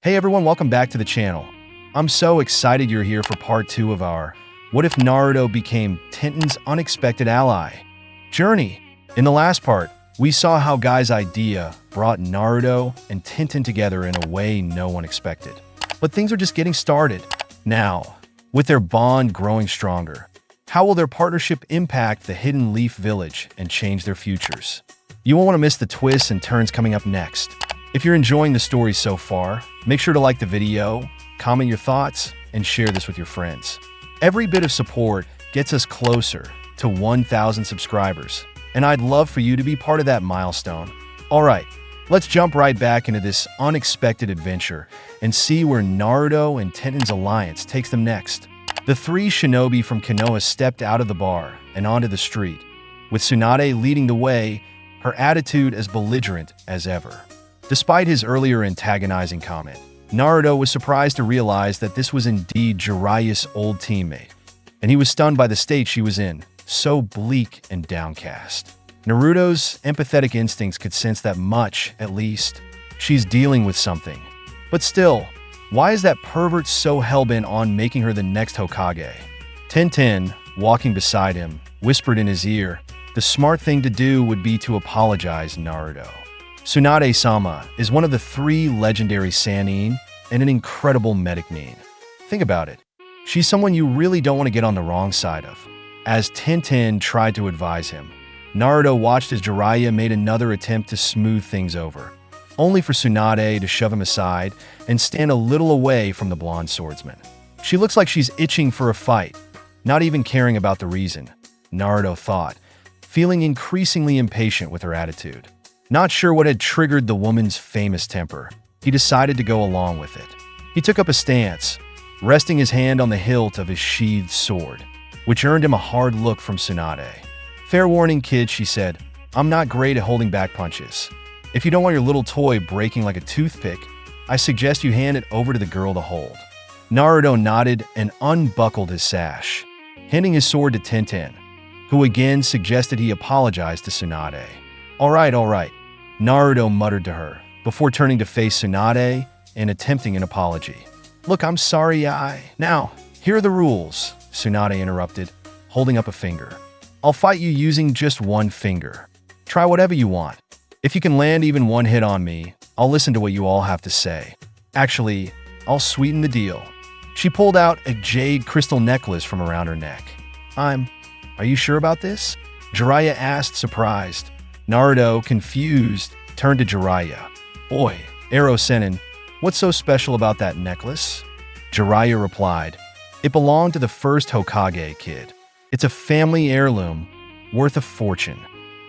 Hey everyone, welcome back to the channel. I'm so excited you're here for part 2 of our What If Naruto Became Tenten's Unexpected Ally journey. In the last part, we saw how Gai's idea brought Naruto and Tenten together in a way no one expected. But things are just getting started. Now, with their bond growing stronger, how will their partnership impact the Hidden Leaf Village and change their futures? You won't want to miss the twists and turns coming up next. If you're enjoying the story so far, make sure to like the video, comment your thoughts, and share this with your friends. Every bit of support gets us closer to 1,000 subscribers, and I'd love for you to be part of that milestone. Alright, let's jump right back into this unexpected adventure and see where Naruto and Tenten's alliance takes them next. The three shinobi from Konoha stepped out of the bar and onto the street, with Tsunade leading the way, her attitude as belligerent as ever. Despite his earlier antagonizing comment, Naruto was surprised to realize that this was indeed Jiraiya's old teammate, and he was stunned by the state she was in, so bleak and downcast. Naruto's empathetic instincts could sense that much, at least. She's dealing with something. But still, why is that pervert so hell-bent on making her the next Hokage? Tenten, walking beside him, whispered in his ear, the smart thing to do would be to apologize, Naruto. Tsunade-sama is one of the 3 legendary Sannin and an incredible medic nin. Think about it. She's someone you really don't want to get on the wrong side of. As Tenten tried to advise him, Naruto watched as Jiraiya made another attempt to smooth things over, only for Tsunade to shove him aside and stand a little away from the blonde swordsman. She looks like she's itching for a fight, not even caring about the reason, Naruto thought, feeling increasingly impatient with her attitude. Not sure what had triggered the woman's famous temper, he decided to go along with it. He took up a stance, resting his hand on the hilt of his sheathed sword, which earned him a hard look from Tsunade. Fair warning, kid, she said. I'm not great at holding back punches. If you don't want your little toy breaking like a toothpick, I suggest you hand it over to the girl to hold. Naruto nodded and unbuckled his sash, handing his sword to Tenten, who again suggested he apologize to Tsunade. All right, Naruto muttered to her, before turning to face Tsunade and attempting an apology. Look, I'm sorry, Now, here are the rules, Tsunade interrupted, holding up a finger. I'll fight you using just one finger. Try whatever you want. If you can land even one hit on me, I'll listen to what you all have to say. Actually, I'll sweeten the deal. She pulled out a jade crystal necklace from around her neck. Are you sure about this? Jiraiya asked, surprised. Naruto, confused, turned to Jiraiya. Oi, Arrow Sennin, what's so special about that necklace? Jiraiya replied, it belonged to the first Hokage, kid. It's a family heirloom, worth a fortune.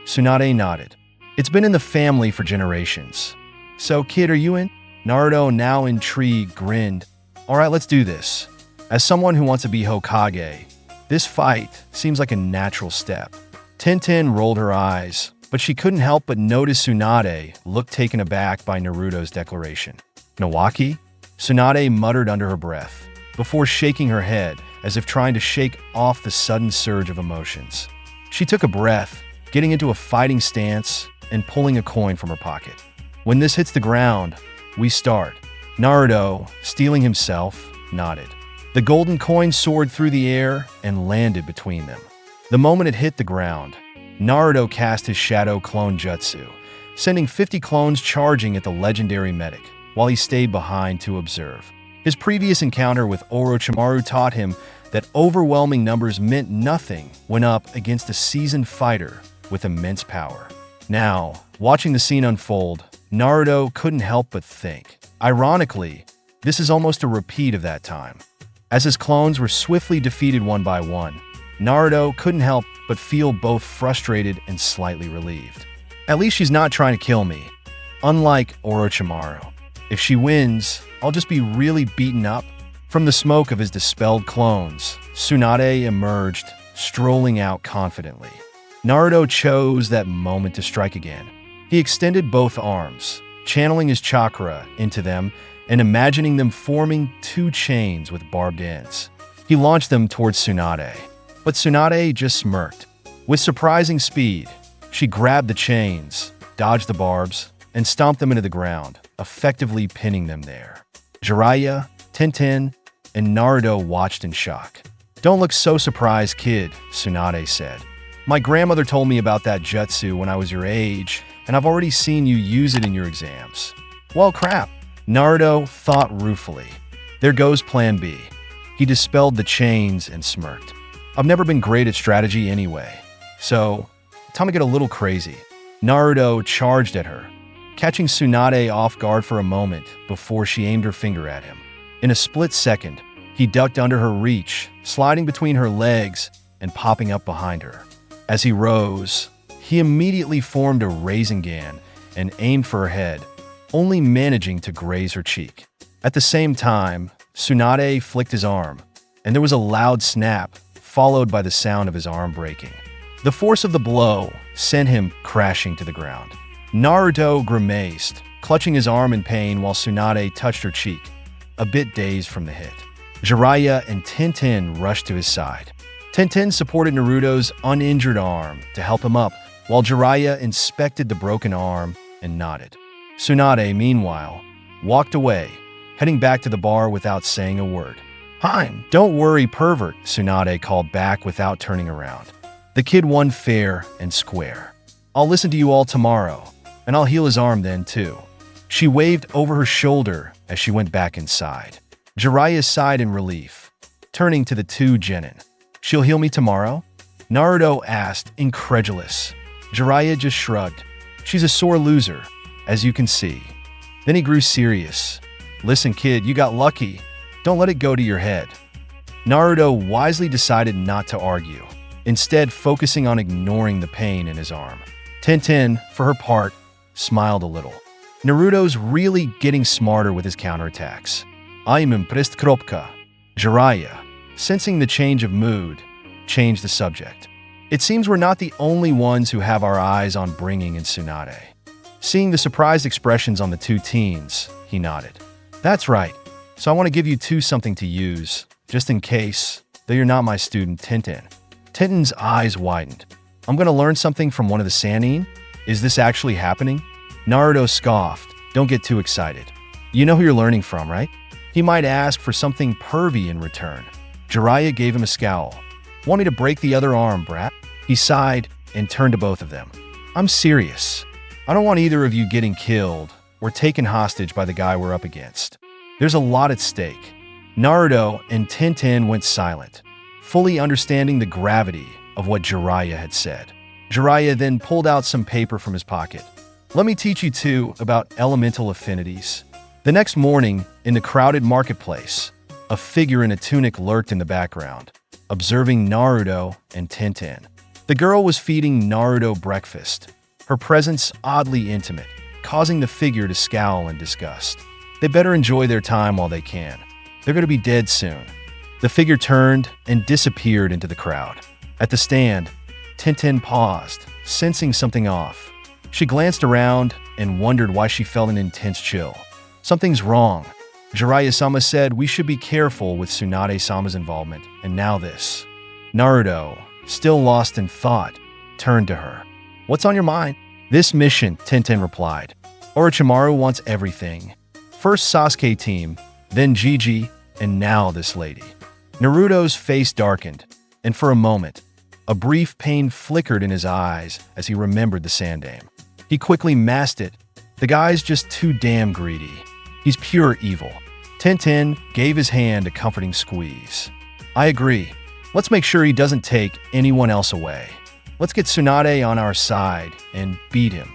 Tsunade nodded. It's been in the family for generations. So, kid, are you in? Naruto, now intrigued, grinned. All right, let's do this. As someone who wants to be Hokage, this fight seems like a natural step. Tenten rolled her eyes, but she couldn't help but notice Tsunade looked taken aback by Naruto's declaration. Nawaki? Tsunade muttered under her breath, before shaking her head as if trying to shake off the sudden surge of emotions. She took a breath, getting into a fighting stance and pulling a coin from her pocket. When this hits the ground, we start. Naruto, steeling himself, nodded. The golden coin soared through the air and landed between them. The moment it hit the ground, Naruto cast his shadow clone jutsu, sending 50 clones charging at the legendary medic, while he stayed behind to observe. His previous encounter with Orochimaru taught him that overwhelming numbers meant nothing when up against a seasoned fighter with immense power. Now, watching the scene unfold, Naruto couldn't help but think. Ironically, this is almost a repeat of that time. As his clones were swiftly defeated one by one, Naruto couldn't help but feel both frustrated and slightly relieved. At least she's not trying to kill me. Unlike Orochimaru, if she wins, I'll just be really beaten up. From the smoke of his dispelled clones, Tsunade emerged, strolling out confidently. Naruto chose that moment to strike again. He extended both arms, channeling his chakra into them and imagining them forming 2 chains with barbed ends. He launched them towards Tsunade, but Tsunade just smirked. With surprising speed, she grabbed the chains, dodged the barbs, and stomped them into the ground, effectively pinning them there. Jiraiya, Tenten, and Naruto watched in shock. "Don't look so surprised, kid," Tsunade said. "My grandmother told me about that jutsu when I was your age, and I've already seen you use it in your exams." "Well, crap," Naruto thought ruefully. "There goes Plan B." He dispelled the chains and smirked. "I've never been great at strategy anyway, so time to get a little crazy." Naruto charged at her, catching Tsunade off guard for a moment before she aimed her finger at him. In a split second, he ducked under her reach, sliding between her legs and popping up behind her. As he rose, he immediately formed a Rasengan and aimed for her head, only managing to graze her cheek. At the same time, Tsunade flicked his arm, and there was a loud snap, followed by the sound of his arm breaking. The force of the blow sent him crashing to the ground. Naruto grimaced, clutching his arm in pain while Tsunade touched her cheek, a bit dazed from the hit. Jiraiya and Tenten rushed to his side. Tenten supported Naruto's uninjured arm to help him up, while Jiraiya inspected the broken arm and nodded. Tsunade, meanwhile, walked away, heading back to the bar without saying a word. "Hein, don't worry, pervert," Tsunade called back without turning around. "The kid won fair and square. I'll listen to you all tomorrow, and I'll heal his arm then, too." She waved over her shoulder as she went back inside. Jiraiya sighed in relief, turning to the two genin. "She'll heal me tomorrow?" Naruto asked, incredulous. Jiraiya just shrugged. "She's a sore loser, as you can see." Then he grew serious. "Listen, kid, you got lucky. Don't let it go to your head." Naruto wisely decided not to argue, instead focusing on ignoring the pain in his arm. Tenten, for her part, smiled a little. Naruto's really getting smarter with his counterattacks. "I am impressed, Kropka." Jiraiya, sensing the change of mood, changed the subject. "It seems we're not the only ones who have our eyes on bringing in Tsunade." Seeing the surprised expressions on the two teens, he nodded. "That's right. So I want to give you two something to use, just in case, though you're not my student, Tenten." Tenten's eyes widened. "I'm going to learn something from one of the Sannin? Is this actually happening?" Naruto scoffed. "Don't get too excited. You know who you're learning from, right?" He might ask for something pervy in return. Jiraiya gave him a scowl. "Want me to break the other arm, brat?" He sighed and turned to both of them. "I'm serious. I don't want either of you getting killed or taken hostage by the guy we're up against. There's a lot at stake." Naruto and Tenten went silent, fully understanding the gravity of what Jiraiya had said. Jiraiya then pulled out some paper from his pocket. "Let me teach you two about elemental affinities." The next morning, in the crowded marketplace, a figure in a tunic lurked in the background, observing Naruto and Tenten. The girl was feeding Naruto breakfast, her presence oddly intimate, causing the figure to scowl in disgust. They better enjoy their time while they can. They're going to be dead soon. The figure turned and disappeared into the crowd. At the stand, Tenten paused, sensing something off. She glanced around and wondered why she felt an intense chill. "Something's wrong." Jiraiya-sama said we should be careful with Tsunade-sama's involvement, and now this. Naruto, still lost in thought, turned to her. "What's on your mind?" "This mission," Tenten replied. "Orochimaru wants everything. First Sasuke team, then Gigi, and now this lady." Naruto's face darkened, and for a moment, a brief pain flickered in his eyes as he remembered the Sandaime. He quickly masked it. "The guy's just too damn greedy. He's pure evil." Tenten gave his hand a comforting squeeze. "I agree. Let's make sure he doesn't take anyone else away. Let's get Tsunade on our side and beat him."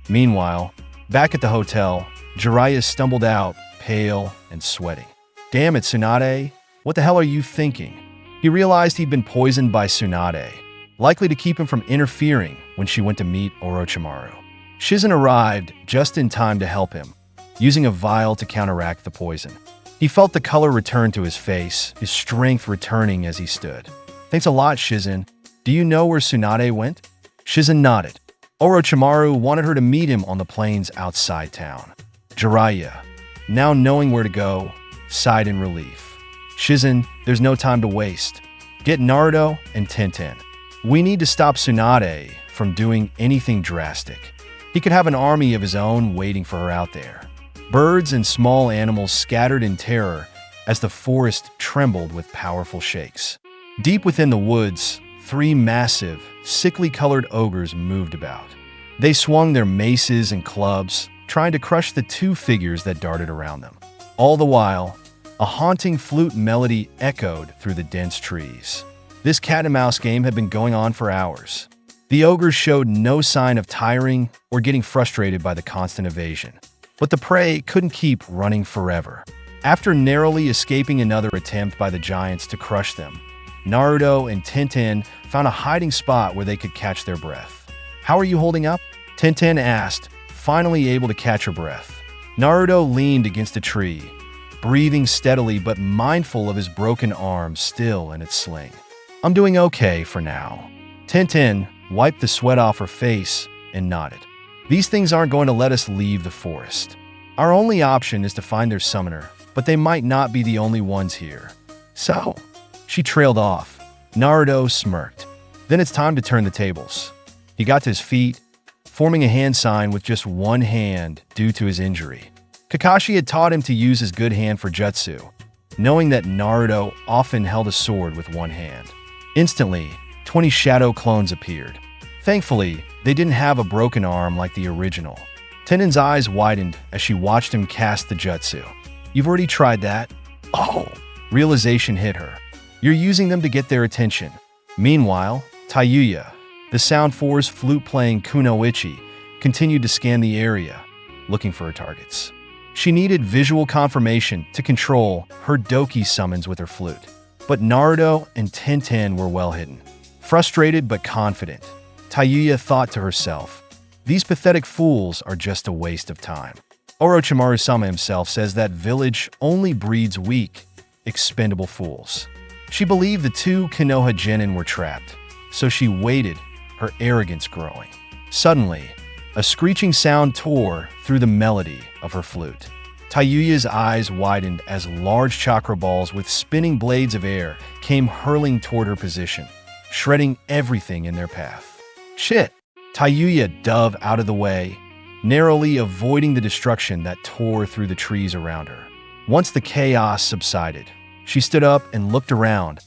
Meanwhile, back at the hotel, Jiraiya stumbled out, pale and sweating. "Damn it, Tsunade. What the hell are you thinking?" He realized he'd been poisoned by Tsunade, likely to keep him from interfering when she went to meet Orochimaru. Shizen arrived just in time to help him, using a vial to counteract the poison. He felt the color return to his face, his strength returning as he stood. "Thanks a lot, Shizen. Do you know where Tsunade went?" Shizen nodded. Orochimaru wanted her to meet him on the plains outside town. Jiraiya, now knowing where to go, sighed in relief. "Shizen, there's no time to waste. Get Naruto and Tenten. We need to stop Tsunade from doing anything drastic. He could have an army of his own waiting for her out there." Birds and small animals scattered in terror as the forest trembled with powerful shakes. Deep within the woods, 3 massive, sickly-colored ogres moved about. They swung their maces and clubs, trying to crush the 2 figures that darted around them. All the while, a haunting flute melody echoed through the dense trees. This cat-and-mouse game had been going on for hours. The ogres showed no sign of tiring or getting frustrated by the constant evasion. But the prey couldn't keep running forever. After narrowly escaping another attempt by the giants to crush them, Naruto and Tenten found a hiding spot where they could catch their breath. "How are you holding up?" Tenten asked, finally able to catch her breath. Naruto leaned against a tree, breathing steadily but mindful of his broken arm still in its sling. "I'm doing okay for now." Tenten wiped the sweat off her face and nodded. "These things aren't going to let us leave the forest. Our only option is to find their summoner, but they might not be the only ones here. So," she trailed off. Naruto smirked. "Then it's time to turn the tables." He got to his feet, forming a hand sign with just one hand due to his injury. Kakashi had taught him to use his good hand for jutsu, knowing that Naruto often held a sword with one hand. Instantly, 20 shadow clones appeared. Thankfully, they didn't have a broken arm like the original. Tenen's eyes widened as she watched him cast the jutsu. "You've already tried that?" "Oh!" Realization hit her. "You're using them to get their attention." Meanwhile, Tayuya, the Sound Force flute-playing kunoichi, continued to scan the area, looking for her targets. She needed visual confirmation to control her Doki summons with her flute. But Naruto and Tenten were well hidden. Frustrated but confident, Tayuya thought to herself, "These pathetic fools are just a waste of time." Orochimaru-sama himself says that village only breeds weak, expendable fools. She believed the 2 Konoha genin were trapped, so she waited, her arrogance growing. Suddenly, a screeching sound tore through the melody of her flute. Tayuya's eyes widened as large chakra balls with spinning blades of air came hurling toward her position, shredding everything in their path. "Shit!" Tayuya dove out of the way, narrowly avoiding the destruction that tore through the trees around her. Once the chaos subsided, she stood up and looked around,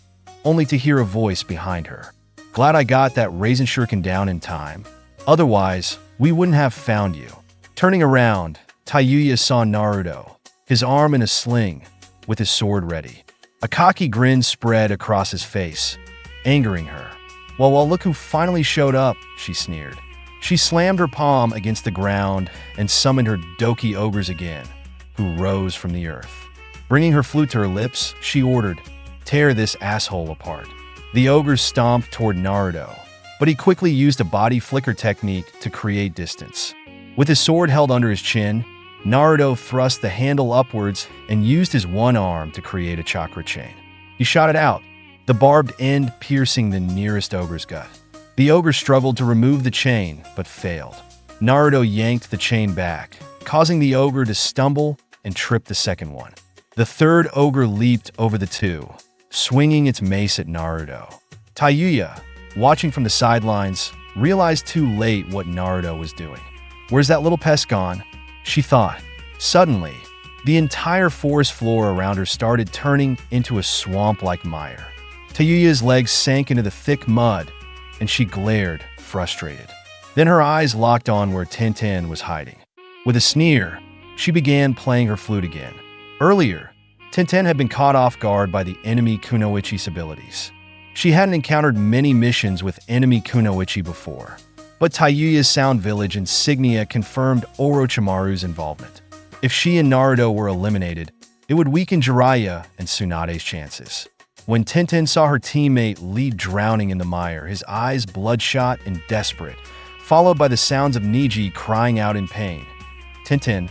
only to hear a voice behind her. "Glad I got that raisin shuriken down in time. Otherwise, we wouldn't have found you." Turning around, Tayuya saw Naruto, his arm in a sling, with his sword ready. A cocky grin spread across his face, angering her. Well, look who finally showed up," she sneered. She slammed her palm against the ground and summoned her Doki ogres again, who rose from the earth. Bringing her flute to her lips, she ordered, "Tear this asshole apart." The ogres stomped toward Naruto, but he quickly used a body flicker technique to create distance. With his sword held under his chin, Naruto thrust the handle upwards and used his one arm to create a chakra chain. He shot it out, the barbed end piercing the nearest ogre's gut. The ogre struggled to remove the chain, but failed. Naruto yanked the chain back, causing the ogre to stumble and trip the second one. The third ogre leaped over the 2, swinging its mace at Naruto. Tayuya, watching from the sidelines, realized too late what Naruto was doing. "Where's that little pest gone?" she thought. Suddenly, the entire forest floor around her started turning into a swamp-like mire. Tayuya's legs sank into the thick mud, and she glared, frustrated. Then her eyes locked on where Tenten was hiding. With a sneer, she began playing her flute again. Earlier, Tenten had been caught off guard by the enemy kunoichi's abilities. She hadn't encountered many missions with enemy kunoichi before, but Tayuya's Sound Village insignia confirmed Orochimaru's involvement. If she and Naruto were eliminated, it would weaken Jiraiya and Tsunade's chances. When Tenten saw her teammate lead drowning in the mire, his eyes bloodshot and desperate, followed by the sounds of Niji crying out in pain. "Tenten,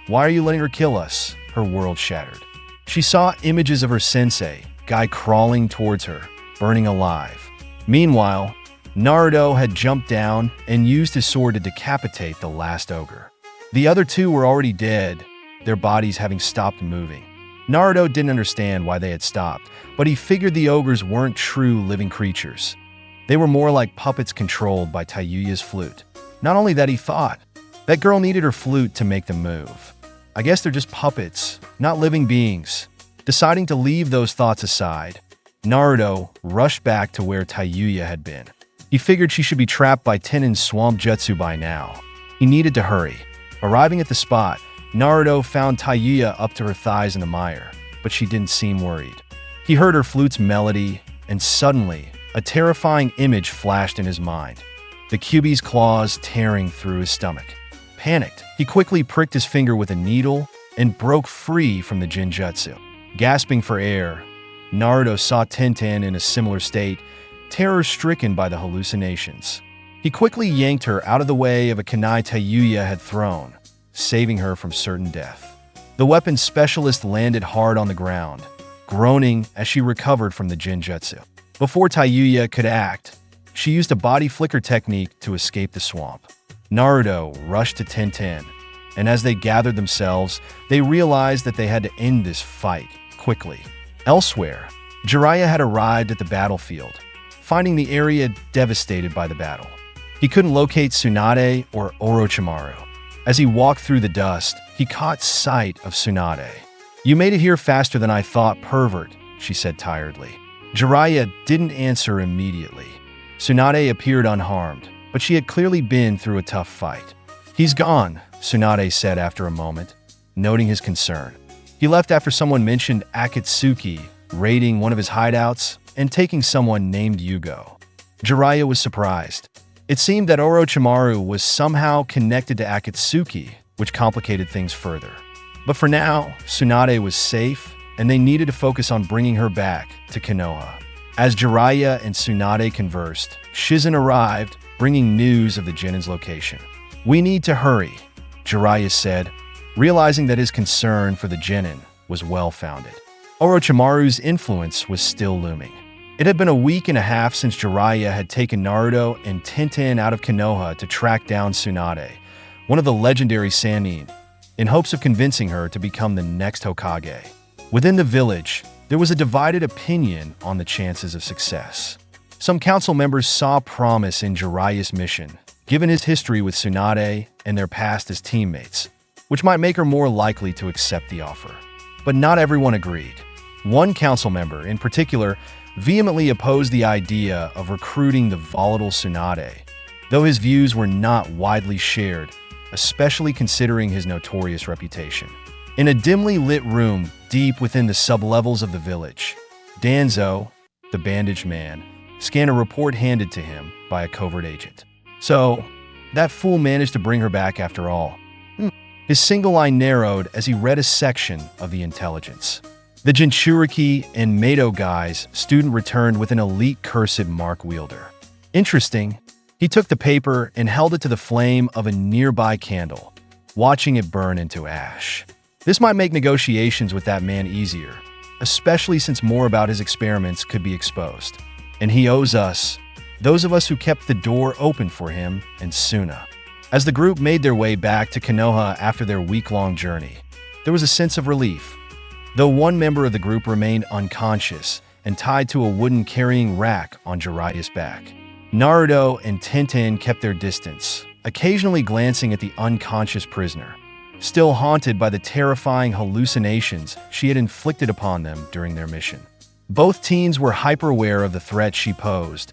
why are you letting her kill us?" Her world shattered. She saw images of her sensei, Gai, crawling towards her, burning alive. Meanwhile, Naruto had jumped down and used his sword to decapitate the last ogre. The other 2 were already dead, their bodies having stopped moving. Naruto didn't understand why they had stopped, but he figured the ogres weren't true living creatures. They were more like puppets controlled by Tayuya's flute. Not only that, he thought, that girl needed her flute to make them move. I guess they're just puppets, not living beings. Deciding to leave those thoughts aside, Naruto rushed back to where Tayuya had been. He figured she should be trapped by Tenten's swamp jutsu by now. He needed to hurry. Arriving at the spot, Naruto found Tayuya up to her thighs in the mire, but she didn't seem worried. He heard her flute's melody, and suddenly, a terrifying image flashed in his mind. The Kyuubi's claws tearing through his stomach. Panicked, he quickly pricked his finger with a needle and broke free from the Jinjutsu. Gasping for air, Naruto saw Tenten in a similar state, terror-stricken by the hallucinations. He quickly yanked her out of the way of a kunai Tayuya had thrown, saving her from certain death. The weapon specialist landed hard on the ground, groaning as she recovered from the Jinjutsu. Before Tayuya could act, she used a body flicker technique to escape the swamp. Naruto rushed to Tenten, and as they gathered themselves, they realized that they had to end this fight quickly. Elsewhere, Jiraiya had arrived at the battlefield, finding the area devastated by the battle. He couldn't locate Tsunade or Orochimaru. As he walked through the dust, he caught sight of Tsunade. "You made it here faster than I thought, pervert," she said tiredly. Jiraiya didn't answer immediately. Tsunade appeared unharmed, but she had clearly been through a tough fight. "He's gone," Tsunade said after a moment, noting his concern. He left after someone mentioned Akatsuki raiding one of his hideouts and taking someone named Yugo. Jiraiya was surprised. It seemed that Orochimaru was somehow connected to Akatsuki, which complicated things further. But for now, Tsunade was safe, and they needed to focus on bringing her back to Konoha. As Jiraiya and Tsunade conversed, Shizen arrived, bringing news of the Genin's location. "We need to hurry," Jiraiya said, realizing that his concern for the Genin was well-founded. Orochimaru's influence was still looming. It had been a week and a half since Jiraiya had taken Naruto and Tenten out of Konoha to track down Tsunade, one of the legendary Sannin, in hopes of convincing her to become the next Hokage. Within the village, there was a divided opinion on the chances of success. Some council members saw promise in Jiraiya's mission, given his history with Tsunade and their past as teammates, which might make her more likely to accept the offer. But not everyone agreed. One council member, in particular, vehemently opposed the idea of recruiting the volatile Tsunade, though his views were not widely shared, especially considering his notorious reputation. In a dimly lit room deep within the sublevels of the village, Danzo, the bandaged man, scanned a report handed to him by a covert agent. "So, that fool managed to bring her back after all." His single eye narrowed as he read a section of the intelligence. The Jinchuriki and Mado Gai's student returned with an elite cursive mark wielder. Interesting. He took the paper and held it to the flame of a nearby candle, watching it burn into ash. This might make negotiations with that man easier, especially since more about his experiments could be exposed. And he owes us, those of us who kept the door open for him, and Suna. As the group made their way back to Konoha after their week-long journey, there was a sense of relief. Though one member of the group remained unconscious and tied to a wooden carrying rack on Jiraiya's back, Naruto and Tenten kept their distance, occasionally glancing at the unconscious prisoner, still haunted by the terrifying hallucinations she had inflicted upon them during their mission. Both teens were hyper-aware of the threat she posed,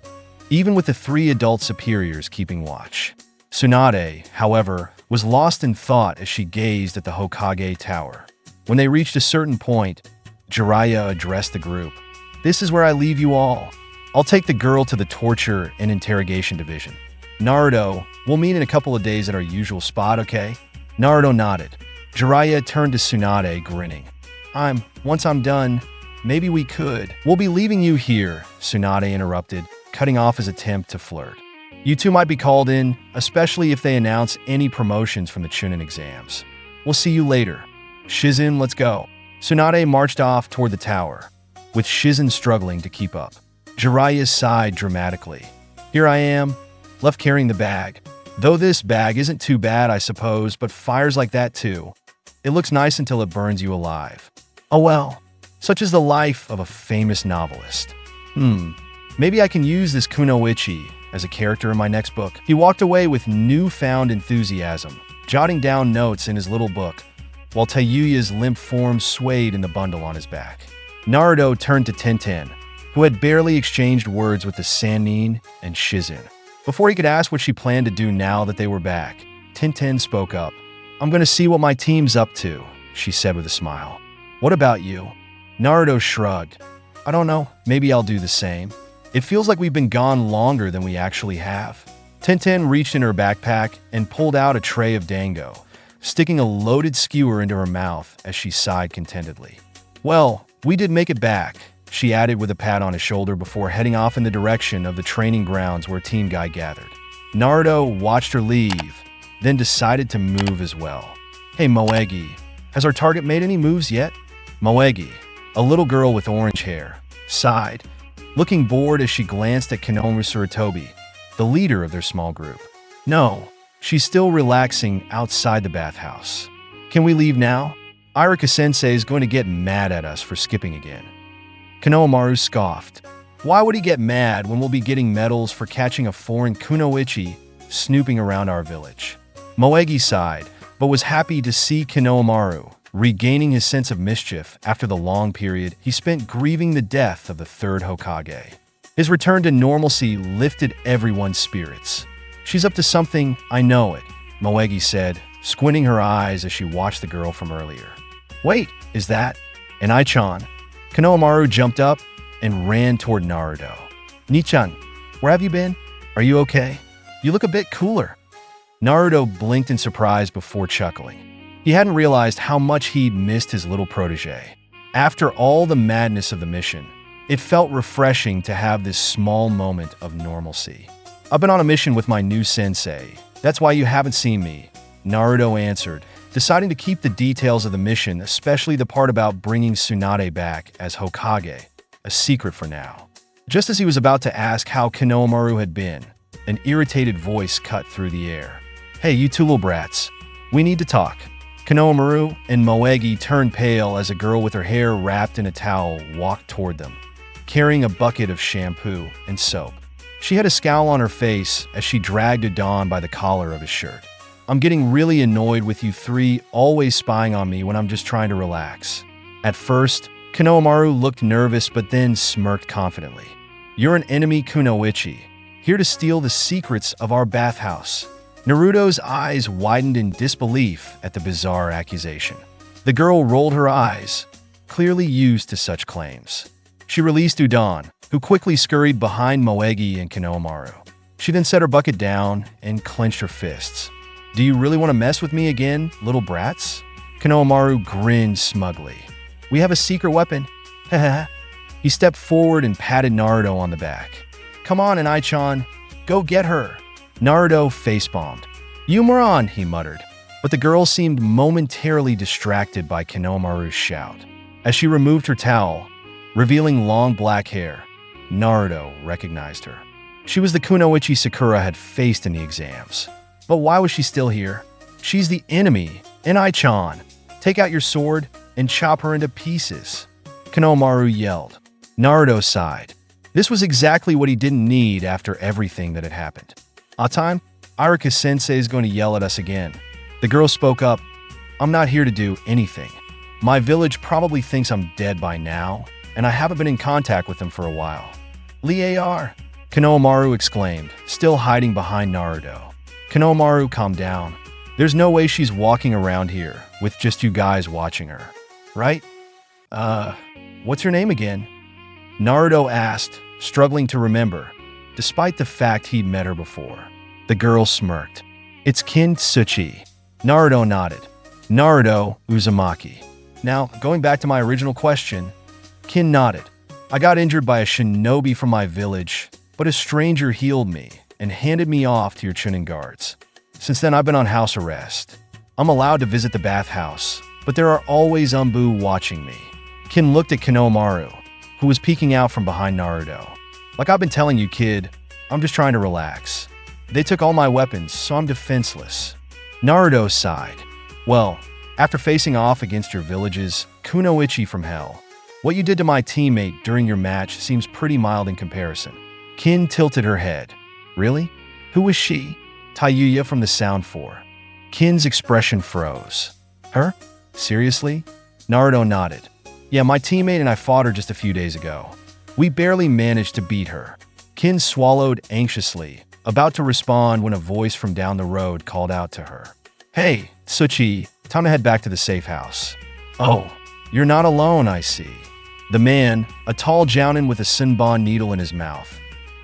even with the three adult superiors keeping watch. Tsunade, however, was lost in thought as she gazed at the Hokage Tower. When they reached a certain point, Jiraiya addressed the group. "This is where I leave you all. I'll take the girl to the torture and interrogation division. Naruto, we'll meet in a couple of days at our usual spot, okay?" Naruto nodded. Jiraiya turned to Tsunade, grinning. Once I'm done, maybe we could." "We'll be leaving you here," Tsunade interrupted, cutting off his attempt to flirt. "You two might be called in, especially if they announce any promotions from the Chunin exams. We'll see you later. Shizen, let's go." Tsunade marched off toward the tower, with Shizen struggling to keep up. Jiraiya sighed dramatically. "Here I am, left carrying the bag. Though this bag isn't too bad, I suppose, but fires like that too. It looks nice until it burns you alive. Oh well, such is the life of a famous novelist. Maybe I can use this Kunoichi as a character in my next book." He walked away with newfound enthusiasm, jotting down notes in his little book, while Taiyuya's limp form swayed in the bundle on his back. Naruto turned to Tenten, who had barely exchanged words with the Sannin and Shizun. Before he could ask what she planned to do now that they were back, Tenten spoke up. "I'm going to see what my team's up to," she said with a smile. "What about you?" Naruto shrugged. "I don't know, maybe I'll do the same. It feels like we've been gone longer than we actually have." Tenten reached in her backpack and pulled out a tray of dango, sticking a loaded skewer into her mouth as she sighed contentedly. "Well, we did make it back," she added with a pat on his shoulder before heading off in the direction of the training grounds where Team Gai gathered. Naruto watched her leave, then decided to move as well. "Hey Moegi, has our target made any moves yet?" Moegi, a little girl with orange hair, sighed, looking bored as she glanced at Konohamaru Sarutobi, the leader of their small group. "No, she's still relaxing outside the bathhouse. Can we leave now? Gai Sensei is going to get mad at us for skipping again." Konohamaru scoffed. "Why would he get mad when we'll be getting medals for catching a foreign kunoichi snooping around our village?" Moegi sighed, but was happy to see Konohamaru regaining his sense of mischief after the long period he spent grieving the death of the third Hokage. His return to normalcy lifted everyone's spirits. "She's up to something, I know it," Moegi said, squinting her eyes as she watched the girl from earlier. "Wait, is that an Ai-chan?" Konohamaru jumped up and ran toward Naruto. "Ni-chan, where have you been? Are you okay? You look a bit cooler." Naruto blinked in surprise before chuckling. He hadn't realized how much he'd missed his little protege. After all the madness of the mission, it felt refreshing to have this small moment of normalcy. "I've been on a mission with my new sensei. That's why you haven't seen me," Naruto answered, deciding to keep the details of the mission, especially the part about bringing Tsunade back as Hokage, a secret for now. Just as he was about to ask how Konohamaru had been, an irritated voice cut through the air. "Hey, you two little brats. We need to talk." Konohamaru and Moegi turned pale as a girl with her hair wrapped in a towel walked toward them, carrying a bucket of shampoo and soap. She had a scowl on her face as she dragged Udon by the collar of his shirt. "I'm getting really annoyed with you three always spying on me when I'm just trying to relax." At first, Konohamaru looked nervous but then smirked confidently. "You're an enemy kunoichi, here to steal the secrets of our bathhouse." Naruto's eyes widened in disbelief at the bizarre accusation. The girl rolled her eyes, clearly used to such claims. She released Udon, who quickly scurried behind Moegi and Konohamaru. She then set her bucket down and clenched her fists. "Do you really want to mess with me again, little brats?" Konohamaru grinned smugly. "We have a secret weapon." He stepped forward and patted Naruto on the back. "Come on, Ai-chan, go get her." Naruto facepalmed. "You moron," he muttered, but the girl seemed momentarily distracted by Konohamaru's shout. As she removed her towel, revealing long black hair, Naruto recognized her. She was the kunoichi Sakura had faced in the exams. But why was she still here? "She's the enemy, Ai-chan. Take out your sword and chop her into pieces," Konohamaru yelled. Naruto sighed. This was exactly what he didn't need after everything that had happened. "Time, Gai Sensei is going to yell at us again." The girl spoke up. "I'm not here to do anything. My village probably thinks I'm dead by now, and I haven't been in contact with them for a while." "Liar!" Konohamaru exclaimed, still hiding behind Naruto. Konohamaru calmed down. "There's no way she's walking around here with just you guys watching her, right?" What's her name again?" Naruto asked, struggling to remember, despite the fact he'd met her before. The girl smirked. "It's Kin Tsuchi." Naruto nodded. "Naruto Uzumaki." Now, going back to my original question, Kin nodded. "I got injured by a shinobi from my village, but a stranger healed me and handed me off to your Chunin guards. Since then, I've been on house arrest. I'm allowed to visit the bathhouse, but there are always Umbu watching me." Kin looked at Konohamaru, who was peeking out from behind Naruto. "Like I've been telling you, kid, I'm just trying to relax. They took all my weapons, so I'm defenseless." Naruto sighed. "Well, after facing off against your village's kunoichi from hell, what you did to my teammate during your match seems pretty mild in comparison." Kin tilted her head. "Really? Who was she?" "Taiyuya from the Sound 4. Kin's expression froze. "Her? Seriously? Naruto nodded. Yeah, my teammate and I fought her just a few days ago. We barely managed to beat her. Kin swallowed anxiously, about to respond when a voice from down the road called out to her. Hey, Tsuchi, time to head back to the safe house. Oh, you're not alone, I see. The man, a tall jounin with a Senbon needle in his mouth,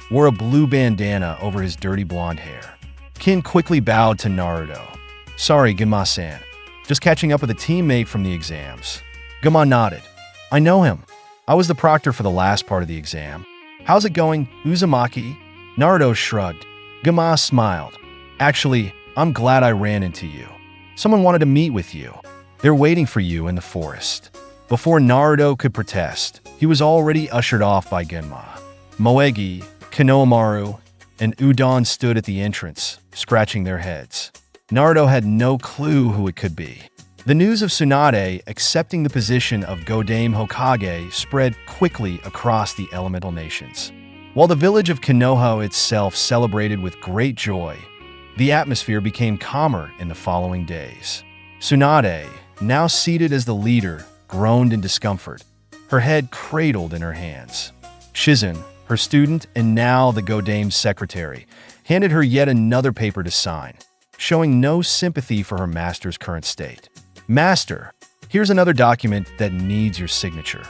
wore a blue bandana over his dirty blonde hair. Kin quickly bowed to Naruto. Sorry, Genma-san. Just catching up with a teammate from the exams. Genma nodded. I know him. I was the proctor for the last part of the exam. How's it going, Uzumaki? Naruto shrugged. Genma smiled. Actually, I'm glad I ran into you. Someone wanted to meet with you. They're waiting for you in the forest. Before Naruto could protest, he was already ushered off by Genma. Moegi, Konohamaru, and Udon stood at the entrance, scratching their heads. Naruto had no clue who it could be. The news of Tsunade accepting the position of Godame Hokage spread quickly across the elemental nations. While the village of Konoha itself celebrated with great joy, the atmosphere became calmer in the following days. Tsunade, now seated as the leader, groaned in discomfort, her head cradled in her hands. Shizen, her student and now the Godame's secretary, handed her yet another paper to sign, showing no sympathy for her master's current state. Master, here's another document that needs your signature.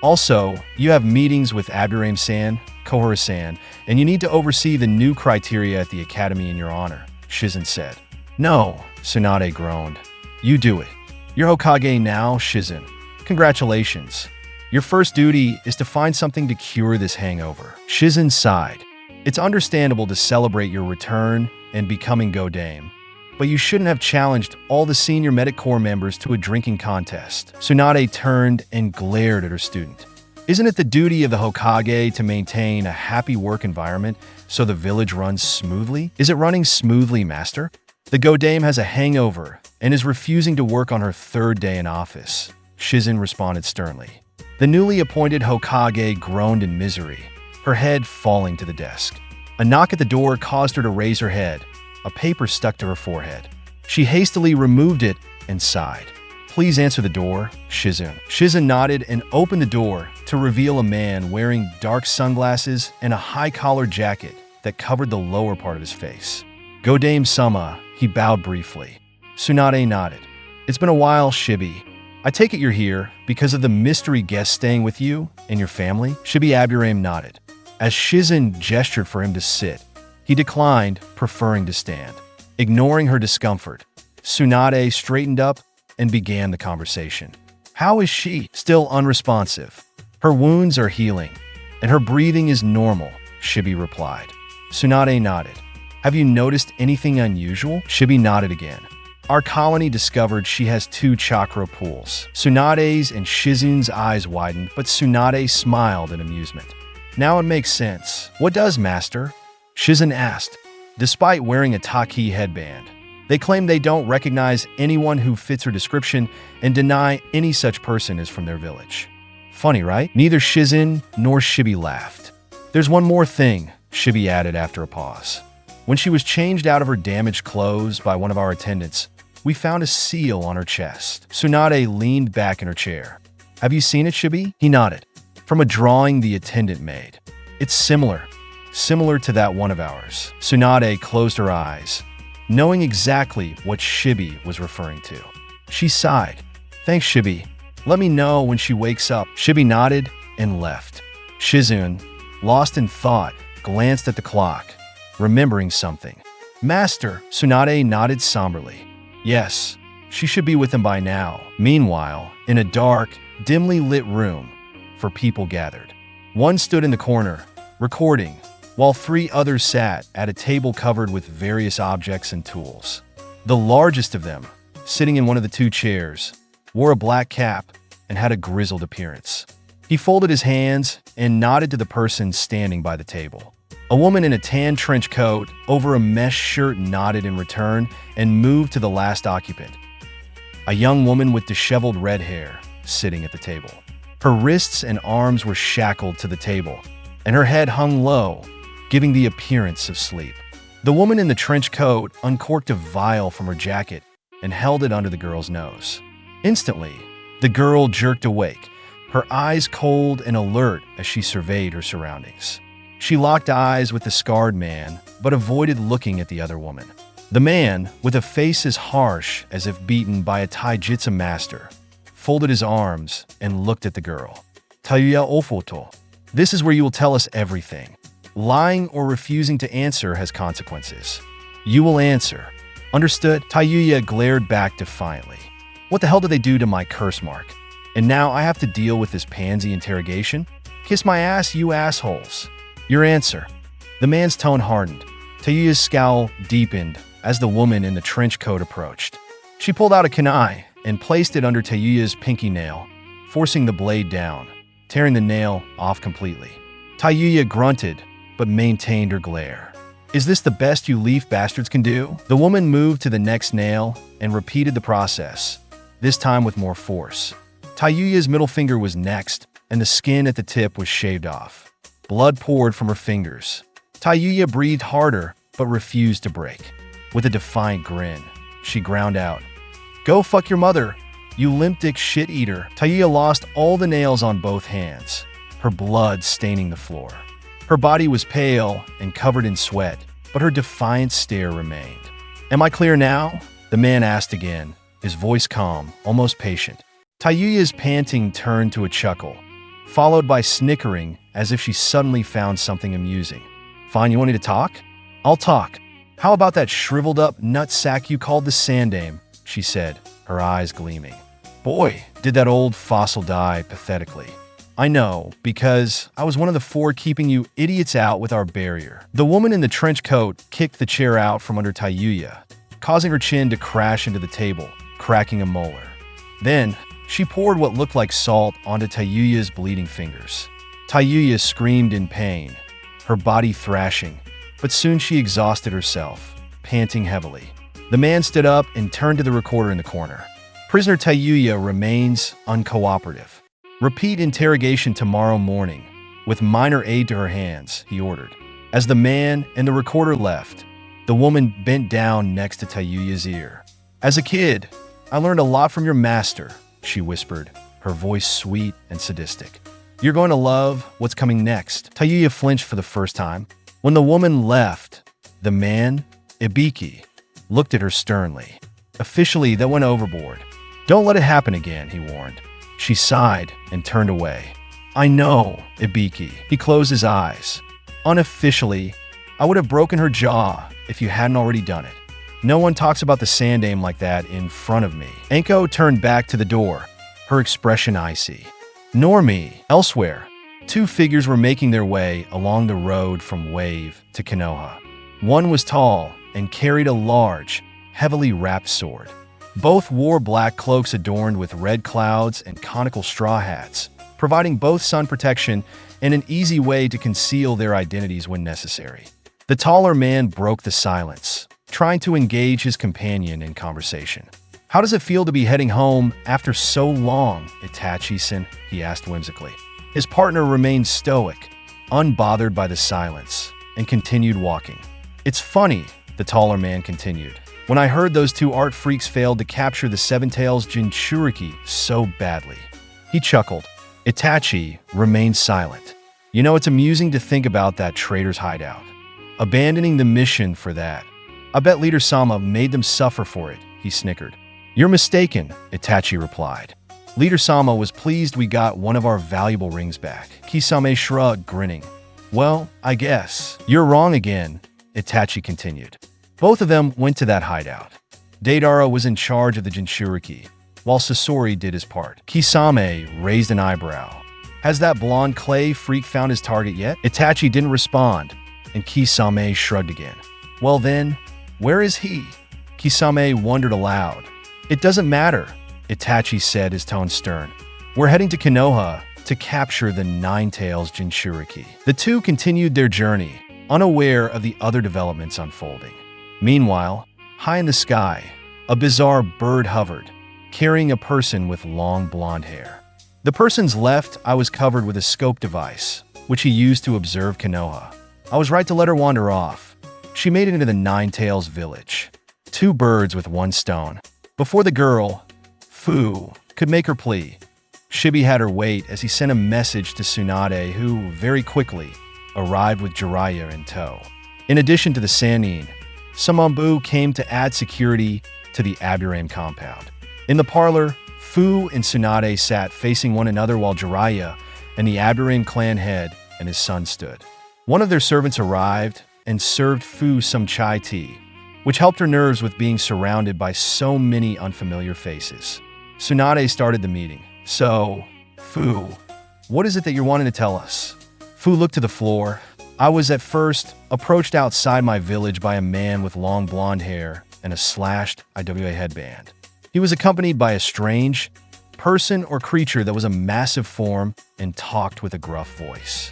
Also, you have meetings with Aburame-san, Kohara-san, and you need to oversee the new criteria at the academy in your honor, Shizen said. No, Tsunade groaned. You do it. You're Hokage now, Shizen. Congratulations. Your first duty is to find something to cure this hangover. Shizen sighed. It's understandable to celebrate your return and becoming Godame, but you shouldn't have challenged all the senior Medic Corps members to a drinking contest. Tsunade turned and glared at her student. Isn't it the duty of the Hokage to maintain a happy work environment so the village runs smoothly? Is it running smoothly, Master? The Godame has a hangover and is refusing to work on her third day in office, Shizen responded sternly. The newly appointed Hokage groaned in misery, her head falling to the desk. A knock at the door caused her to raise her head. A paper stuck to her forehead. She hastily removed it and sighed. Please answer the door, Shizen. Shizen nodded and opened the door to reveal a man wearing dark sunglasses and a high-collared jacket that covered the lower part of his face. Godame-sama, he bowed briefly. Tsunade nodded. It's been a while, Shibi. I take it you're here because of the mystery guest staying with you and your family? Shibi Aburame nodded. As Shizen gestured for him to sit, he declined, preferring to stand. Ignoring her discomfort, Tsunade straightened up and began the conversation. How is she? Still unresponsive. Her wounds are healing, and her breathing is normal, Shibi replied. Tsunade nodded. Have you noticed anything unusual? Shibi nodded again. Our colony discovered she has 2 chakra pools. Tsunade's and Shizen's eyes widened, but Tsunade smiled in amusement. Now it makes sense. What does, Master? Shizen asked. Despite wearing a Taki headband, they claim they don't recognize anyone who fits her description and deny any such person is from their village. Funny, right? Neither Shizen nor Shibi laughed. There's one more thing, Shibi added after a pause. When she was changed out of her damaged clothes by one of our attendants, we found a seal on her chest. Tsunade leaned back in her chair. Have you seen it, Shibi? He nodded. From a drawing the attendant made. It's similar to that one of ours. Tsunade closed her eyes, knowing exactly what Shibi was referring to. She sighed. Thanks, Shibi. Let me know when she wakes up. Shibi nodded and left. Shizen, lost in thought, glanced at the clock, remembering something. Master, Tsunade nodded somberly. Yes, she should be with him by now. Meanwhile, in a dark, dimly lit room, for people gathered. One stood in the corner, recording, while 3 others sat at a table covered with various objects and tools. The largest of them, sitting in one of the 2 chairs, wore a black cap and had a grizzled appearance. He folded his hands and nodded to the person standing by the table. A woman in a tan trench coat over a mesh shirt nodded in return and moved to the last occupant, a young woman with disheveled red hair sitting at the table. Her wrists and arms were shackled to the table, and her head hung low, giving the appearance of sleep. The woman in the trench coat uncorked a vial from her jacket and held it under the girl's nose. Instantly, the girl jerked awake, her eyes cold and alert as she surveyed her surroundings. She locked eyes with the scarred man, but avoided looking at the other woman. The man, with a face as harsh as if beaten by a taijutsu master, folded his arms and looked at the girl. Tayuya ofoto. This is where you will tell us everything. Lying or refusing to answer has consequences. You will answer. Understood? Tayuya glared back defiantly. What the hell did they do to my curse mark? And now I have to deal with this pansy interrogation? Kiss my ass, you assholes. Your answer. The man's tone hardened. Tayuya's scowl deepened as the woman in the trench coat approached. She pulled out a kunai and placed it under Tayuya's pinky nail, forcing the blade down, tearing the nail off completely. Tayuya grunted, but maintained her glare. Is this the best you leaf bastards can do? The woman moved to the next nail and repeated the process, this time with more force. Tayuya's middle finger was next, and the skin at the tip was shaved off. Blood poured from her fingers. Tayuya breathed harder, but refused to break. With a defiant grin, she ground out, "Go fuck your mother, you limp-dick shit-eater." Tayuya lost all the nails on both hands, her blood staining the floor. Her body was pale and covered in sweat, but her defiant stare remained. "Am I clear now?" the man asked again, his voice calm, almost patient. Tayuya's panting turned to a chuckle, followed by snickering as if she suddenly found something amusing. "Fine, you want me to talk? I'll talk. How about that shriveled-up nutsack you called the Sandame?" she said, her eyes gleaming. "Boy, did that old fossil die pathetically. I know, because I was one of the four keeping you idiots out with our barrier." The woman in the trench coat kicked the chair out from under Tayuya, causing her chin to crash into the table, cracking a molar. Then, she poured what looked like salt onto Tayuya's bleeding fingers. Tayuya screamed in pain, her body thrashing, but soon she exhausted herself, panting heavily. The man stood up and turned to the recorder in the corner. "Prisoner Tayuya remains uncooperative. Repeat interrogation tomorrow morning, with minor aid to her hands," he ordered. As the man and the recorder left, the woman bent down next to Tayuya's ear. "As a kid, I learned a lot from your master," she whispered, her voice sweet and sadistic. "You're going to love what's coming next." Tayuya flinched for the first time. When the woman left, the man, Ibiki, looked at her sternly. "Officially, that went overboard. Don't let it happen again," he warned. She sighed and turned away. "I know, Ibiki." He closed his eyes. "Unofficially, I would have broken her jaw if you hadn't already done it. No one talks about the Sandame like that in front of me." Enko turned back to the door, her expression icy. "Nor me." Elsewhere, two figures were making their way along the road from Wave to Konoha. One was tall and carried a large, heavily wrapped sword. Both wore black cloaks adorned with red clouds and conical straw hats, providing both sun protection and an easy way to conceal their identities when necessary. The taller man broke the silence, trying to engage his companion in conversation. "How does it feel to be heading home after so long, Itachi-san?" he asked whimsically. His partner remained stoic, unbothered by the silence, and continued walking. "It's funny," the taller man continued. "When I heard those two art freaks failed to capture the Seven Tails Jinchuriki so badly." He chuckled. Itachi remained silent. "You know, it's amusing to think about that traitor's hideout. Abandoning the mission for that. I bet Leader Sama made them suffer for it," he snickered. "You're mistaken," Itachi replied. "Leader Sama was pleased we got one of our valuable rings back." Kisame shrugged, grinning. "Well, I guess. You're wrong again," Itachi continued. Both of them went to that hideout. Deidara was in charge of the Jinchuriki, while Sasori did his part. Kisame raised an eyebrow. "Has that blonde clay freak found his target yet?" Itachi didn't respond, and Kisame shrugged again. "Well then, where is he?" Kisame wondered aloud. "It doesn't matter," Itachi said, his tone stern. "We're heading to Konoha to capture the Nine Tails Jinchuriki." The two continued their journey, unaware of the other developments unfolding. Meanwhile, high in the sky, a bizarre bird hovered, carrying a person with long blonde hair. The person's left eye was covered with a scope device, which he used to observe Konoha. I was right to let her wander off. She made it into the Nine Tails village. Two birds with one stone. Before the girl, Fu could make her plea. Shibi had her wait as he sent a message to Tsunade, who, very quickly, arrived with Jiraiya in tow. In addition to the Sannin, Samambu came to add security to the Aburame compound. In the parlor, Fu and Tsunade sat facing one another while Jiraiya and the Aburame clan head and his son stood. One of their servants arrived and served Fu some chai tea, which helped her nerves with being surrounded by so many unfamiliar faces. Tsunade started the meeting. So, Fu, what is it that you're wanting to tell us? Fu looked to the floor. I was at first approached outside my village by a man with long blonde hair and a slashed IWA headband. He was accompanied by a strange person or creature that was a massive form and talked with a gruff voice.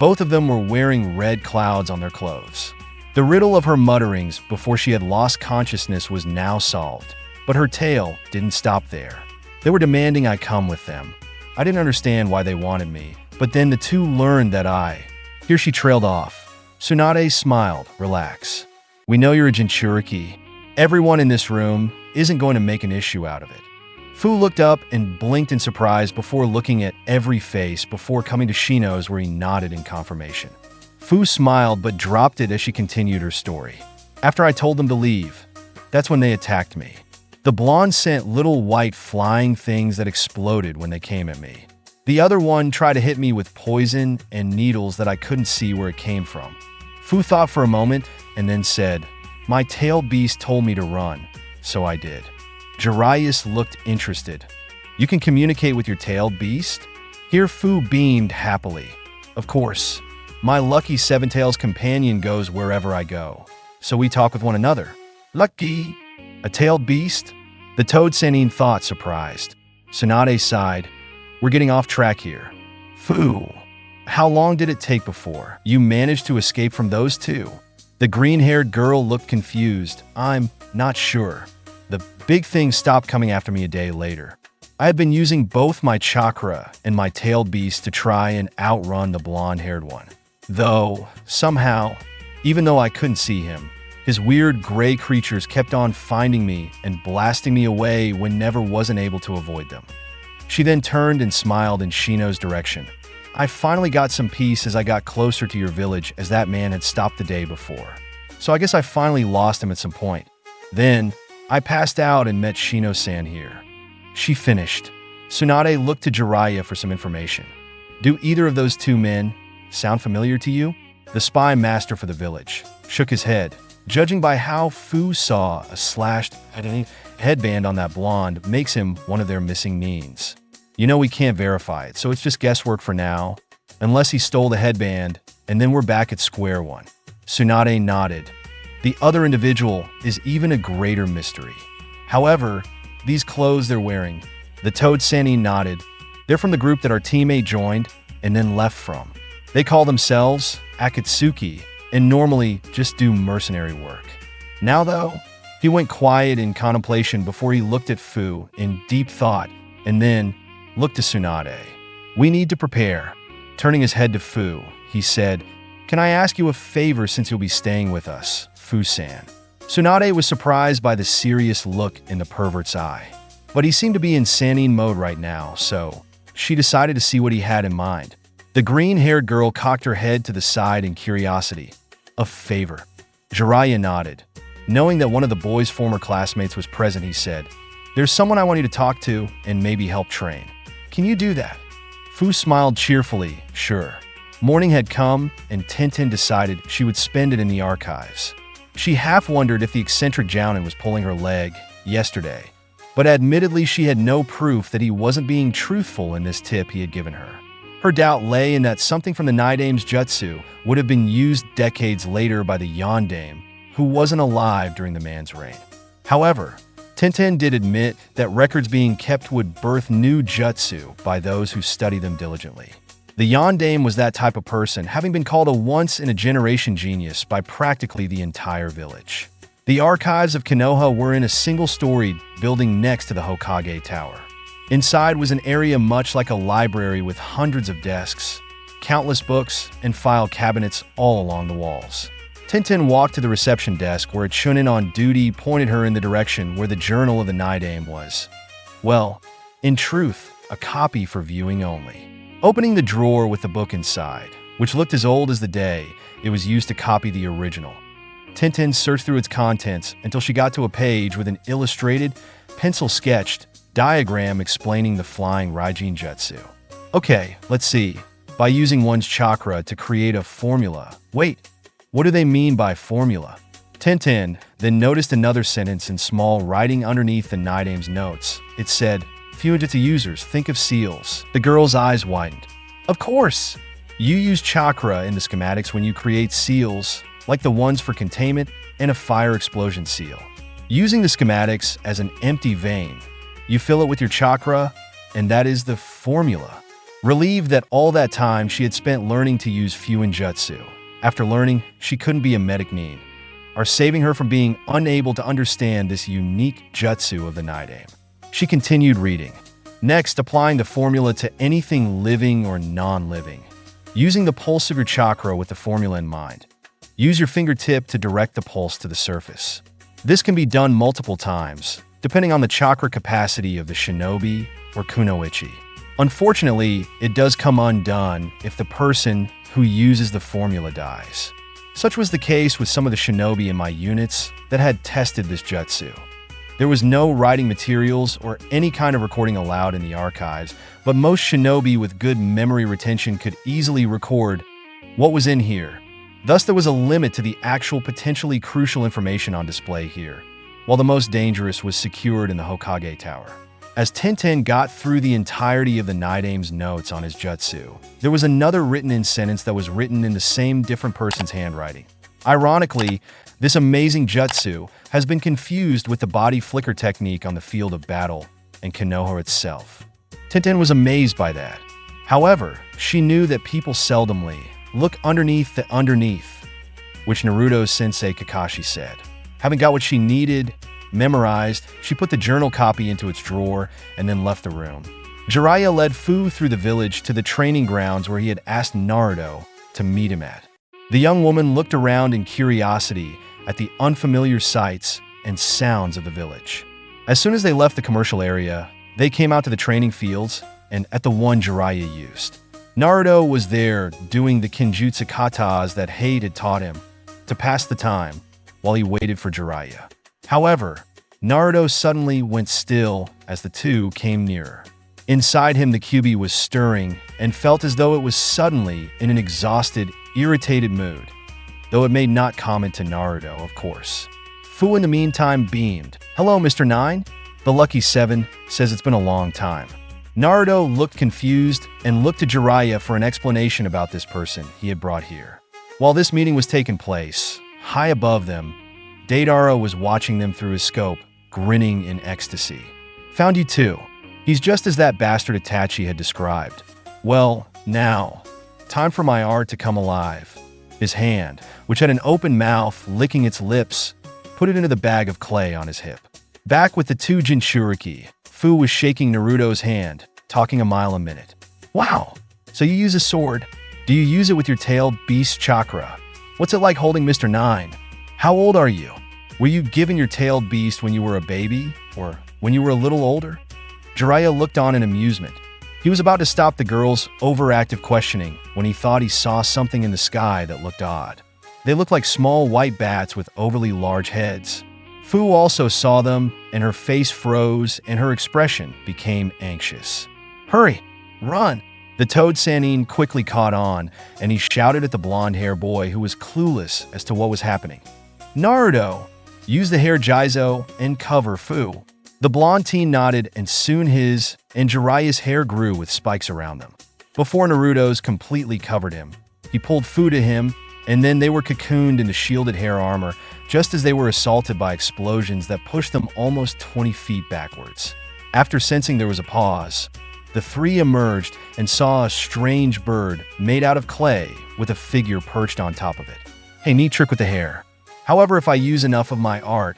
Both of them were wearing red clouds on their clothes. The riddle of her mutterings before she had lost consciousness was now solved, but her tale didn't stop there. They were demanding I come with them. I didn't understand why they wanted me, but then the two learned that Here she trailed off. Tsunade smiled, relax. We know you're a Jinchuriki. Everyone in this room isn't going to make an issue out of it. Fu looked up and blinked in surprise before looking at every face before coming to Shino's, where he nodded in confirmation. Fu smiled but dropped it as she continued her story. After I told them to leave, that's when they attacked me. The blonde sent little white flying things that exploded when they came at me. The other one tried to hit me with poison and needles that I couldn't see where it came from. Fu thought for a moment and then said, "My tailed beast told me to run, so I did." Jiraiya looked interested. "You can communicate with your tailed beast?" Here Fu beamed happily. "Of course. My lucky Seven-Tails companion goes wherever I go, so we talk with one another." "Lucky? A tailed beast?" The Toad Sannin thought, surprised. Tsunade sighed. "We're getting off track here." "Fu, how long did it take before you managed to escape from those two?" The green-haired girl looked confused. "I'm not sure. The big thing stopped coming after me a day later. I had been using both my chakra and my tailed beast to try and outrun the blonde-haired one. Though, somehow, even though I couldn't see him, his weird gray creatures kept on finding me and blasting me away whenever wasn't able to avoid them." She then turned and smiled in Shino's direction. "I finally got some peace as I got closer to your village, as that man had stopped the day before. So I guess I finally lost him at some point. Then, I passed out and met Shino-san here." She finished. Tsunade looked to Jiraiya for some information. "Do either of those two men sound familiar to you?" The spy master for the village shook his head. Judging by how Fu saw a slashed headband on that blonde makes him one of their missing means. "You know we can't verify it, so it's just guesswork for now. Unless he stole the headband, and then we're back at square one." Tsunade nodded. "The other individual is even a greater mystery. However, these clothes they're wearing," the Toad Sannin nodded. "They're from the group that our teammate joined and then left from. They call themselves Akatsuki and normally just do mercenary work. Now though," he went quiet in contemplation before he looked at Fu in deep thought and then looked to Tsunade. "We need to prepare." Turning his head to Fu, he said, "Can I ask you a favor since you'll be staying with us, Fu-san?" Tsunade was surprised by the serious look in the pervert's eye. But he seemed to be in Sannin mode right now, so she decided to see what he had in mind. The green-haired girl cocked her head to the side in curiosity. "A favor." Jiraiya nodded. Knowing that one of the boy's former classmates was present, he said, "There's someone I want you to talk to and maybe help train. Can you do that?" Fu smiled cheerfully, "Sure." Morning had come, and Tenten decided she would spend it in the archives. She half wondered if the eccentric Jounin was pulling her leg yesterday, but admittedly she had no proof that he wasn't being truthful in this tip he had given her. Her doubt lay in that something from the Nidame's jutsu would have been used decades later by the Yondame, who wasn't alive during the man's reign. However, Tenten did admit that records being kept would birth new jutsu by those who study them diligently. The Yondame was that type of person, having been called a once-in-a-generation genius by practically the entire village. The archives of Konoha were in a single-storied building next to the Hokage Tower. Inside was an area much like a library with hundreds of desks, countless books, and file cabinets all along the walls. Tenten walked to the reception desk where a chunin on duty pointed her in the direction where the journal of the Nidame was. Well, in truth, a copy for viewing only. Opening the drawer with the book inside, which looked as old as the day it was used to copy the original, Tenten searched through its contents until she got to a page with an illustrated, pencil-sketched diagram explaining the flying Raijin Jutsu. Okay, let's see. By using one's chakra to create a formula. Wait, what do they mean by formula? Tenten then noticed another sentence in small writing underneath the Nidame's notes. It said, "Fujitsu users, think of seals." The girl's eyes widened. Of course! You use chakra in the schematics when you create seals, like the ones for containment and a fire explosion seal. Using the schematics as an empty vein, you fill it with your chakra, and that is the formula. Relieved that all that time she had spent learning to use Fuin Jutsu, after learning she couldn't be a medic nin, are saving her from being unable to understand this unique jutsu of the Nidame. She continued reading. Next, applying the formula to anything living or non-living. Using the pulse of your chakra with the formula in mind. Use your fingertip to direct the pulse to the surface. This can be done multiple times, depending on the chakra capacity of the shinobi or kunoichi. Unfortunately, it does come undone if the person who uses the formula dies. Such was the case with some of the shinobi in my units that had tested this jutsu. There was no writing materials or any kind of recording allowed in the archives, but most shinobi with good memory retention could easily record what was in here. Thus, there was a limit to the actual potentially crucial information on display here, while the most dangerous was secured in the Hokage Tower. As Tenten got through the entirety of the Nidame's notes on his jutsu, there was another written-in sentence that was written in the same different person's handwriting. Ironically, this amazing jutsu has been confused with the body flicker technique on the field of battle and Konoha itself. Tenten was amazed by that. However, she knew that people seldomly look underneath the underneath, which Naruto Sensei Kakashi said. Having got what she needed memorized, she put the journal copy into its drawer and then left the room. Jiraiya led Fu through the village to the training grounds where he had asked Naruto to meet him at. The young woman looked around in curiosity at the unfamiliar sights and sounds of the village. As soon as they left the commercial area, they came out to the training fields and at the one Jiraiya used. Naruto was there doing the kinjutsu katas that Hade had taught him to pass the time while he waited for Jiraiya. However, Naruto suddenly went still as the two came nearer. Inside him, the Kyuubi was stirring and felt as though it was suddenly in an exhausted, irritated mood, though it made not comment to Naruto, of course. Fu in the meantime beamed. "Hello, Mr. 9? The Lucky 7 says it's been a long time." Naruto looked confused and looked to Jiraiya for an explanation about this person he had brought here. While this meeting was taking place, high above them, Deidara was watching them through his scope, grinning in ecstasy. "Found you too. He's just as that bastard Itachi had described. Well, now, time for my art to come alive." His hand, which had an open mouth licking its lips, put it into the bag of clay on his hip. Back with the two Jinchuriki, Fu was shaking Naruto's hand, talking a mile a minute. "Wow, so you use a sword. Do you use it with your tailed beast chakra? What's it like holding Mr. 9? How old are you? Were you given your tailed beast when you were a baby, or when you were a little older?" Jiraiya looked on in amusement. He was about to stop the girl's overactive questioning when he thought he saw something in the sky that looked odd. They looked like small white bats with overly large heads. Fu also saw them, and her face froze and her expression became anxious. "Hurry! Run!" The Toad Sannin quickly caught on, and he shouted at the blonde-hair boy who was clueless as to what was happening. "Naruto! Use the hair Jizo and cover Fu." The blonde teen nodded, and soon his and Jiraiya's hair grew with spikes around them. Before Naruto's completely covered him, he pulled Fu to him, and then they were cocooned in the shielded hair armor just as they were assaulted by explosions that pushed them almost 20 feet backwards. After sensing there was a pause, the three emerged and saw a strange bird made out of clay with a figure perched on top of it. "Hey, neat trick with the hair. However, if I use enough of my art,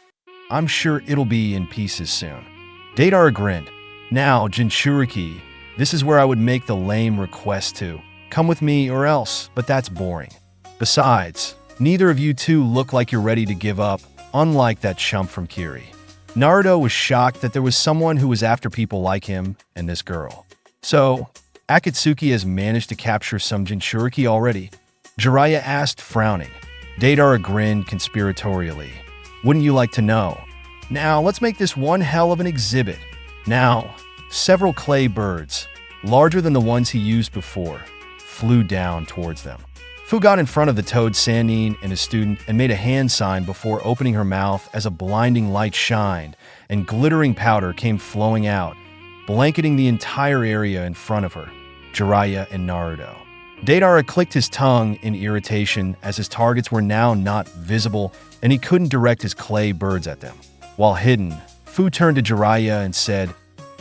I'm sure it'll be in pieces soon." Deidara grinned. "Now, Jinchuriki, this is where I would make the lame request to come with me or else, but that's boring. Besides, neither of you two look like you're ready to give up, unlike that chump from Kiri." Naruto was shocked that there was someone who was after people like him and this girl. So, Akatsuki has managed to capture some Jinchuriki already? Jiraiya asked, frowning. Deidara grinned conspiratorially. Wouldn't you like to know? Now, let's make this one hell of an exhibit. Now, several clay birds, larger than the ones he used before, flew down towards them. Fu got in front of the toad Sannin and his student and made a hand sign before opening her mouth as a blinding light shined and glittering powder came flowing out, blanketing the entire area in front of her, Jiraiya and Naruto. Deidara clicked his tongue in irritation as his targets were now not visible and he couldn't direct his clay birds at them. While hidden, Fu turned to Jiraiya and said,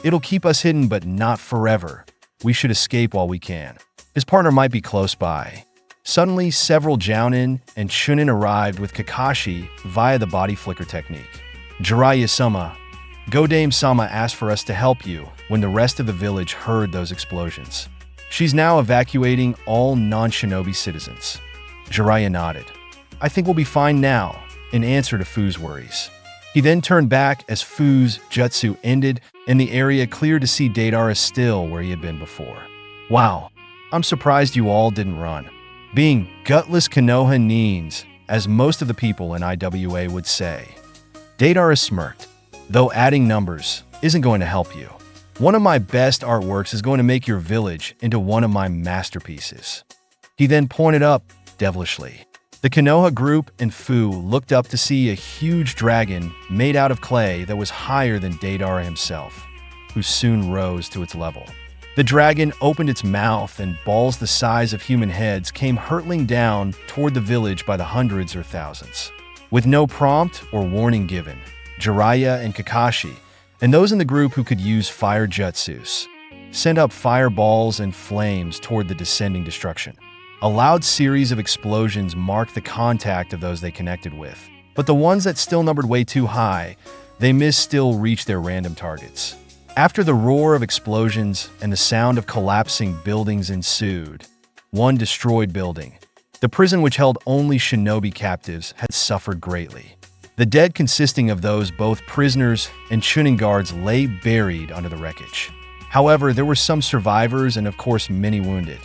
"It'll keep us hidden but not forever. We should escape while we can. His partner might be close by." Suddenly, several Jounin and Chunin arrived with Kakashi via the body flicker technique. Jiraiya-sama, Godame-sama asked for us to help you when the rest of the village heard those explosions. She's now evacuating all non-shinobi citizens. Jiraiya nodded. "I think we'll be fine now," in answer to Fu's worries. He then turned back as Fu's jutsu ended and the area cleared to see Deidara still where he had been before. "Wow, I'm surprised you all didn't run." Being gutless Konoha Nins, as most of the people in IWA would say. Deidara smirked. "Though adding numbers isn't going to help you. One of my best artworks is going to make your village into one of my masterpieces." He then pointed up devilishly. The Konoha group and Fu looked up to see a huge dragon made out of clay that was higher than Deidara himself, who soon rose to its level. The dragon opened its mouth and balls the size of human heads came hurtling down toward the village by the hundreds or thousands. With no prompt or warning given, Jiraiya and Kakashi, and those in the group who could use fire jutsus, sent up fireballs and flames toward the descending destruction. A loud series of explosions marked the contact of those they connected with, but the ones that still numbered way too high, they missed still reached their random targets. After the roar of explosions and the sound of collapsing buildings ensued, one destroyed building, the prison which held only shinobi captives, had suffered greatly. The dead consisting of those both prisoners and Chunin guards lay buried under the wreckage. However, there were some survivors and of course many wounded.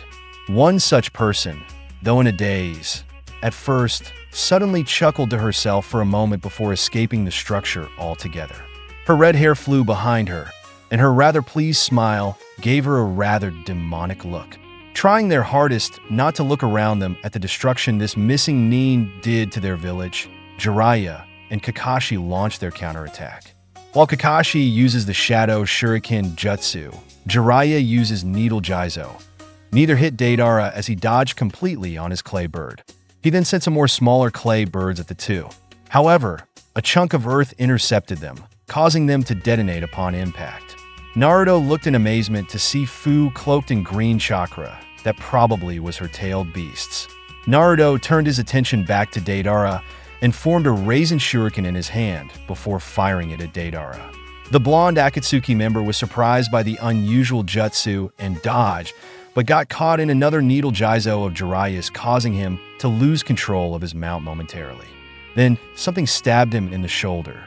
One such person, though in a daze, at first suddenly chuckled to herself for a moment before escaping the structure altogether. Her red hair flew behind her, and her rather pleased smile gave her a rather demonic look. Trying their hardest not to look around them at the destruction this missing Nin did to their village, Jiraiya and Kakashi launched their counterattack. While Kakashi uses the Shadow Shuriken Jutsu, Jiraiya uses Needle Jizo. Neither hit Deidara as he dodged completely on his clay bird. He then sent some more smaller clay birds at the two. However, a chunk of earth intercepted them, causing them to detonate upon impact. Naruto looked in amazement to see Fu cloaked in green chakra. That probably was her tailed beasts. Naruto turned his attention back to Deidara and formed a Raisin Shuriken in his hand before firing it at Deidara. The blonde Akatsuki member was surprised by the unusual jutsu and dodged, but got caught in another Needle Jizo of Jiraiya's, causing him to lose control of his mount momentarily. Then something stabbed him in the shoulder.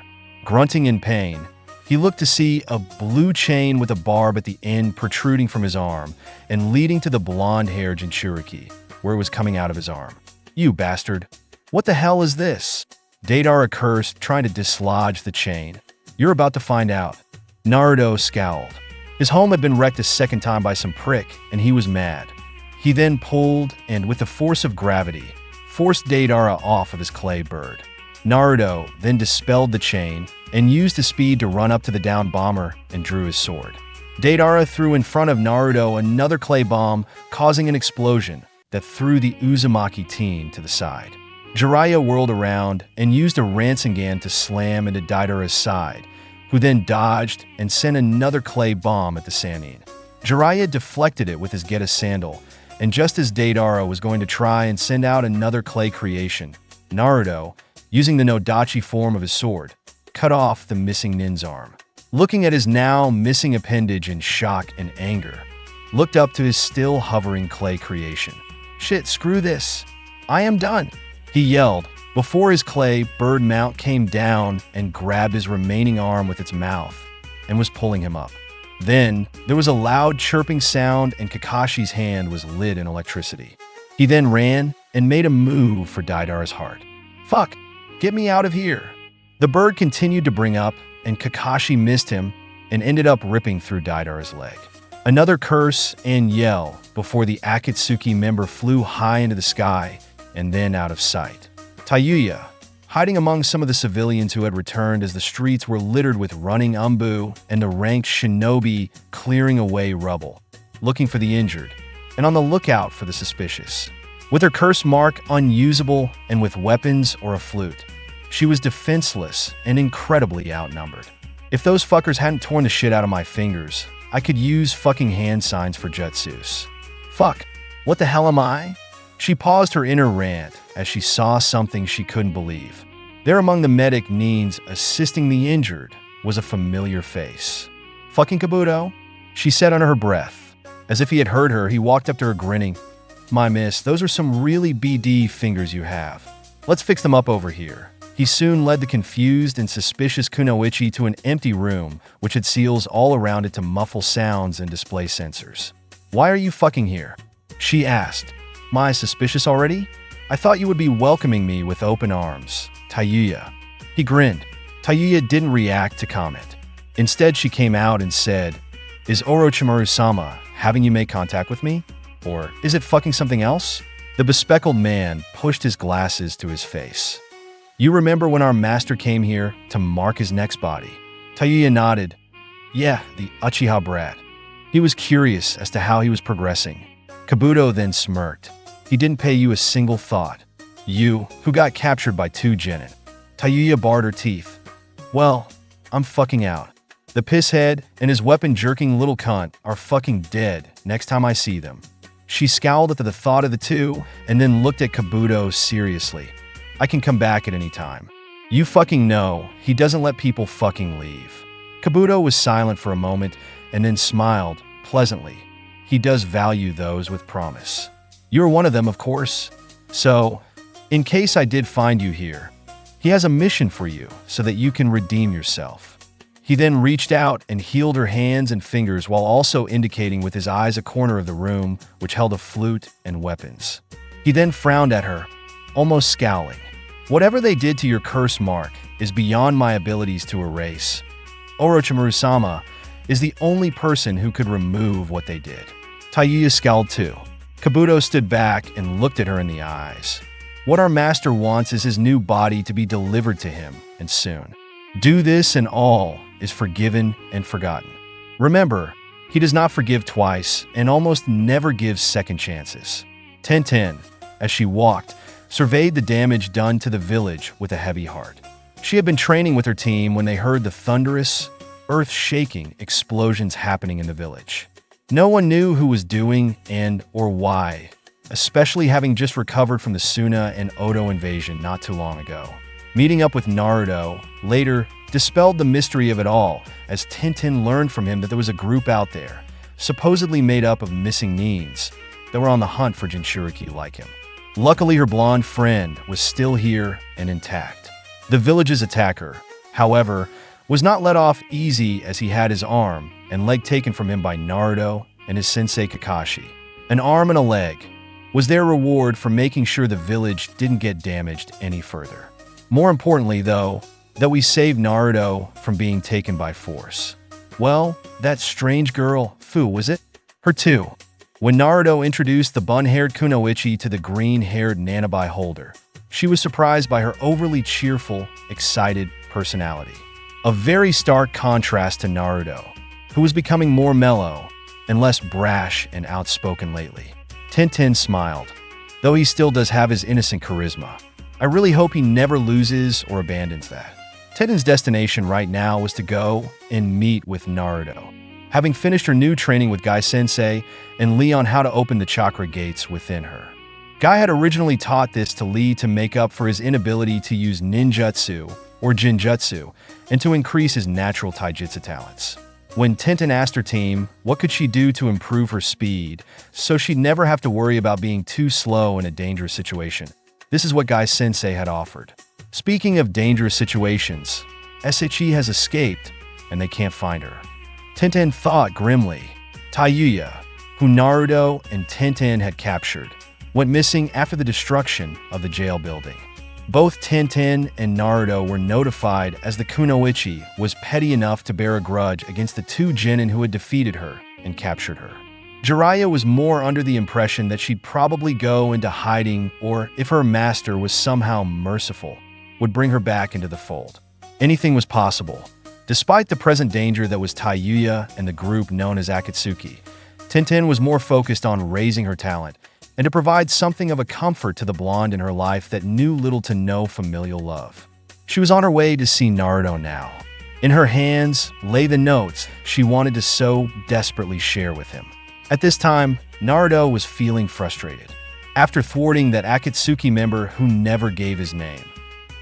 Grunting in pain, he looked to see a blue chain with a barb at the end protruding from his arm and leading to the blonde-haired Jinchuriki, where it was coming out of his arm. "You bastard! What the hell is this?" Deidara cursed, trying to dislodge the chain. "You're about to find out." Naruto scowled. His home had been wrecked a second time by some prick, and he was mad. He then pulled and, with the force of gravity, forced Deidara off of his clay bird. Naruto then dispelled the chain and used his speed to run up to the downed bomber and drew his sword. Deidara threw in front of Naruto another clay bomb, causing an explosion that threw the Uzumaki teen to the side. Jiraiya whirled around and used a Rasengan to slam into Deidara's side, who then dodged and sent another clay bomb at the Sannin. Jiraiya deflected it with his Geta sandal, and just as Deidara was going to try and send out another clay creation, Naruto, using the Nodachi form of his sword, cut off the missing Nin's arm. Looking at his now missing appendage in shock and anger, looked up to his still hovering clay creation. "Shit, screw this. I am done," he yelled, Before his clay bird mount came down and grabbed his remaining arm with its mouth and was pulling him up. Then, there was a loud chirping sound and Kakashi's hand was lit in electricity. He then ran and made a move for Daidara's heart. "Fuck! Get me out of here!" The bird continued to bring up, and Kakashi missed him and ended up ripping through Daidara's leg. Another curse and yell before the Akatsuki member flew high into the sky and then out of sight. Tayuya, hiding among some of the civilians who had returned as the streets were littered with running umbu and the ranked shinobi clearing away rubble, looking for the injured, and on the lookout for the suspicious. With her curse mark unusable and with weapons or a flute, she was defenseless and incredibly outnumbered. If those fuckers hadn't torn the shit out of my fingers, I could use fucking hand signs for jutsus. Fuck, what the hell am I? She paused her inner rant as she saw something she couldn't believe. There among the medic neens assisting the injured was a familiar face. "Fucking Kabuto?" she said under her breath. As if he had heard her, he walked up to her grinning. "My miss, those are some really BD fingers you have. Let's fix them up over here." He soon led the confused and suspicious Kunoichi to an empty room, which had seals all around it to muffle sounds and display sensors. "Why are you fucking here?" she asked. "My, suspicious already? I thought you would be welcoming me with open arms, Tayuya." He grinned. Tayuya didn't react to comment. Instead, she came out and said, "Is Orochimaru-sama having you make contact with me? Or is it fucking something else?" The bespectacled man pushed his glasses to his face. "You remember when our master came here to mark his next body?" Tayuya nodded. "Yeah, the Uchiha brat." He was curious as to how he was progressing. Kabuto then smirked. "He didn't pay you a single thought. You, who got captured by 2 genin." Tayuya bared her teeth. "Well, I'm fucking out. The pisshead and his weapon-jerking little cunt are fucking dead next time I see them." She scowled at the thought of the two and then looked at Kabuto seriously. "I can come back at any time. You fucking know he doesn't let people fucking leave." Kabuto was silent for a moment and then smiled pleasantly. "He does value those with promise. You're one of them, of course. So, in case I did find you here, he has a mission for you so that you can redeem yourself." He then reached out and healed her hands and fingers while also indicating with his eyes a corner of the room which held a flute and weapons. He then frowned at her, almost scowling. "Whatever they did to your curse mark is beyond my abilities to erase. Orochimaru-sama is the only person who could remove what they did." Tayuya scowled too. Kabuto stood back and looked at her in the eyes. "What our master wants is his new body to be delivered to him, and soon. Do this and all is forgiven and forgotten. Remember, he does not forgive twice and almost never gives second chances." Tenten, as she walked, surveyed the damage done to the village with a heavy heart. She had been training with her team when they heard the thunderous, earth-shaking explosions happening in the village. No one knew who was doing and or why, especially having just recovered from the Suna and Odo invasion not too long ago. Meeting up with Naruto later dispelled the mystery of it all, as Tenten learned from him that there was a group out there, supposedly made up of missing neens, that were on the hunt for Jinchuriki like him. Luckily, her blonde friend was still here and intact. The village's attacker, however, was not let off easy as he had his arm and leg taken from him by Naruto and his sensei Kakashi. An arm and a leg was their reward for making sure the village didn't get damaged any further. More importantly, though, that we saved Naruto from being taken by force. Well, that strange girl, Fu, was it? Her too. When Naruto introduced the bun-haired Kunoichi to the green-haired Nanabai holder, she was surprised by her overly cheerful, excited personality. A very stark contrast to Naruto, who was becoming more mellow and less brash and outspoken lately. Tenten smiled. Though he still does have his innocent charisma, I really hope he never loses or abandons that. Tenten's destination right now was to go and meet with Naruto, having finished her new training with Gai Sensei and Lee on how to open the chakra gates within her. Gai had originally taught this to Lee to make up for his inability to use ninjutsu or jinjutsu and to increase his natural taijutsu talents. When Tenten asked her team what could she do to improve her speed so she'd never have to worry about being too slow in a dangerous situation, This is what Gai Sensei had offered. Speaking of dangerous situations, SHE has escaped, and they can't find her. Tenten thought grimly. Taiyuya, who Naruto and Tenten had captured, went missing after the destruction of the jail building. Both Tenten and Naruto were notified as the kunoichi was petty enough to bear a grudge against the two genin who had defeated her and captured her. Jiraiya was more under the impression that she'd probably go into hiding, or if her master was somehow merciful, would bring her back into the fold. Anything was possible. Despite the present danger that was Taiyuya and the group known as Akatsuki, Tenten was more focused on raising her talent and to provide something of a comfort to the blonde in her life that knew little to no familial love. She was on her way to see Naruto now. In her hands lay the notes she wanted to so desperately share with him. At this time, Naruto was feeling frustrated. After thwarting that Akatsuki member who never gave his name,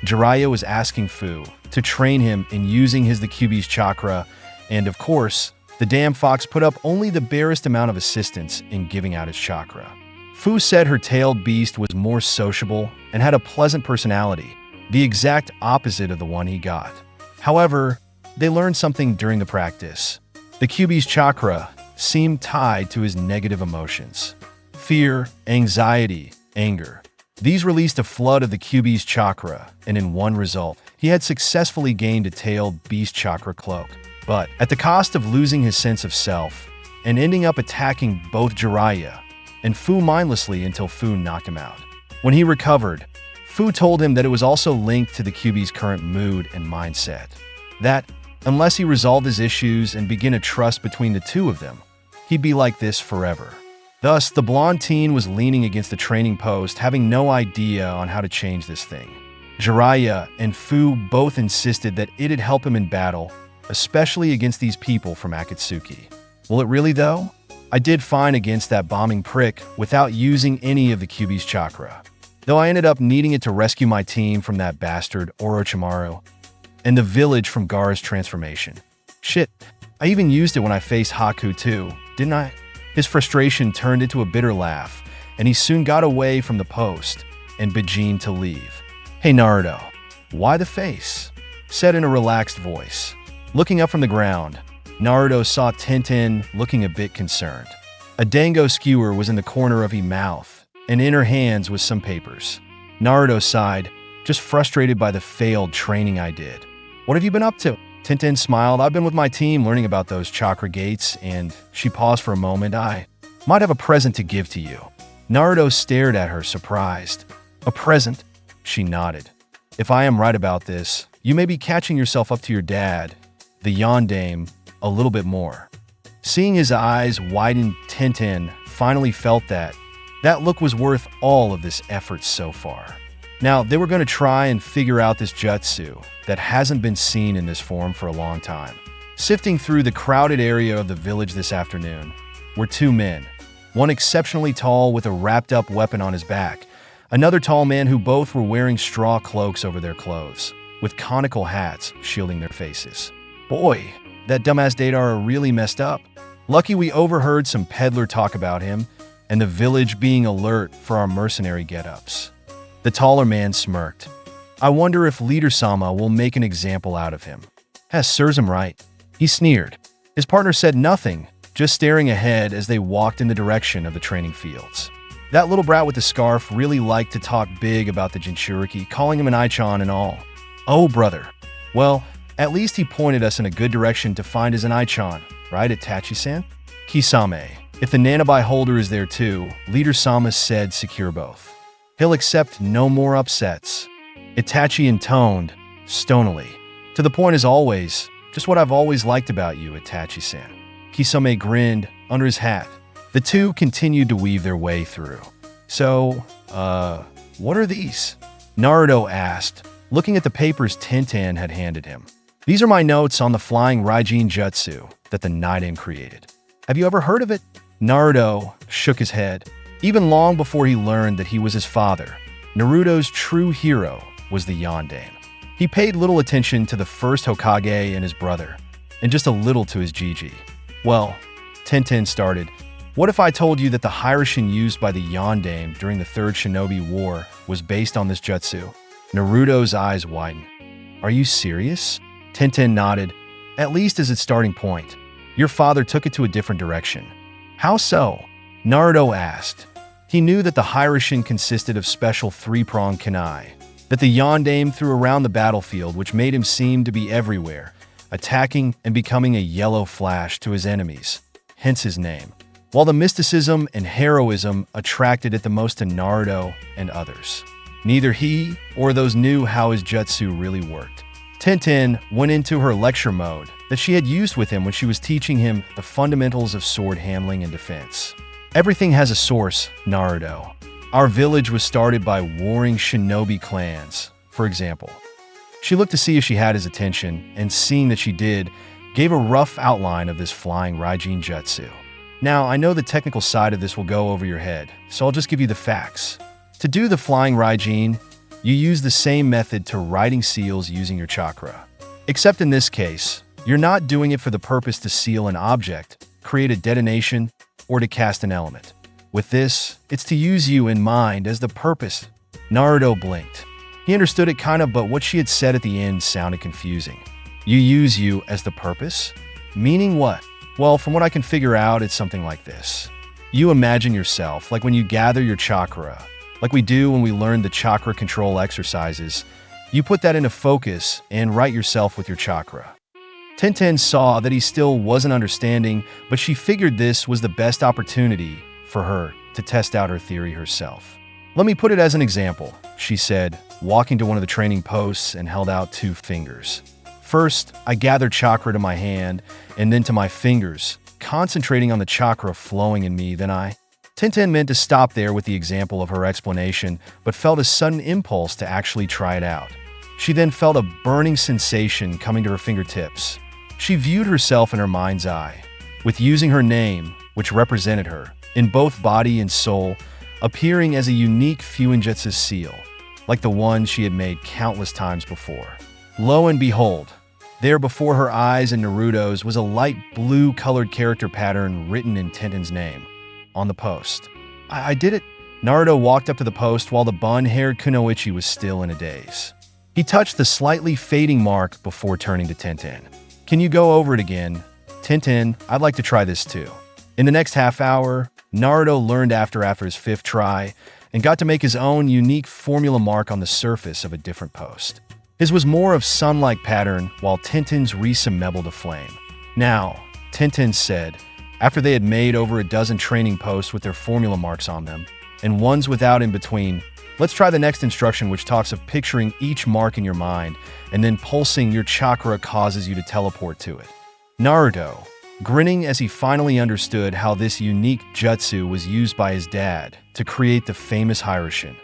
Jiraiya was asking Fu to train him in using his the Kyuubi's chakra, and of course, the damn fox put up only the barest amount of assistance in giving out his chakra. Fu said her tailed beast was more sociable and had a pleasant personality, the exact opposite of the one he got. However, they learned something during the practice. The Kyuubi's chakra seemed tied to his negative emotions. Fear, anxiety, anger. These released a flood of the Kyuubi's chakra, and in one result, he had successfully gained a tailed beast chakra cloak, but at the cost of losing his sense of self and ending up attacking both Jiraiya and Fu mindlessly until Fu knocked him out. When he recovered, Fu told him that it was also linked to the Kyuubi's current mood and mindset. That, unless he resolved his issues and began a trust between the two of them, he'd be like this forever. Thus, the blonde teen was leaning against the training post, having no idea on how to change this thing. Jiraiya and Fu both insisted that it'd help him in battle, especially against these people from Akatsuki. Will it really, though? I did fine against that bombing prick without using any of the Kyuubi's chakra, though I ended up needing it to rescue my team from that bastard Orochimaru and the village from Gaara's transformation. Shit, I even used it when I faced Haku too, didn't I? His frustration turned into a bitter laugh, and he soon got away from the post and began to leave. Hey Naruto, why the face? Said in a relaxed voice. Looking up from the ground, Naruto saw Tenten looking a bit concerned. A dango skewer was in the corner of her mouth, and in her hands was some papers. Naruto sighed, just frustrated by the failed training I did. What have you been up to? Tenten smiled. I've been with my team learning about those chakra gates, and she paused for a moment. I might have a present to give to you. Naruto stared at her, surprised. A present? She nodded. If I am right about this, you may be catching yourself up to your dad, the Yondaime, a little bit more. Seeing his eyes widen, Tenten finally felt that look was worth all of this effort so far. Now, they were going to try and figure out this jutsu that hasn't been seen in this form for a long time. Sifting through the crowded area of the village this afternoon were two men, one exceptionally tall with a wrapped-up weapon on his back, another tall man who both were wearing straw cloaks over their clothes, with conical hats shielding their faces. Boy, that dumbass Deidara really messed up. Lucky we overheard some peddler talk about him, and the village being alert for our mercenary get-ups. The taller man smirked. I wonder if Leader-sama will make an example out of him. Serves him right. He sneered. His partner said nothing, just staring ahead as they walked in the direction of the training fields. That little brat with the scarf really liked to talk big about the Jinchuriki, calling him an Aichan and all. Oh, brother. Well, at least he pointed us in a good direction to find as an Aichan, right, Itachi-san? Kisame. If the Nanabai holder is there too, Leader-sama said secure both. He'll accept no more upsets. Itachi intoned, stonily. To the point as always, just what I've always liked about you, Itachi-san. Kisame grinned under his hat. The two continued to weave their way through. So, what are these? Naruto asked, looking at the papers Tenten had handed him. These are my notes on the flying Raijin Jutsu that the Naiden created. Have you ever heard of it? Naruto shook his head. Even long before he learned that he was his father, Naruto's true hero was the Yondaime. He paid little attention to the first Hokage and his brother, and just a little to his Jiji. Well, Tenten started, What if I told you that the Hiraishin used by the Yondaime during the Third Shinobi War was based on this jutsu? Naruto's eyes widened. Are you serious? Tenten nodded, at least as its starting point. Your father took it to a different direction. How so? Naruto asked. He knew that the Hiraishin consisted of special three-pronged kunai, that the Yondaime threw around the battlefield, which made him seem to be everywhere, attacking and becoming a yellow flash to his enemies, hence his name. While the mysticism and heroism attracted it the most to Naruto and others, neither he or those knew how his jutsu really worked. Tenten went into her lecture mode that she had used with him when she was teaching him the fundamentals of sword handling and defense. Everything has a source, Naruto. Our village was started by warring shinobi clans, for example. She looked to see if she had his attention, and seeing that she did, gave a rough outline of this flying Raijin jutsu. Now, I know the technical side of this will go over your head, so I'll just give you the facts. To do the flying Raijin, you use the same method to writing seals using your chakra. Except in this case, you're not doing it for the purpose to seal an object, create a detonation, or to cast an element. With this, it's to use you in mind as the purpose. Naruto blinked. He understood it kind of, but what she had said at the end sounded confusing. You use you as the purpose? Meaning what? Well, from what I can figure out, it's something like this. You imagine yourself, like when you gather your chakra, like we do when we learn the chakra control exercises. You put that into focus and write yourself with your chakra. Tenten saw that he still wasn't understanding, but she figured this was the best opportunity for her to test out her theory herself. Let me put it as an example, she said, walking to one of the training posts and held out 2 fingers. First, I gathered chakra to my hand and then to my fingers, concentrating on the chakra flowing in me. Tenten meant to stop there with the example of her explanation, but felt a sudden impulse to actually try it out. She then felt a burning sensation coming to her fingertips. She viewed herself in her mind's eye, with using her name, which represented her, in both body and soul, appearing as a unique Fuinjutsu seal, like the one she had made countless times before. Lo and behold, there before her eyes and Naruto's was a light blue-colored character pattern written in Tenten's name on the post. I did it. Naruto walked up to the post while the bun-haired kunoichi was still in a daze. He touched the slightly fading mark before turning to Tenten. Can you go over it again? Tenten, I'd like to try this too. In the next half hour, Naruto learned after his 5th try and got to make his own unique formula mark on the surface of a different post. His was more of sun-like pattern, while Tenten's resembled a flame. Now, Tenten said, after they had made over a dozen training posts with their formula marks on them, and ones without in between, let's try the next instruction, which talks of picturing each mark in your mind, and then pulsing your chakra causes you to teleport to it. Naruto, grinning as he finally understood how this unique jutsu was used by his dad to create the famous Hiraishin,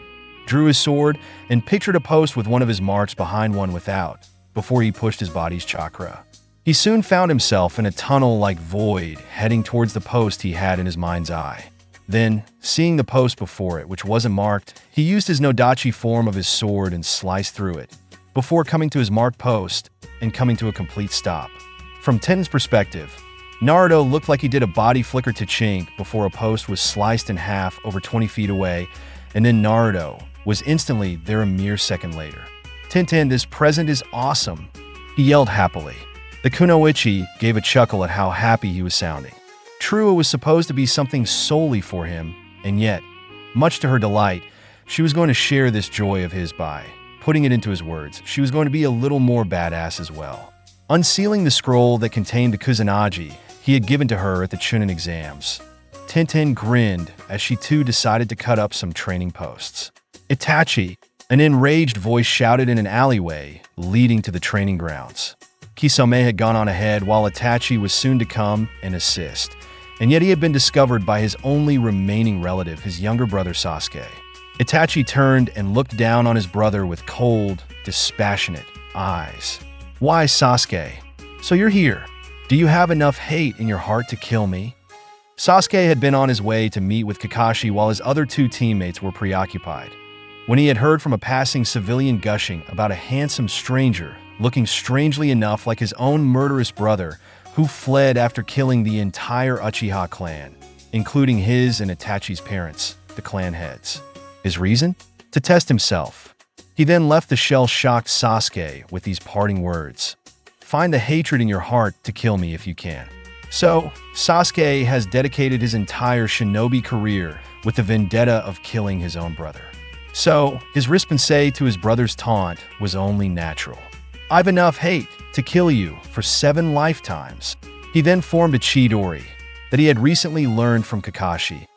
drew his sword and pictured a post with one of his marks behind one without, before he pushed his body's chakra. He soon found himself in a tunnel-like void heading towards the post he had in his mind's eye. Then, seeing the post before it, which wasn't marked, he used his Nodachi form of his sword and sliced through it, before coming to his marked post and coming to a complete stop. From Tenten's perspective, Naruto looked like he did a body flicker to chink before a post was sliced in half over 20 feet away, and then Naruto was instantly there a mere second later. Tenten, this present is awesome, he yelled happily. The kunoichi gave a chuckle at how happy he was sounding. True, it was supposed to be something solely for him, and yet, much to her delight, she was going to share this joy of his by putting it into his words. She was going to be a little more badass as well. Unsealing the scroll that contained the Kusanagi he had given to her at the Chunin exams, Tenten grinned as she too decided to cut up some training posts. Itachi, an enraged voice shouted in an alleyway leading to the training grounds. Kisame had gone on ahead while Itachi was soon to come and assist, and yet he had been discovered by his only remaining relative, his younger brother Sasuke. Itachi turned and looked down on his brother with cold, dispassionate eyes. Why, Sasuke? So you're here. Do you have enough hate in your heart to kill me? Sasuke had been on his way to meet with Kakashi while his other 2 teammates were preoccupied, when he had heard from a passing civilian gushing about a handsome stranger looking strangely enough like his own murderous brother who fled after killing the entire Uchiha clan. including his and Itachi's parents, the clan heads. His reason? To test himself. He then left the shell-shocked Sasuke with these parting words. Find the hatred in your heart to kill me if you can. So, Sasuke has dedicated his entire shinobi career with the vendetta of killing his own brother. So, his response to his brother's taunt was only natural. I've enough hate to kill you for 7 lifetimes. He then formed a Chidori that he had recently learned from Kakashi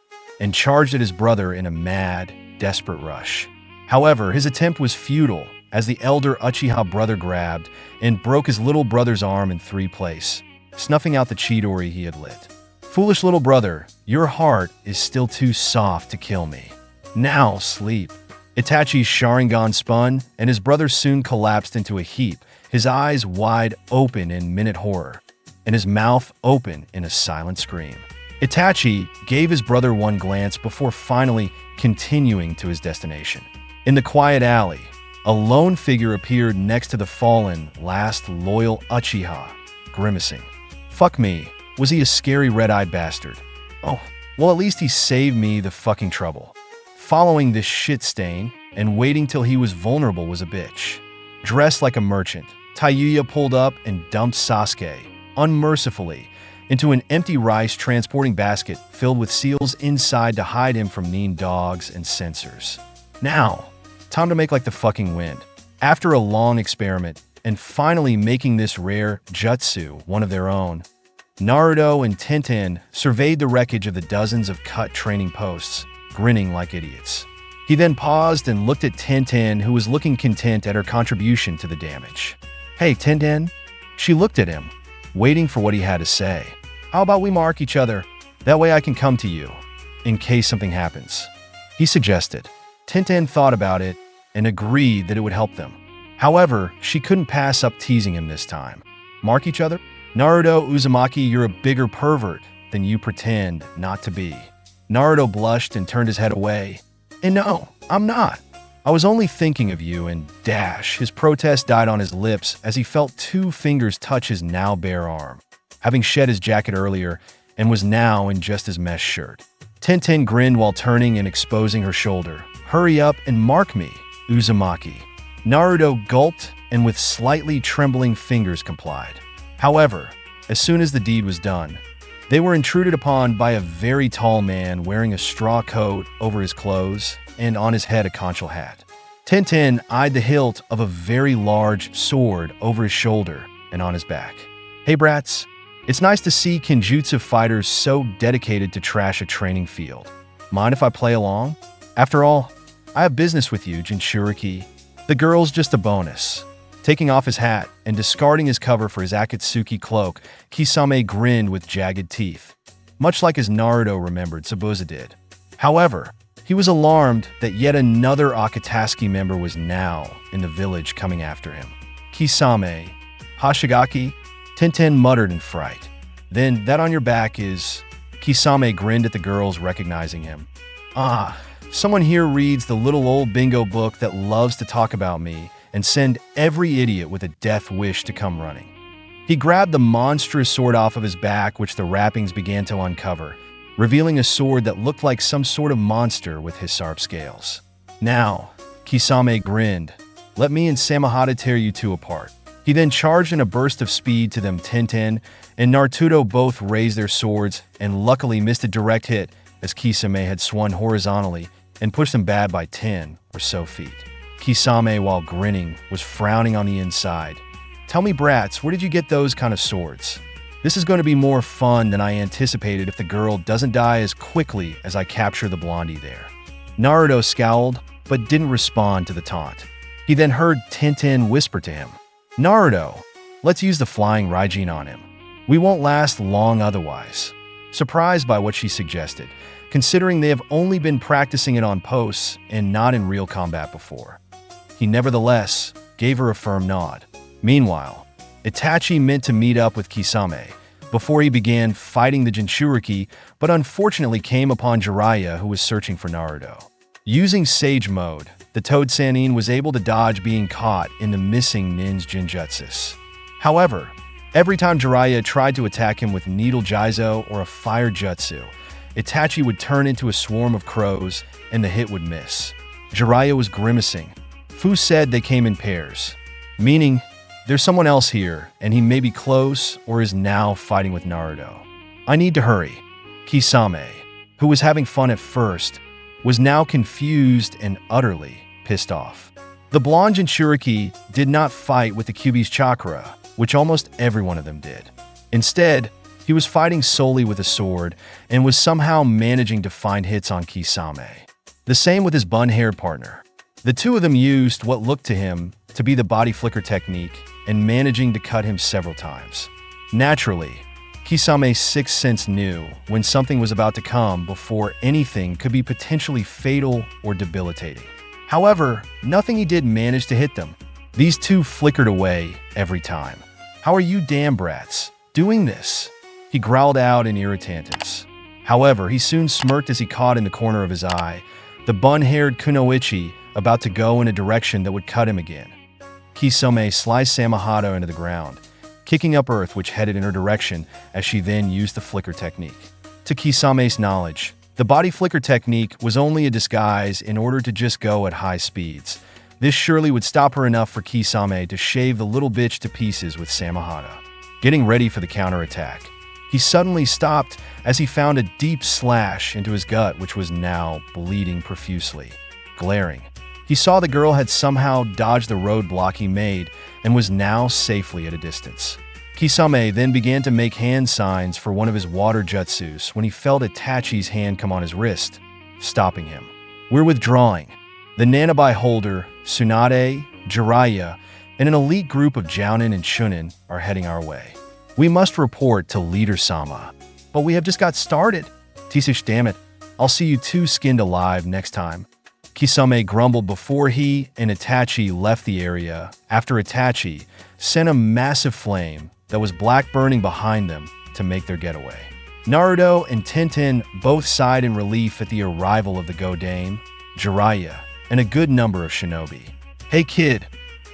and charged at his brother in a mad, desperate rush. However, his attempt was futile as the elder Uchiha brother grabbed and broke his little brother's arm in 3 places, snuffing out the Chidori he had lit. Foolish little brother, your heart is still too soft to kill me. Now sleep. Itachi's Sharingan spun, and his brother soon collapsed into a heap, his eyes wide open in minute horror, and his mouth open in a silent scream. Itachi gave his brother one glance before finally continuing to his destination. In the quiet alley, a lone figure appeared next to the fallen, last loyal Uchiha, grimacing. Fuck me, was he a scary red-eyed bastard? Oh, well at least he saved me the fucking trouble. Following this shit stain and waiting till he was vulnerable was a bitch. Dressed like a merchant, Taiyuya pulled up and dumped Sasuke, unmercifully, into an empty rice transporting basket filled with seals inside to hide him from mean dogs and censors. Now, time to make like the fucking wind. After a long experiment, and finally making this rare jutsu one of their own, Naruto and Tenten surveyed the wreckage of the dozens of cut training posts, grinning like idiots. He then paused and looked at Tenten, who was looking content at her contribution to the damage. Hey, Tenten? She looked at him, waiting for what he had to say. How about we mark each other? That way I can come to you, in case something happens. He suggested. Tenten thought about it and agreed that it would help them. However, she couldn't pass up teasing him this time. Mark each other? Naruto Uzumaki, you're a bigger pervert than you pretend not to be. Naruto blushed and turned his head away. And no, I'm not. I was only thinking of you and dash. His protest died on his lips as he felt 2 fingers touch his now bare arm, having shed his jacket earlier and was now in just his mesh shirt. Tenten grinned while turning and exposing her shoulder. Hurry up and mark me, Uzumaki. Naruto gulped and with slightly trembling fingers complied. However, as soon as the deed was done, they were intruded upon by a very tall man wearing a straw coat over his clothes and on his head a conchal hat. Tenten eyed the hilt of a very large sword over his shoulder and on his back. Hey brats, it's nice to see Kenjutsu fighters so dedicated to trash a training field. Mind if I play along? After all, I have business with you, Jinchuriki. The girl's just a bonus. Taking off his hat and discarding his cover for his Akatsuki cloak, Kisame grinned with jagged teeth, much like his Naruto remembered Sabuza did. However, he was alarmed that yet another Akatsuki member was now in the village coming after him. Kisame, Hashigaki, Tenten muttered in fright. Then, that on your back is... Kisame grinned at the girls, recognizing him. Ah, someone here reads the little old bingo book that loves to talk about me and send every idiot with a death wish to come running. He grabbed the monstrous sword off of his back, which the wrappings began to uncover, revealing a sword that looked like some sort of monster with his-sharp scales. Now, Kisame grinned. Let me and Samahata tear you two apart. He then charged in a burst of speed to them. Tenten and Naruto both raised their swords and luckily missed a direct hit as Kisame had swung horizontally and pushed them bad by 10 or so feet. Kisame, while grinning, was frowning on the inside. Tell me, brats, where did you get those kind of swords? This is going to be more fun than I anticipated if the girl doesn't die as quickly as I capture the blondie there. Naruto scowled, but didn't respond to the taunt. He then heard Tenten whisper to him, Naruto, let's use the flying Raijin on him. We won't last long otherwise. Surprised by what she suggested, considering they have only been practicing it on posts and not in real combat before. He nevertheless gave her a firm nod. Meanwhile, Itachi meant to meet up with Kisame before he began fighting the Jinchuriki, but unfortunately came upon Jiraiya, who was searching for Naruto. Using Sage Mode, the Toad Sannin was able to dodge being caught in the missing Nin's Jinjutsus. However, every time Jiraiya tried to attack him with Needle Jizo or a Fire Jutsu, Itachi would turn into a swarm of crows, and the hit would miss. Jiraiya was grimacing. Fu said they came in pairs, meaning there's someone else here, and he may be close or is now fighting with Naruto. I need to hurry. Kisame, who was having fun at first, was now confused and utterly pissed off. The blonde Jinchuriki did not fight with the Kyuubi's chakra, which almost every one of them did. Instead, he was fighting solely with a sword and was somehow managing to find hits on Kisame. The same with his bun-haired partner. The two of them used what looked to him to be the body flicker technique and managing to cut him several times. Naturally, Kisame's sixth sense knew when something was about to come before anything could be potentially fatal or debilitating. However, nothing he did managed to hit them. These two flickered away every time. "How are you damn brats doing this?" He growled out in irritantness. However, he soon smirked as he caught in the corner of his eye the bun-haired Kunoichi about to go in a direction that would cut him again. Kisame sliced Samahado into the ground, kicking up earth which headed in her direction as she then used the flicker technique. To Kisame's knowledge, the body flicker technique was only a disguise in order to just go at high speeds. This surely would stop her enough for Kisame to shave the little bitch to pieces with Samahada. Getting ready for the counterattack, he suddenly stopped as he found a deep slash into his gut which was now bleeding profusely. Glaring, he saw the girl had somehow dodged the roadblock he made and was now safely at a distance. Kisame then began to make hand signs for one of his water jutsus when he felt Itachi's hand come on his wrist, stopping him. "We're withdrawing. The Nanabai holder, Tsunade, Jiraiya, and an elite group of Jounin and Shunin are heading our way. We must report to Leader Sama." "But we have just got started." "Tisush, damn it. I'll see you two skinned alive next time." Kisame grumbled before he and Itachi left the area after Itachi sent a massive flame that was black burning behind them to make their getaway. Naruto and Tenten both sighed in relief at the arrival of the Godame, Jiraiya, and a good number of shinobi. "Hey kid,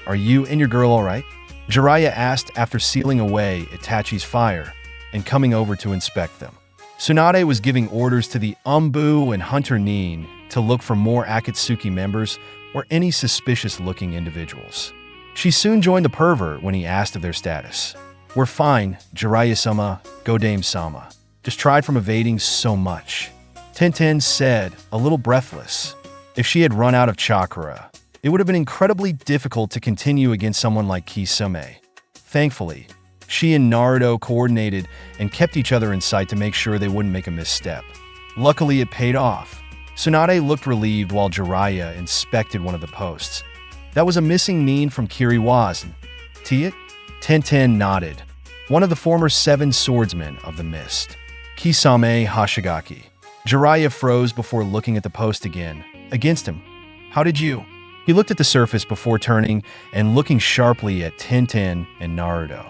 are you and your girl alright?" Jiraiya asked after sealing away Itachi's fire and coming over to inspect them. Tsunade was giving orders to the Umbu and Hunter Nin to look for more Akatsuki members or any suspicious-looking individuals. She soon joined the pervert when he asked of their status. "We're fine, Jiraiya-sama, Godame-sama. Just tried from evading so much," Tenten said, a little breathless. If she had run out of chakra, it would have been incredibly difficult to continue against someone like Kisame. Thankfully, she and Naruto coordinated and kept each other in sight to make sure they wouldn't make a misstep. Luckily, it paid off. Tsunade looked relieved while Jiraiya inspected one of the posts. "That was a missing Nin from Kiriwazen. Tiet?" Tenten nodded. "One of the former 7 swordsmen of the mist. Kisame Hashigaki." Jiraiya froze before looking at the post again. "Against him. How did you?" He looked at the surface before turning and looking sharply at Tenten and Naruto.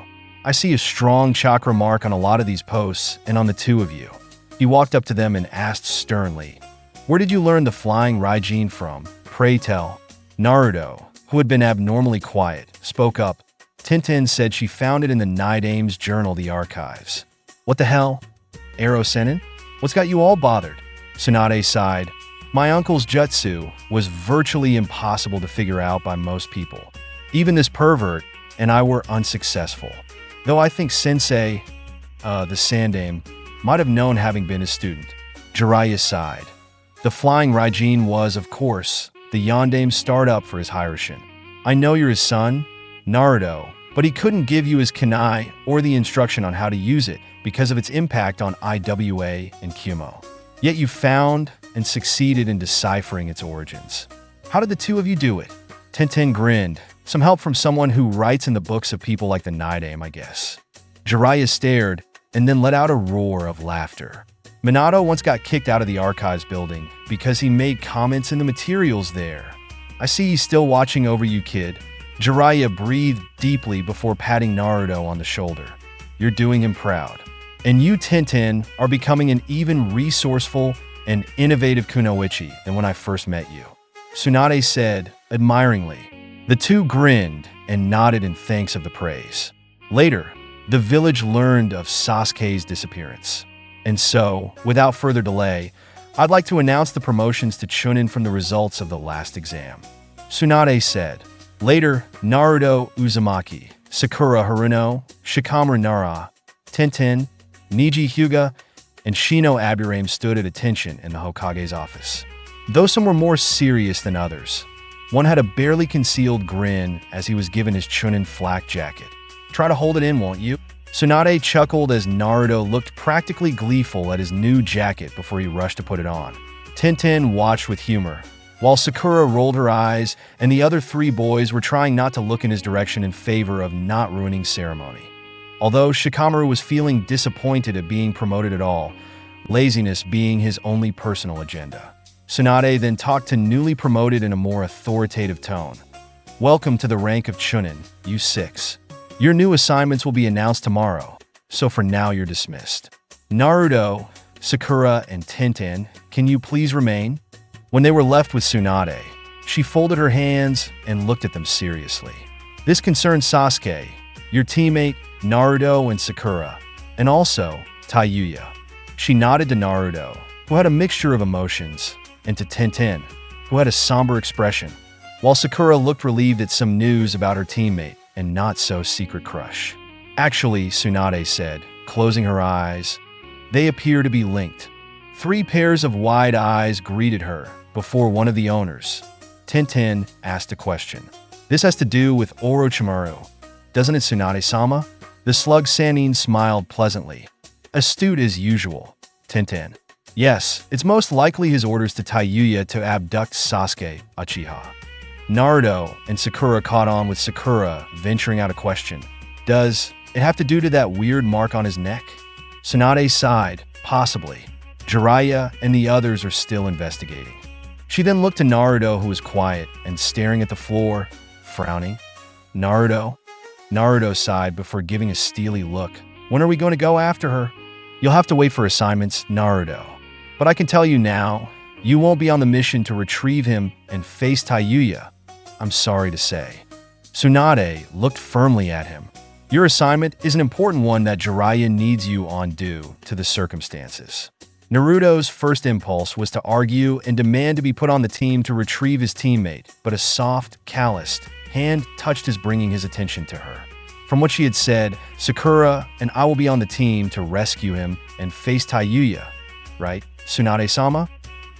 "I see a strong chakra mark on a lot of these posts and on the two of you." He walked up to them and asked sternly, "Where did you learn the flying Raijin from? Pray tell." Naruto, who had been abnormally quiet, spoke up. Tenten said she found it in the Nidame's journal, the archives. "What the hell? Arrow Senin? What's got you all bothered?" Tsunade sighed. "My uncle's jutsu was virtually impossible to figure out by most people. Even this pervert and I were unsuccessful. Though I think Sensei, the Sandame, might have known having been his student." Jiraiya sighed. The flying Raijin was, of course, the Yondame's startup for his Hiroshin. "I know you're his son, Naruto, but he couldn't give you his kunai or the instruction on how to use it because of its impact on IWA and Kyumo. Yet you found and succeeded in deciphering its origins. How did the two of you do it?" Tenten grinned. "Some help from someone who writes in the books of people like the Nidame, I guess." Jiraiya stared and then let out a roar of laughter. "Minato once got kicked out of the archives building because he made comments in the materials there. I see he's still watching over you, kid." Jiraiya breathed deeply before patting Naruto on the shoulder. "You're doing him proud. And you, Tenten, are becoming an even resourceful and innovative kunoichi than when I first met you," Tsunade said, admiringly. The two grinned and nodded in thanks of the praise. Later, the village learned of Sasuke's disappearance. And so, without further delay, I'd like to announce the promotions to Chunin from the results of the last exam. Tsunade said. Later, Naruto Uzumaki, Sakura Haruno, Shikamaru Nara, Tenten, Niji Hyuga, and Shino Aburame stood at attention in the Hokage's office. Though some were more serious than others, one had a barely concealed grin as he was given his Chunin flak jacket. Try to hold it in, won't you? Tsunade chuckled as Naruto looked practically gleeful at his new jacket before he rushed to put it on. Tenten watched with humor, while Sakura rolled her eyes and the other three boys were trying not to look in his direction in favor of not ruining ceremony. Although Shikamaru was feeling disappointed at being promoted at all, laziness being his only personal agenda. Tsunade then talked to newly promoted in a more authoritative tone. Welcome to the rank of Chunin, you 6. Your new assignments will be announced tomorrow, so for now you're dismissed. Naruto, Sakura, and Tenten, can you please remain? When they were left with Tsunade, she folded her hands and looked at them seriously. This concerns Sasuke, your teammate, Naruto and Sakura, and also Taiyuya. She nodded to Naruto, who had a mixture of emotions, and to Tenten, who had a somber expression, while Sakura looked relieved at some news about her teammate and not-so-secret crush. Actually, Tsunade said, closing her eyes, they appear to be linked. 3 pairs of wide eyes greeted her before one of the owners, Tenten, asked a question. This has to do with Orochimaru, doesn't it, Tsunade-sama? The slug Sannin smiled pleasantly. Astute as usual, Tenten. Yes, it's most likely his orders to Taiyuya to abduct Sasuke, Uchiha. Naruto and Sakura caught on with Sakura venturing out a question. Does it have to do to that weird mark on his neck? Tsunade sighed, possibly. Jiraiya and the others are still investigating. She then looked to Naruto, who was quiet and staring at the floor, frowning. Naruto? Naruto sighed before giving a steely look. When are we going to go after her? You'll have to wait for assignments, Naruto. But I can tell you now, you won't be on the mission to retrieve him and face Taiyuya. I'm sorry to say. Tsunade looked firmly at him. Your assignment is an important one that Jiraiya needs you on due to the circumstances. Naruto's first impulse was to argue and demand to be put on the team to retrieve his teammate, but a soft, calloused hand touched his, bringing his attention to her. From what she had said, Sakura and I will be on the team to rescue him and face Taiyuya, right, Tsunade-sama?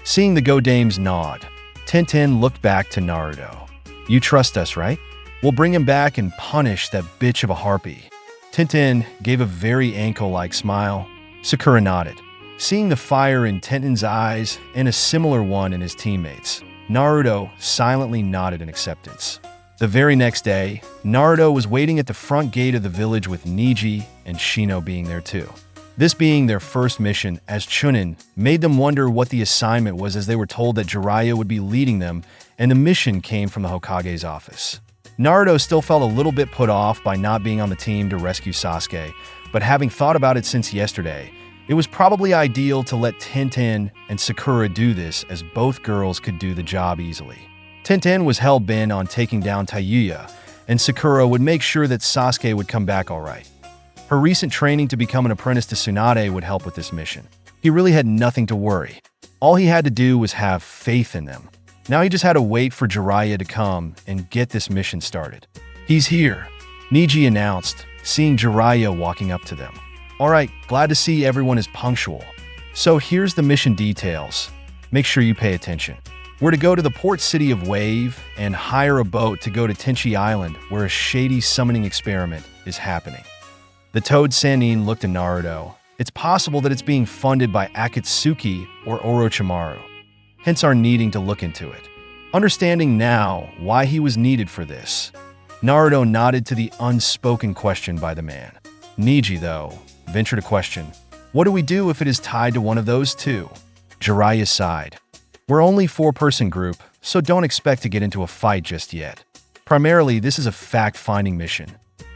Seeing the Go-Dame's nod, Tenten looked back to Naruto. You trust us, right? We'll bring him back and punish that bitch of a harpy. Tenten gave a very ankle-like smile. Sakura nodded, seeing the fire in Tenten's eyes and a similar one in his teammates. Naruto silently nodded in acceptance. The very next day, Naruto was waiting at the front gate of the village with Niji and Shino being there too. This being their first mission as Chunin made them wonder what the assignment was, as they were told that Jiraiya would be leading them and the mission came from the Hokage's office. Naruto still felt a little bit put off by not being on the team to rescue Sasuke, but having thought about it since yesterday, it was probably ideal to let Tenten and Sakura do this, as both girls could do the job easily. Tenten was hell-bent on taking down Taiyuya, and Sakura would make sure that Sasuke would come back alright. Her recent training to become an apprentice to Tsunade would help with this mission. He really had nothing to worry. All he had to do was have faith in them. Now he just had to wait for Jiraiya to come and get this mission started. He's here, Niji announced, seeing Jiraiya walking up to them. Alright, glad to see everyone is punctual. So here's the mission details. Make sure you pay attention. We're to go to the port city of Wave and hire a boat to go to Tenchi Island, where a shady summoning experiment is happening. The Toad Sannin looked at Naruto. It's possible that it's being funded by Akatsuki or Orochimaru, hence our needing to look into it. Understanding now why he was needed for this, Naruto nodded to the unspoken question by the man. Niji, though, ventured a question. What do we do if it is tied to one of those two? Jiraiya sighed. We're only a 4-person group, so don't expect to get into a fight just yet. Primarily, this is a fact-finding mission.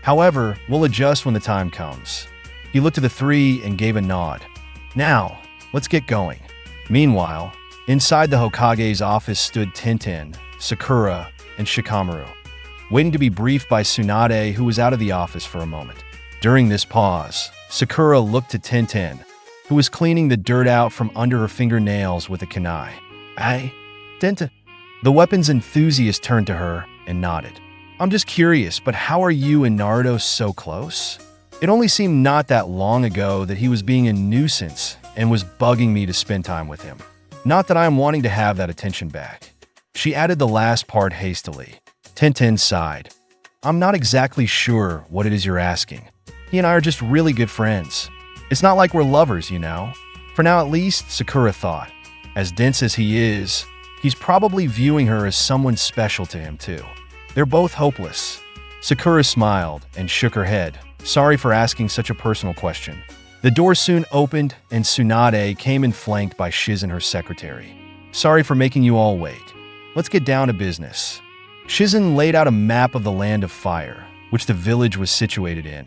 However, we'll adjust when the time comes. He looked at the 3 and gave a nod. Now, let's get going. Meanwhile, inside the Hokage's office stood Tenten, Sakura, and Shikamaru, waiting to be briefed by Tsunade, who was out of the office for a moment. During this pause, Sakura looked to Tenten, who was cleaning the dirt out from under her fingernails with a kunai. Gai Sensei. The weapons enthusiast turned to her and nodded. I'm just curious, but how are you and Naruto so close? It only seemed not that long ago that he was being a nuisance and was bugging me to spend time with him. Not that I am wanting to have that attention back. She added the last part hastily. Tenten sighed. I'm not exactly sure what it is you're asking. He and I are just really good friends. It's not like we're lovers, you know. For now at least, Sakura thought. As dense as he is, he's probably viewing her as someone special to him too. They're both hopeless. Sakura smiled and shook her head. Sorry for asking such a personal question. The door soon opened and Tsunade came in flanked by Shiz and her secretary. Sorry for making you all wait. Let's get down to business. Shizen laid out a map of the land of fire, which the village was situated in,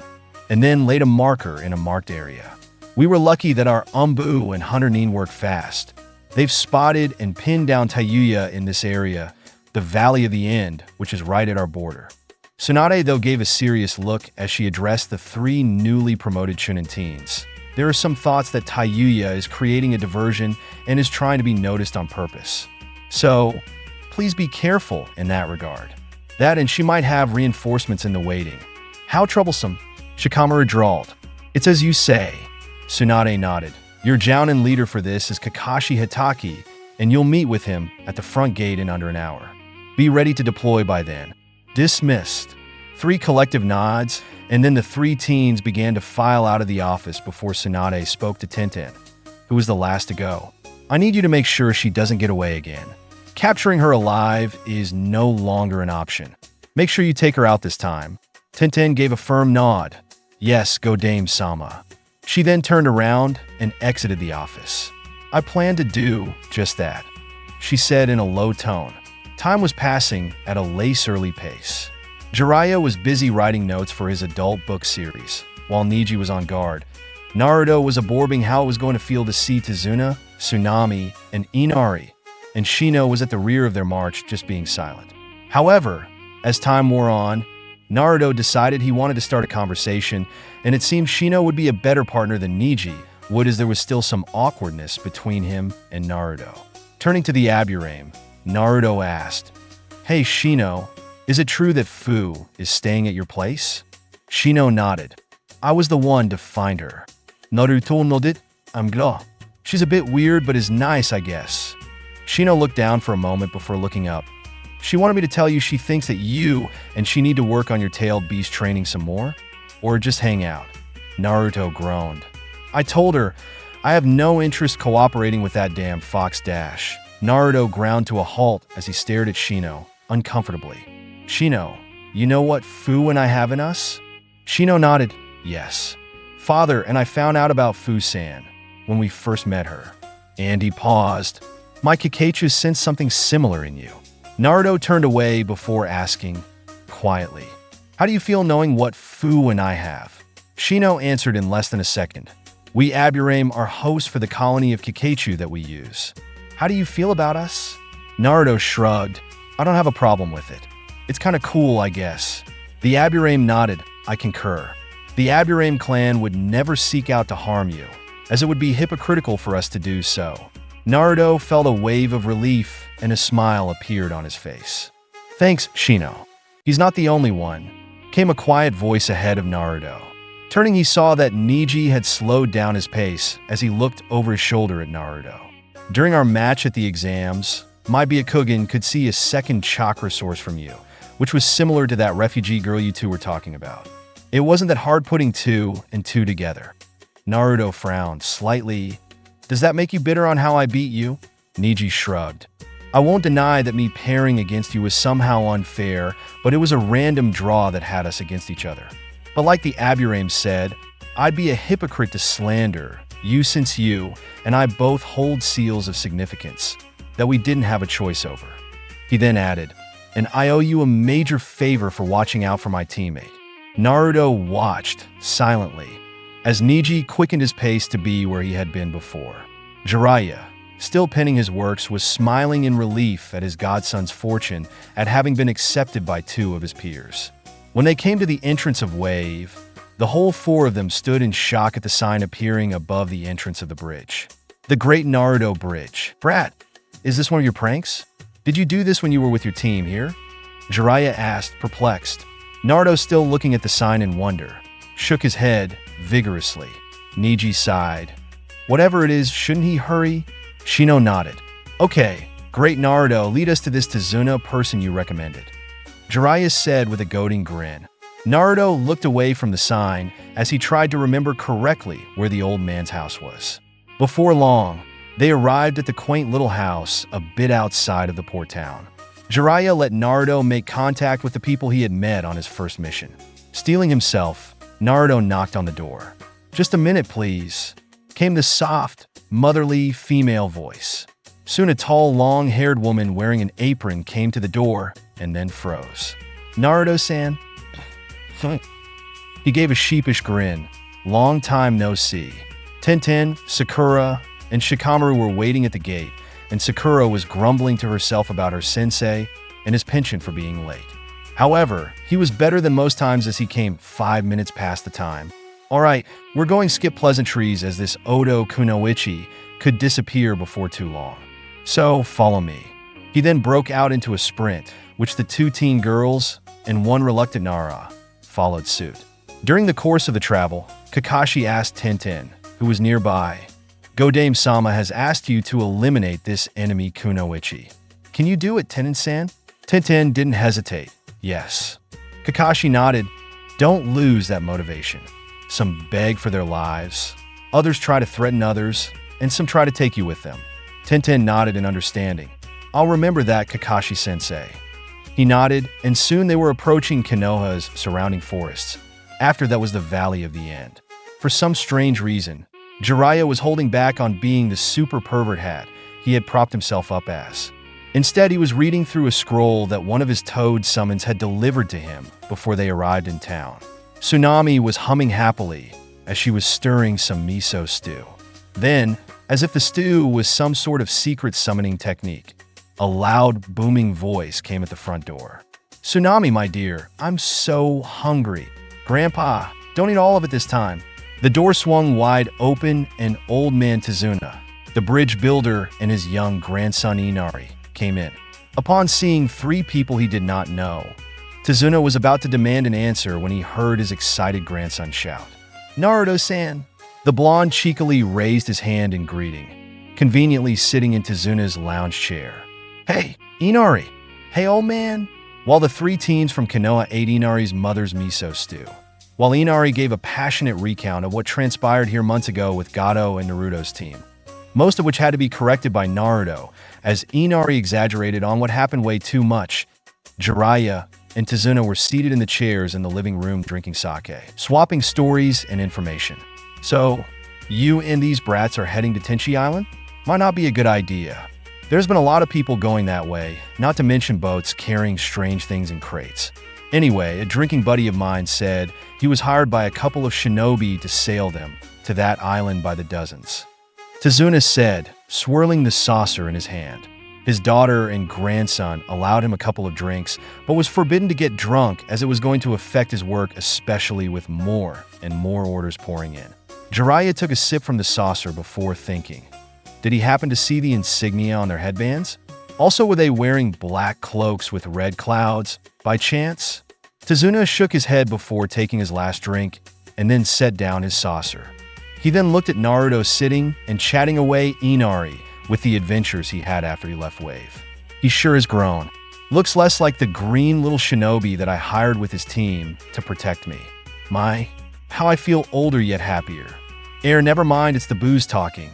and then laid a marker in a marked area. We were lucky that our Umbu and Hunter Nin worked fast. They've spotted and pinned down Tayuya in this area, the Valley of the End, which is right at our border. Tsunade, though, gave a serious look as she addressed the 3 newly promoted Chunin teens. There are some thoughts that Tayuya is creating a diversion and is trying to be noticed on purpose. So, please be careful in that regard. That and she might have reinforcements in the waiting. How troublesome, Shikamaru drawled. It's as you say. Tsunade nodded. Your Jounin leader for this is Kakashi Hitaki, and you'll meet with him at the front gate in under an hour. Be ready to deploy by then. Dismissed. 3 collective nods, and then the 3 teens began to file out of the office before Tsunade spoke to Tenten, who was the last to go. I need you to make sure she doesn't get away again. Capturing her alive is no longer an option. Make sure you take her out this time. Tenten gave a firm nod. Yes, go Dame Sama. She then turned around and exited the office. I plan to do just that, she said in a low tone. Time was passing at a lace-early pace. Jiraiya was busy writing notes for his adult book series, while Neji was on guard. Naruto was absorbing how it was going to feel to see Tazuna, Tsunami, and Inari, and Shino was at the rear of their march just being silent. However, as time wore on, Naruto decided he wanted to start a conversation, and it seemed Shino would be a better partner than Neji would, as there was still some awkwardness between him and Naruto. Turning to the Aburame, Naruto asked, Hey Shino, is it true that Fu is staying at your place? Shino nodded. I was the one to find her. Naruto nodded. I'm glad. She's a bit weird but is nice, I guess. Shino looked down for a moment before looking up. She wanted me to tell you she thinks that you and she need to work on your tailed beast training some more? Or just hang out? Naruto groaned. I told her, I have no interest cooperating with that damn fox dash. Naruto ground to a halt as he stared at Shino, uncomfortably. Shino, you know what Fu and I have in us? Shino nodded, yes. Father and I found out about Fu-san when we first met her. And he paused. My Kakachu sensed something similar in you. Naruto turned away before asking, quietly, how do you feel knowing what Fu and I have? Shino answered in less than a second. We Aburame are hosts for the colony of Kakachu that we use. How do you feel about us? Naruto shrugged. I don't have a problem with it. It's kind of cool, I guess. The Aburame nodded. I concur. The Aburame clan would never seek out to harm you, as it would be hypocritical for us to do so. Naruto felt a wave of relief and a smile appeared on his face. Thanks, Shino. He's not the only one, came a quiet voice ahead of Naruto. Turning, he saw that Neji had slowed down his pace as he looked over his shoulder at Naruto. During our match at the exams, my Byakugan could see a second chakra source from you, which was similar to that refugee girl you two were talking about. It wasn't that hard putting 2 and 2 together. Naruto frowned slightly. Does that make you bitter on how I beat you? Neji shrugged. I won't deny that me pairing against you was somehow unfair, but it was a random draw that had us against each other. But like the Aburame said, I'd be a hypocrite to slander you since you and I both hold seals of significance that we didn't have a choice over. He then added, and I owe you a major favor for watching out for my teammate. Naruto watched silently as Neji quickened his pace to be where he had been before. Jiraiya, still penning his works, was smiling in relief at his godson's fortune at having been accepted by 2 of his peers. When they came to the entrance of Wave, The whole four of them stood in shock at the sign appearing above the entrance of the bridge. The Great Naruto Bridge. Brat, is this one of your pranks? Did you do this when you were with your team here? Jiraiya asked, perplexed. Naruto, still looking at the sign in wonder, shook his head vigorously. Neji sighed. Whatever it is, shouldn't he hurry? Shino nodded. Okay, Great Naruto, lead us to this Tazuna person you recommended. Jiraiya said with a goading grin. Naruto looked away from the sign as he tried to remember correctly where the old man's house was. Before long, they arrived at the quaint little house a bit outside of the port town. Jiraiya let Naruto make contact with the people he had met on his first mission. Steeling himself, Naruto knocked on the door. Just a minute, please, came the soft, motherly female voice. Soon a tall, long-haired woman wearing an apron came to the door and then froze. Naruto-san? He gave a sheepish grin. Long time no see. Tenten, Sakura, and Shikamaru were waiting at the gate, and Sakura was grumbling to herself about her sensei and his penchant for being late. However, he was better than most times as he came 5 minutes past the time. All right, we're going to skip pleasantries as this Odo Kunoichi could disappear before too long. So, follow me. He then broke out into a sprint, which the two teen girls and one reluctant Nara followed suit. During the course of the travel, Kakashi asked Tenten, who was nearby, Godame-sama has asked you to eliminate this enemy Kunoichi. Can you do it, Tenten-san? Tenten didn't hesitate. Yes. Kakashi nodded. Don't lose that motivation. Some beg for their lives, others try to threaten others, and some try to take you with them. Tenten nodded in understanding. I'll remember that, Kakashi-sensei. He nodded, and soon they were approaching Konoha's surrounding forests. After that was the Valley of the End. For some strange reason, Jiraiya was holding back on being the super pervert hat he had propped himself up as. Instead, he was reading through a scroll that one of his toad summons had delivered to him before they arrived in town. Tsunami was humming happily as she was stirring some miso stew. Then, as if the stew was some sort of secret summoning technique, a loud, booming voice came at the front door. Tsunami, my dear, I'm so hungry. Grandpa, don't eat all of it this time. The door swung wide open and old man Tazuna, the bridge builder, and his young grandson Inari came in. Upon seeing three people he did not know, Tazuna was about to demand an answer when he heard his excited grandson shout, Naruto-san! The blonde cheekily raised his hand in greeting, conveniently sitting in Tazuna's lounge chair. Hey, Inari! Hey, old man! While the three teens from Konoha ate Inari's mother's miso stew, while Inari gave a passionate recount of what transpired here months ago with Gato and Naruto's team, most of which had to be corrected by Naruto, as Inari exaggerated on what happened way too much. Jiraiya and Tazuna were seated in the chairs in the living room drinking sake, swapping stories and information. So, you and these brats are heading to Tenchi Island? Might not be a good idea. There's been a lot of people going that way, not to mention boats carrying strange things in crates. Anyway, a drinking buddy of mine said he was hired by a couple of shinobi to sail them to that island by the dozens. Tazuna said, swirling the saucer in his hand. His daughter and grandson allowed him a couple of drinks, but was forbidden to get drunk as it was going to affect his work, especially with more and more orders pouring in. Jiraiya took a sip from the saucer before thinking. Did he happen to see the insignia on their headbands? Also, were they wearing black cloaks with red clouds, by chance? Tazuna shook his head before taking his last drink, and then set down his saucer. He then looked at Naruto sitting and chatting away Inari with the adventures he had after he left Wave. He sure has grown. Looks less like the green little shinobi that I hired with his team to protect me. My, how I feel older yet happier. Never mind, it's the booze talking.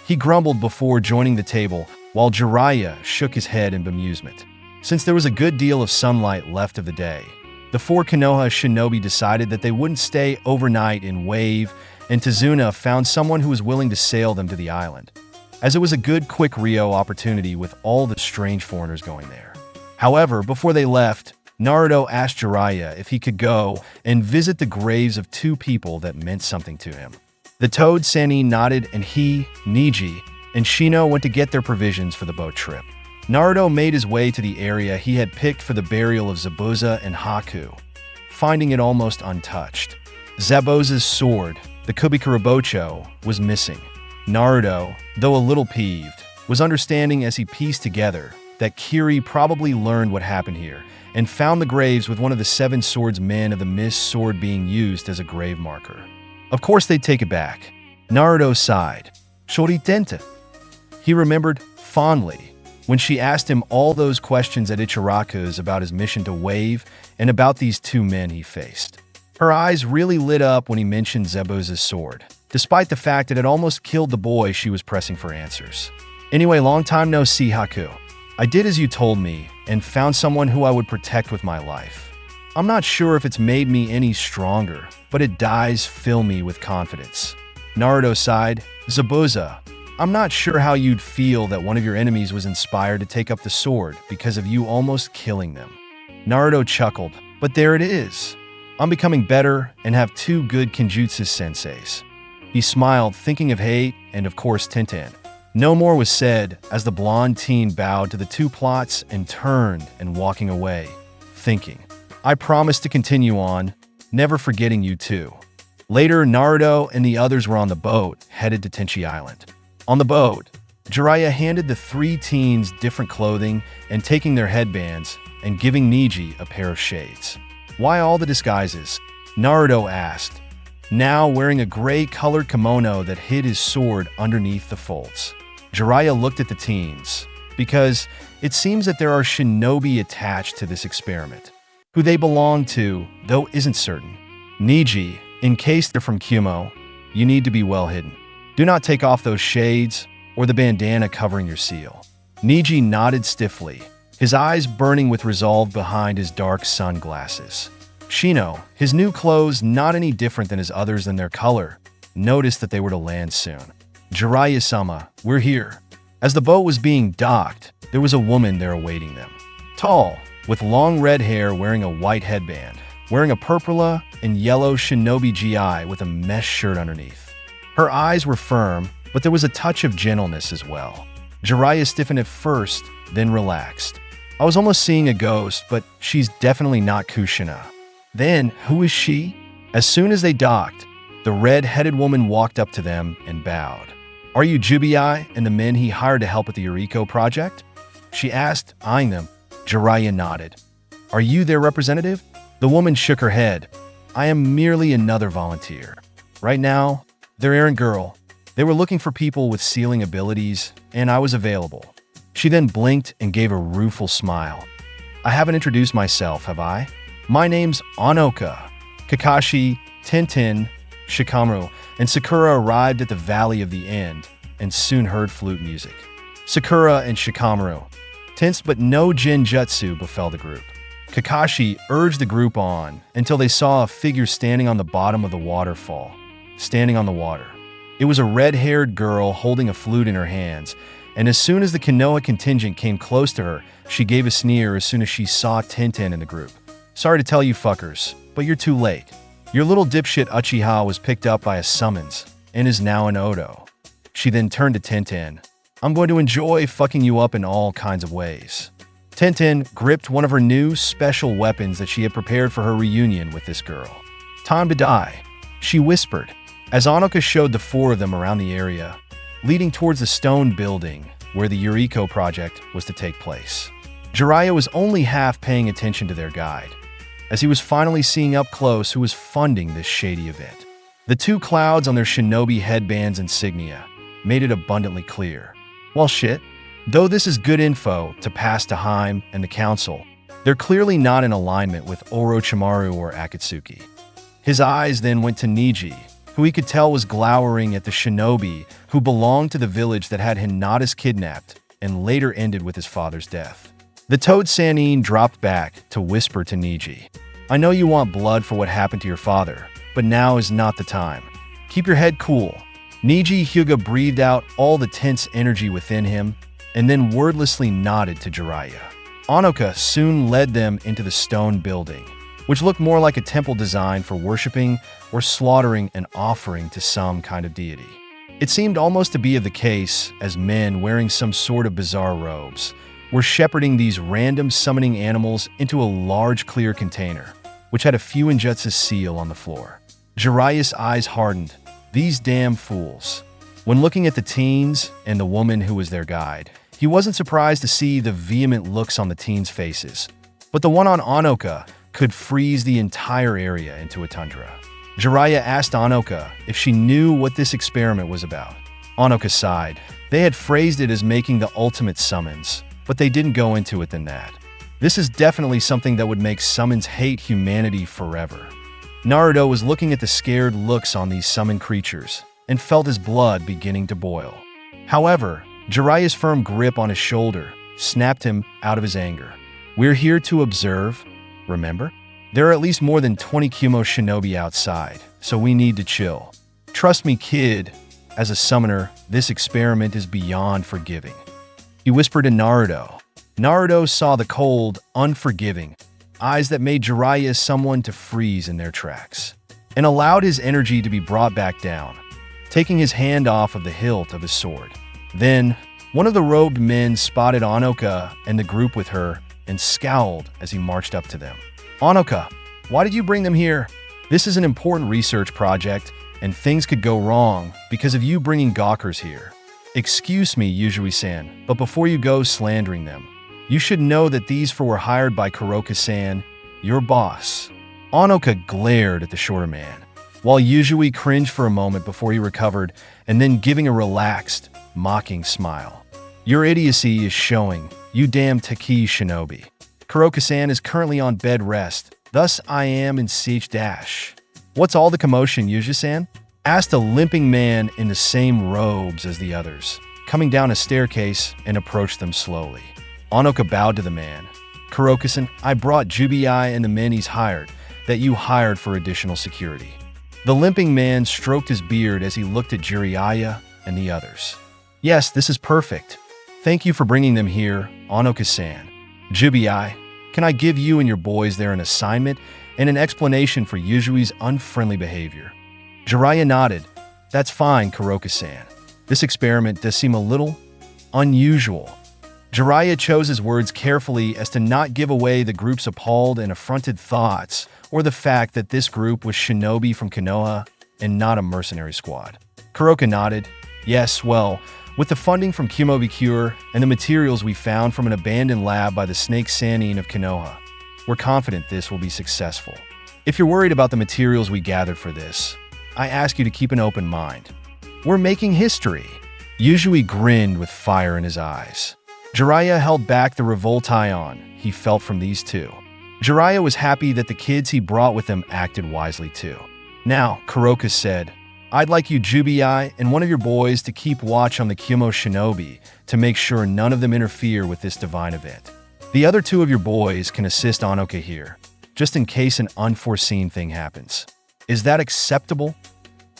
He grumbled before joining the table, while Jiraiya shook his head in bemusement. Since there was a good deal of sunlight left of the day, the four Konoha shinobi decided that they wouldn't stay overnight in Wave, and Tazuna found someone who was willing to sail them to the island, as it was a good quick Rio opportunity with all the strange foreigners going there. However, before they left, Naruto asked Jiraiya if he could go and visit the graves of two people that meant something to him. The Toad Sani nodded, and he, Neji, and Shino went to get their provisions for the boat trip. Naruto made his way to the area he had picked for the burial of Zabuza and Haku, finding it almost untouched. Zabuza's sword, the Kubikarabocho, was missing. Naruto, though a little peeved, was understanding as he pieced together that Kiri probably learned what happened here and found the graves with one of the 7 swords men of the missed sword being used as a grave marker. Of course they'd take it back. Naruto sighed. Shori Tenten. He remembered fondly when she asked him all those questions at Ichiraku's about his mission to Wave and about these 2 men he faced. Her eyes really lit up when he mentioned Zabuza's sword, despite the fact that it almost killed the boy she was pressing for answers. Anyway, long time no see, Haku. I did as you told me and found someone who I would protect with my life. I'm not sure if it's made me any stronger, but it does fill me with confidence. Naruto sighed. Zabuza, I'm not sure how you'd feel that one of your enemies was inspired to take up the sword because of you almost killing them. Naruto chuckled, but there it is. I'm becoming better and have 2 good Kenjutsu senseis. He smiled, thinking of hate and of course Tenten. No more was said as the blonde teen bowed to the 2 plots and turned and walking away, thinking, I promise to continue on, never forgetting you too. Later, Naruto and the others were on the boat, headed to Tenchi Island. On the boat, Jiraiya handed the 3 teens different clothing and taking their headbands and giving Neji a pair of shades. Why all the disguises? Naruto asked, now wearing a gray-colored kimono that hid his sword underneath the folds. Jiraiya looked at the teens, because it seems that there are shinobi attached to this experiment. Who they belong to, though, isn't certain. Neji, in case they're from Kumo, you need to be well hidden. Do not take off those shades or the bandana covering your seal. Neji nodded stiffly, his eyes burning with resolve behind his dark sunglasses. Shino, his new clothes not any different than his others in their color, noticed that they were to land soon. Jiraiya-sama, we're here. As the boat was being docked, there was a woman there awaiting them. Tall, with long red hair wearing a white headband, wearing a purpura and yellow shinobi gi with a mesh shirt underneath. Her eyes were firm, but there was a touch of gentleness as well. Jiraiya stiffened at first, then relaxed. I was almost seeing a ghost, but she's definitely not Kushina. Then, who is she? As soon as they docked, the red-headed woman walked up to them and bowed. Are you Jubai and the men he hired to help with the Yuriko project? She asked, eyeing them. Jiraiya nodded. Are you their representative? The woman shook her head. I am merely another volunteer. Right now, they're errand girl. They were looking for people with sealing abilities, and I was available. She then blinked and gave a rueful smile. I haven't introduced myself, have I? My name's Anoka. Kakashi, Tenten, Shikamaru, and Sakura arrived at the Valley of the End and soon heard flute music. Sakura and Shikamaru. Tense but no genjutsu befell the group. Kakashi urged the group on until they saw a figure standing on the bottom of the waterfall. Standing on the water. It was a red-haired girl holding a flute in her hands, and as soon as the Konoha contingent came close to her, she gave a sneer as soon as she saw Tenten in the group. Sorry to tell you fuckers, but you're too late. Your little dipshit Uchiha was picked up by a summons and is now an Odo. She then turned to Tenten. I'm going to enjoy fucking you up in all kinds of ways. Tenten gripped one of her new special weapons that she had prepared for her reunion with this girl. Time to die, she whispered, as Anoka showed the 4 of them around the area, leading towards the stone building where the Yuriko project was to take place. Jiraiya was only half paying attention to their guide, as he was finally seeing up close who was funding this shady event. The 2 clouds on their shinobi headbands insignia made it abundantly clear. Well shit, though this is good info to pass to Haim and the council, they're clearly not in alignment with Orochimaru or Akatsuki. His eyes then went to Neji, who he could tell was glowering at the shinobi who belonged to the village that had Hinata's kidnapped and later ended with his father's death. The Toad Sannin dropped back to whisper to Neji. I know you want blood for what happened to your father, but now is not the time. Keep your head cool. Neji Hyuga breathed out all the tense energy within him and then wordlessly nodded to Jiraiya. Anoka soon led them into the stone building, which looked more like a temple designed for worshipping or slaughtering an offering to some kind of deity. It seemed almost to be of the case as men wearing some sort of bizarre robes were shepherding these random summoning animals into a large clear container, which had a Fuinjutsu seal on the floor. Jiraiya's eyes hardened. These damn fools. When looking at the teens and the woman who was their guide, he wasn't surprised to see the vehement looks on the teens' faces. But the one on Anoka could freeze the entire area into a tundra. Jiraiya asked Anoka if she knew what this experiment was about. Anoka sighed. They had phrased it as making the ultimate summons, but they didn't go into it than that. This is definitely something that would make summons hate humanity forever. Naruto was looking at the scared looks on these summoned creatures and felt his blood beginning to boil. However, Jiraiya's firm grip on his shoulder snapped him out of his anger. We're here to observe, remember? There are at least more than 20 Kumo shinobi outside, so we need to chill. Trust me, kid. As a summoner, this experiment is beyond forgiving. He whispered to Naruto. Naruto saw the cold, unforgiving eyes that made Jiraiya someone to freeze in their tracks, and allowed his energy to be brought back down, taking his hand off of the hilt of his sword. Then, one of the robed men spotted Anoka and the group with her and scowled as he marched up to them. Anoka, why did you bring them here? This is an important research project, and things could go wrong because of you bringing gawkers here. Excuse me, Yuzui-san, but before you go slandering them, you should know that these four were hired by Kuroka-san, your boss. Anoka glared at the shorter man, while Yuzui cringed for a moment before he recovered and then giving a relaxed, mocking smile. Your idiocy is showing, you damn Taki shinobi. Kuroka-san is currently on bed rest, thus I am in siege dash. What's all the commotion, Yuzui-san? Asked a limping man in the same robes as the others, coming down a staircase and approached them slowly. Anoka bowed to the man. Kuroka-san, I brought Jubai and the men he's hired, that you hired for additional security. The limping man stroked his beard as he looked at Jiraiya and the others. Yes, this is perfect. Thank you for bringing them here, Anoka-san. Jubai, can I give you and your boys there an assignment and an explanation for Yuzui's unfriendly behavior? Jiraiya nodded. That's fine, Kuroka-san. This experiment does seem a little unusual. Jiraiya chose his words carefully as to not give away the group's appalled and affronted thoughts or the fact that this group was shinobi from Konoha and not a mercenary squad. Kuroka nodded. Yes, well, with the funding from Kumobikure and the materials we found from an abandoned lab by the Snake Sannin of Konoha, we're confident this will be successful. If you're worried about the materials we gathered for this, I ask you to keep an open mind. We're making history. Yuzui grinned with fire in his eyes. Jiraiya held back the revoltion he felt from these two. Jiraiya was happy that the kids he brought with him acted wisely too. Now, Kuroka said, I'd like you, Jubai, and one of your boys to keep watch on the Kumo shinobi to make sure none of them interfere with this divine event. The other two of your boys can assist Anoka here, just in case an unforeseen thing happens. Is that acceptable?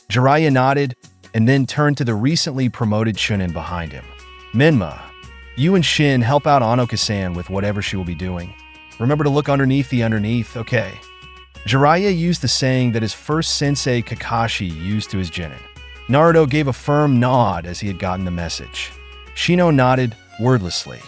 Jiraiya nodded and then turned to the recently promoted Chunin behind him. Menma, you and Shin help out Anoka-san with whatever she will be doing. Remember to look underneath the underneath, okay? Jiraiya used the saying that his first sensei Kakashi used to his genin. Naruto gave a firm nod as he had gotten the message. Shino nodded wordlessly.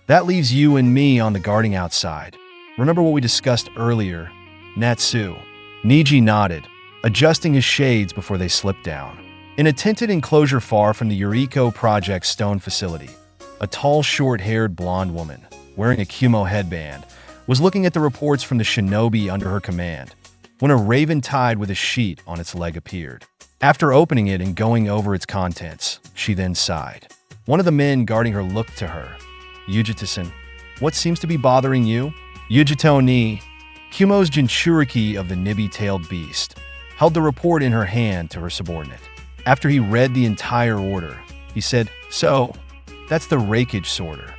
That leaves you and me on the guarding outside. Remember what we discussed earlier, Natsu? Niji nodded, adjusting his shades before they slipped down. In a tinted enclosure far from the Yuriko Project's stone facility, a tall, short-haired blonde woman, wearing a Kumo headband, was looking at the reports from the shinobi under her command, when a raven tied with a sheet on its leg appeared. After opening it and going over its contents, she then sighed. One of the men guarding her looked to her. Yujita-san, what seems to be bothering you? Yujito ni, Kumo's Jinchuriki of the nibby-tailed beast, held the report in her hand to her subordinate. After he read the entire order, he said, So, that's the rakeage sorter.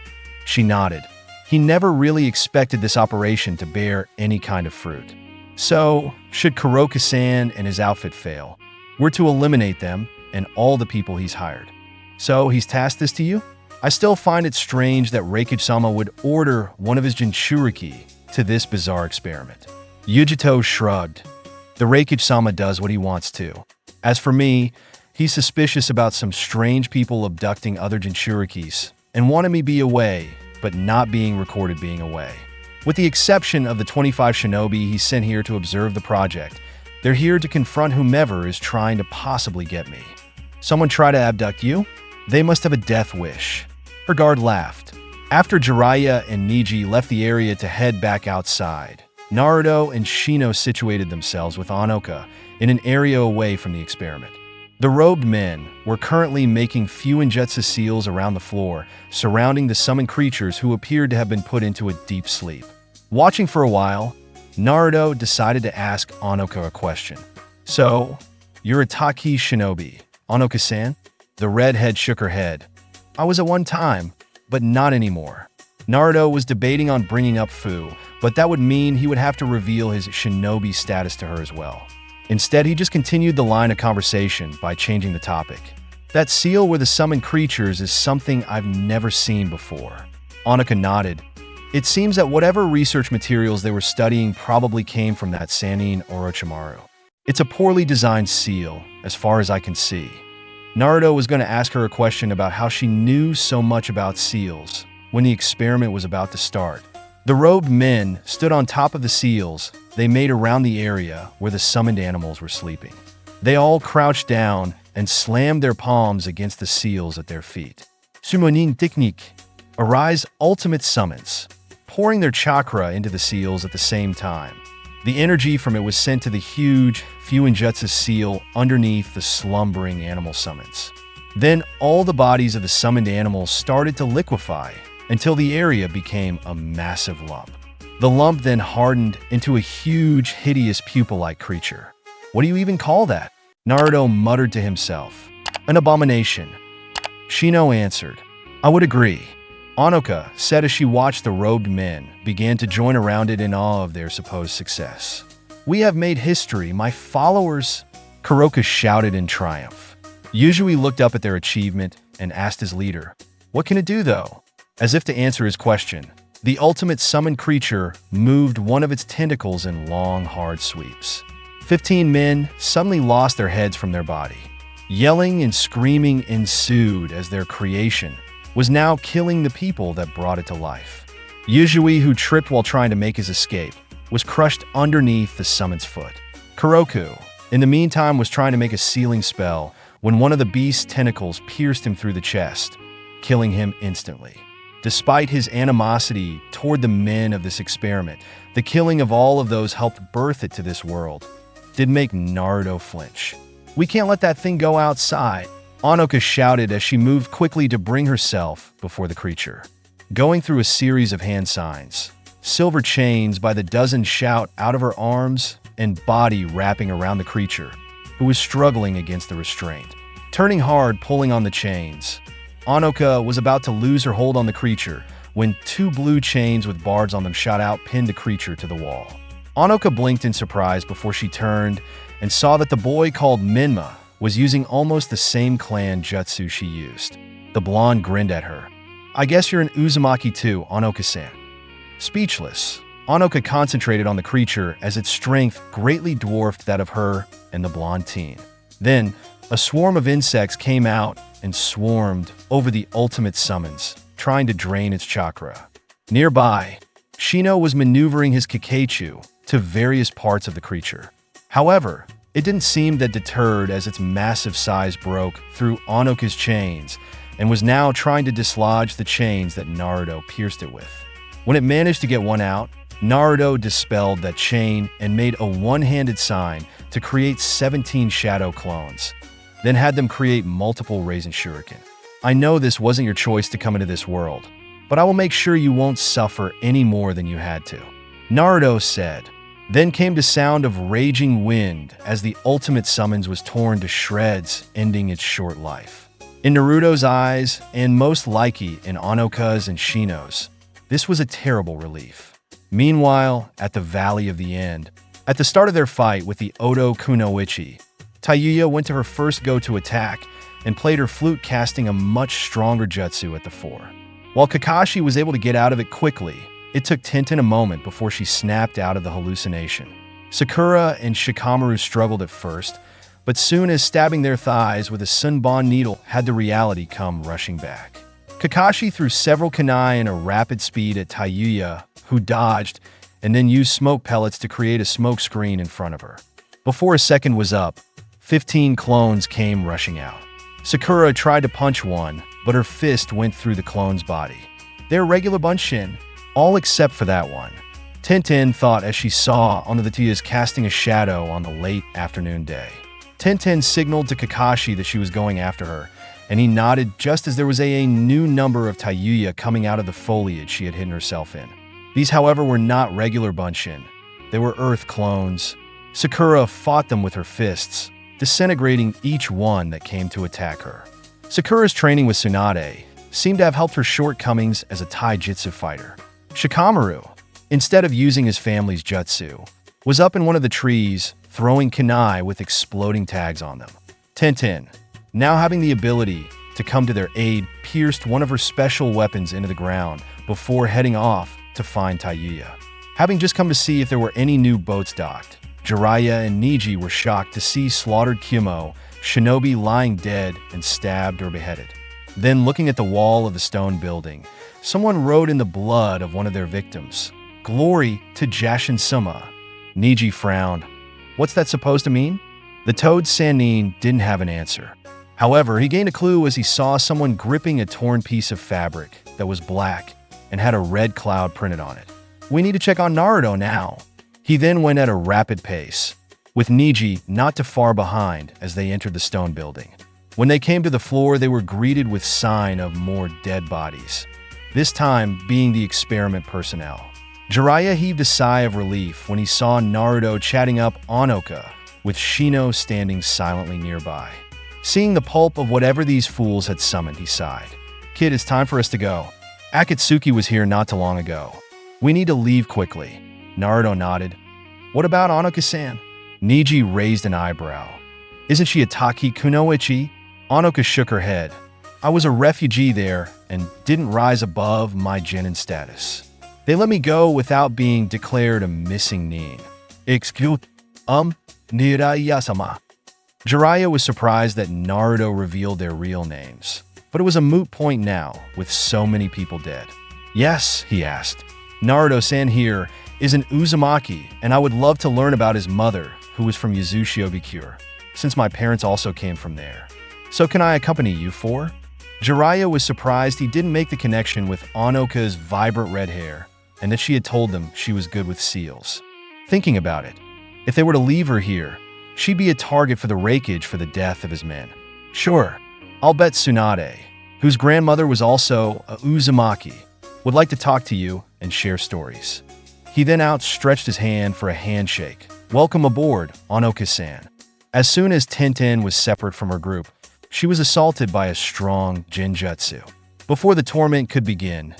She nodded. He never really expected this operation to bear any kind of fruit. So, should Kuroka-san and his outfit fail, we're to eliminate them and all the people he's hired. So, he's tasked this to you? I still find it strange that Raikage-sama would order one of his Jinchuriki to this bizarre experiment. Yujito shrugged. The Raikage-sama does what he wants to. As for me, he's suspicious about some strange people abducting other Jinchurikis and wanting me be away, but not being recorded being away. With the exception of the 25 shinobi he sent here to observe the project, They're here to confront whomever is trying to possibly get me. Someone try to abduct you? They must have a death wish. Her guard laughed. After Jiraiya and Niji left the area to head back outside, Naruto and Shino situated themselves with Anoka in an area away from the experiment. The robed men were currently making Fuinjutsu seals around the floor, surrounding the summoned creatures who appeared to have been put into a deep sleep. Watching for a while, Naruto decided to ask Anoka a question. "So, you're a Taki shinobi, Anoka-san?" The redhead shook her head. "I was at one time, but not anymore." Naruto was debating on bringing up Fu, but that would mean he would have to reveal his shinobi status to her as well. Instead, he just continued the line of conversation by changing the topic. "That seal with the summoned creatures is something I've never seen before." Anoka nodded. "It seems that whatever research materials they were studying probably came from that Sannin Orochimaru. It's a poorly designed seal, as far as I can see." Naruto was going to ask her a question about how she knew so much about seals when the experiment was about to start. The robed men stood on top of the seals they made around the area where the summoned animals were sleeping. They all crouched down and slammed their palms against the seals at their feet. Summonin technique. Arise ultimate summons, pouring their chakra into the seals at the same time. The energy from it was sent to the huge Fuinjutsu seal underneath the slumbering animal summons. Then all the bodies of the summoned animals started to liquefy until the area became a massive lump. The lump then hardened into a huge, hideous pupil-like creature. "What do you even call that?" Naruto muttered to himself. "An abomination." Shino answered. "I would agree." Anoka said as she watched the robed men begin to join around it in awe of their supposed success. "We have made history, my followers," Kuroka shouted in triumph. Yuzui looked up at their achievement and asked his leader, "What can it do, though?" As if to answer his question, the ultimate summoned creature moved one of its tentacles in long, hard sweeps. 15 men suddenly lost their heads from their body. Yelling and screaming ensued as their creation was now killing the people that brought it to life. Yuzui, who tripped while trying to make his escape, was crushed underneath the summoned's foot. Kuroku, in the meantime, was trying to make a sealing spell when one of the beast's tentacles pierced him through the chest, killing him instantly. Despite his animosity toward the men of this experiment, the killing of all of those helped birth it to this world did make Naruto flinch. "We can't let that thing go outside," Anoka shouted as she moved quickly to bring herself before the creature. Going through a series of hand signs, silver chains by the dozen shout out of her arms and body wrapping around the creature, who was struggling against the restraint. Turning hard, pulling on the chains, Anoka was about to lose her hold on the creature when 2 blue chains with barbs on them shot out, pinned the creature to the wall. Anoka blinked in surprise before she turned and saw that the boy called Minma was using almost the same clan jutsu she used. The blonde grinned at her. "I guess you're an Uzumaki too, Anoka-san." Speechless, Anoka concentrated on the creature as its strength greatly dwarfed that of her and the blonde teen. Then, a swarm of insects came out and swarmed over the ultimate summons, trying to drain its chakra. Nearby, Shino was maneuvering his Kikaichu to various parts of the creature. However, it didn't seem that deterred as its massive size broke through Anoka's chains and was now trying to dislodge the chains that Naruto pierced it with. When it managed to get one out, Naruto dispelled that chain and made a one-handed sign to create 17 shadow clones, then had them create multiple Raisin Shuriken. "I know this wasn't your choice to come into this world, but I will make sure you won't suffer any more than you had to," Naruto said. Then came the sound of raging wind as the ultimate summons was torn to shreds, ending its short life. In Naruto's eyes, and most likely in Anoka's and Shino's, this was a terrible relief. Meanwhile, at the Valley of the End, at the start of their fight with the Oto Kunoichi, Tayuya went to her first go-to attack and played her flute, casting a much stronger jutsu at the fore. While Kakashi was able to get out of it quickly, it took Tenten a moment before she snapped out of the hallucination. Sakura and Shikamaru struggled at first, but soon as stabbing their thighs with a Sunbon needle had the reality come rushing back. Kakashi threw several kunai in a rapid speed at Tayuya, who dodged and then used smoke pellets to create a smoke screen in front of her. Before a second was up, 15 clones came rushing out. Sakura tried to punch one, but her fist went through the clone's body. They're regular Bunshin, all except for that one. Tenten thought as she saw Onodatias casting a shadow on the late afternoon day. Tenten signaled to Kakashi that she was going after her, and he nodded just as there was a new number of Tayuya coming out of the foliage she had hidden herself in. These, however, were not regular Bunshin. They were Earth clones. Sakura fought them with her fists, disintegrating each one that came to attack her. Sakura's training with Tsunade seemed to have helped her shortcomings as a taijutsu fighter. Shikamaru, instead of using his family's jutsu, was up in one of the trees, throwing kunai with exploding tags on them. Tenten, now having the ability to come to their aid, pierced one of her special weapons into the ground before heading off to find Tayuya. Having just come to see if there were any new boats docked, Jiraiya and Niji were shocked to see slaughtered Kyumo, shinobi lying dead and stabbed or beheaded. Then, looking at the wall of the stone building, someone wrote in the blood of one of their victims, "Glory to Jashin Suma." Niji frowned. What's that supposed to mean? The toad Sannin didn't have an answer. However, he gained a clue as he saw someone gripping a torn piece of fabric that was black and had a red cloud printed on it. We need to check on Naruto now. He then went at a rapid pace, with Niji not too far behind as they entered the stone building. When they came to the floor, they were greeted with sign of more dead bodies, this time being the experiment personnel. Jiraiya heaved a sigh of relief when he saw Naruto chatting up Onoka, with Shino standing silently nearby. Seeing the pulp of whatever these fools had summoned, he sighed. "Kid, it's time for us to go. Akatsuki was here not too long ago. We need to leave quickly." Naruto nodded. "What about Onoka-san?" Niji raised an eyebrow. "Isn't she a Taki Kunoichi?" Onoka shook her head. "I was a refugee there and didn't rise above my genin status. They let me go without being declared a missing nin." "Excuse, Niraiya-sama." Jiraiya was surprised that Naruto revealed their real names, but it was a moot point now, with so many people dead. "Yes," he asked. "Naruto-san here is an Uzumaki, and I would love to learn about his mother, who was from Yuzushiobikure, since my parents also came from there. So can I accompany you for?" Jiraiya was surprised he didn't make the connection with Onoka's vibrant red hair, and that she had told them she was good with seals. Thinking about it, if they were to leave her here, she'd be a target for the rakeage for the death of his men. "Sure, I'll bet Tsunade, whose grandmother was also a Uzumaki, would like to talk to you and share stories." He then outstretched his hand for a handshake. "Welcome aboard, Onoka-san." As soon as Tenten was separate from her group, she was assaulted by a strong genjutsu. Before the torment could begin,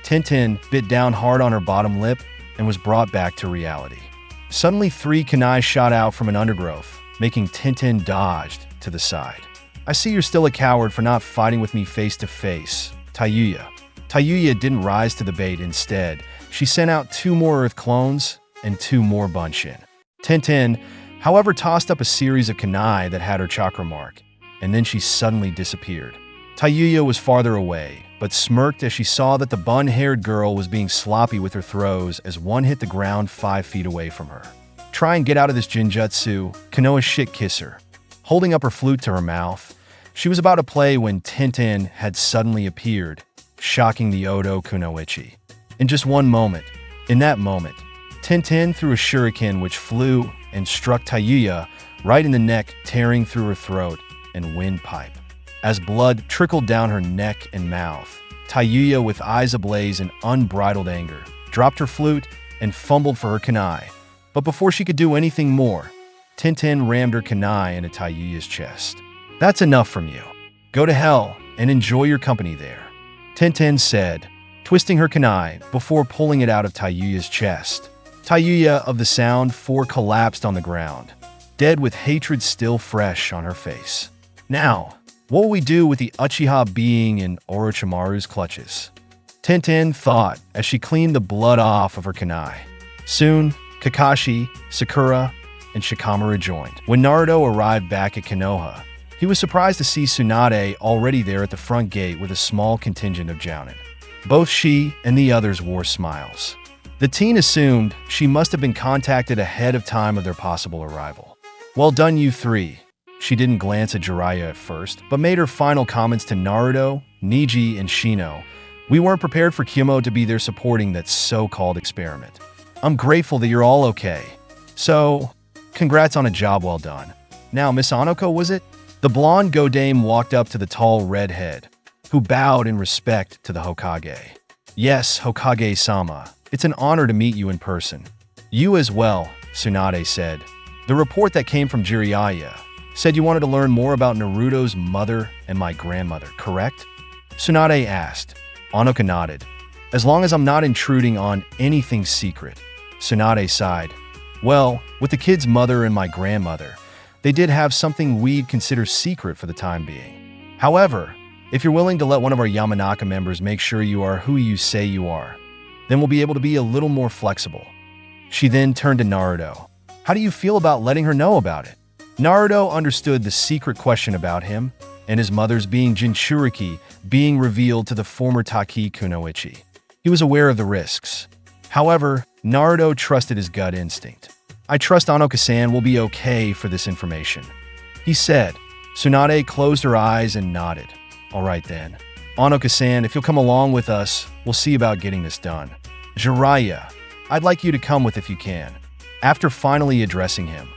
Tenten bit down hard on her bottom lip and was brought back to reality. Suddenly, 3 kunai shot out from an undergrowth, making Tenten dodged to the side. "I see you're still a coward for not fighting with me face to face, Tayuya." Tayuya didn't rise to the bait. Instead, she sent out 2 more Earth clones and 2 more Bunshin. Tenten, however, tossed up a series of kunai that had her chakra mark, and then she suddenly disappeared. Tayuya was farther away, but smirked as she saw that the bun-haired girl was being sloppy with her throws as one hit the ground 5 feet away from her. "Try and get out of this genjutsu, Konoha shit kiss her." Holding up her flute to her mouth, she was about to play when Tenten had suddenly appeared, shocking the Odo Kunoichi. In just one moment, Tenten threw a shuriken which flew and struck Tayuya right in the neck, tearing through her throat and windpipe. As blood trickled down her neck and mouth, Tayuya, with eyes ablaze in unbridled anger, dropped her flute and fumbled for her kunai. But before she could do anything more, Tenten rammed her kunai into Tayuya's chest. "That's enough from you. Go to hell and enjoy your company there," Tenten said, twisting her kunai before pulling it out of Tayuya's chest. Tayuya, of the sound, 4 collapsed on the ground, dead with hatred still fresh on her face. "Now, what will we do with the Uchiha being in Orochimaru's clutches?" Tenten thought as she cleaned the blood off of her kunai. Soon, Kakashi, Sakura, and Shikamaru joined. When Naruto arrived back at Konoha, he was surprised to see Tsunade already there at the front gate with a small contingent of jounin. Both she and the others wore smiles. The teen assumed she must have been contacted ahead of time of their possible arrival. Well done, you three. She didn't glance at Jiraiya at first, but made her final comments to Naruto, Niji, and Shino. We weren't prepared for Kyumo to be there supporting that so-called experiment. I'm grateful that you're all okay. So, congrats on a job well done. Now, Miss Anoko, was it? The blonde Godame walked up to the tall redhead, who bowed in respect to the Hokage. Yes, Hokage-sama, it's an honor to meet you in person. You as well, Tsunade said. The report that came from Jiraiya said you wanted to learn more about Naruto's mother and my grandmother, correct? Tsunade asked. Anoko nodded. As long as I'm not intruding on anything secret. Tsunade sighed. Well, with the kid's mother and my grandmother, they did have something we'd consider secret for the time being. However, if you're willing to let one of our Yamanaka members make sure you are who you say you are, then we'll be able to be a little more flexible. She then turned to Naruto. How do you feel about letting her know about it? Naruto understood the secret question about him and his mother's being Jinchuriki being revealed to the former Taki Kunoichi. He was aware of the risks. However, Naruto trusted his gut instinct. I trust Anoko-san will be okay for this information, he said. Tsunade closed her eyes and nodded. All right then. Anoko-san, if you'll come along with us, we'll see about getting this done. Jiraiya, I'd like you to come with if you can. After finally addressing him,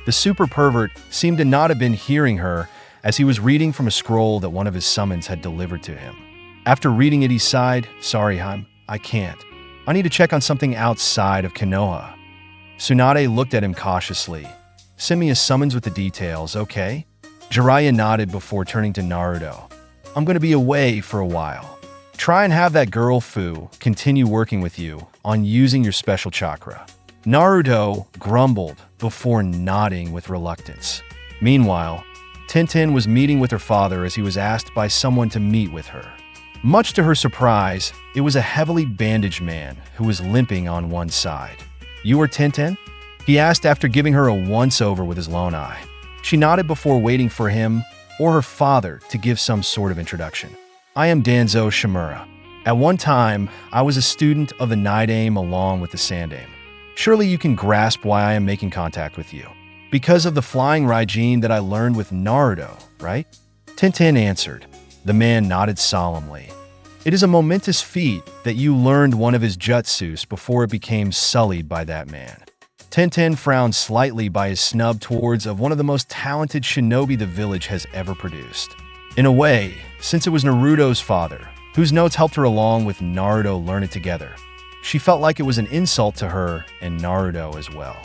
the super pervert seemed to not have been hearing her as he was reading from a scroll that one of his summons had delivered to him. After reading it, he sighed, Sorry, I can't. I need to check on something outside of Konoha. Tsunade looked at him cautiously. Send me a summons with the details, okay? Jiraiya nodded before turning to Naruto. I'm going to be away for a while. Try and have that girl Fu continue working with you on using your special chakra. Naruto grumbled before nodding with reluctance. Meanwhile, Tenten was meeting with her father as he was asked by someone to meet with her. Much to her surprise, it was a heavily bandaged man who was limping on one side. You are Tenten? He asked after giving her a once-over with his lone eye. She nodded before waiting for him or her father to give some sort of introduction. I am Danzo Shimura. At one time, I was a student of the Night Aim along with the Sand Aim. Surely you can grasp why I am making contact with you. Because of the flying Raijin that I learned with Naruto, right? Tenten answered. The man nodded solemnly. It is a momentous feat that you learned one of his jutsus before it became sullied by that man. Tenten frowned slightly by his snub towards of one of the most talented shinobi the village has ever produced. In a way, since it was Naruto's father, whose notes helped her along with Naruto learn it together, she felt like it was an insult to her and Naruto as well.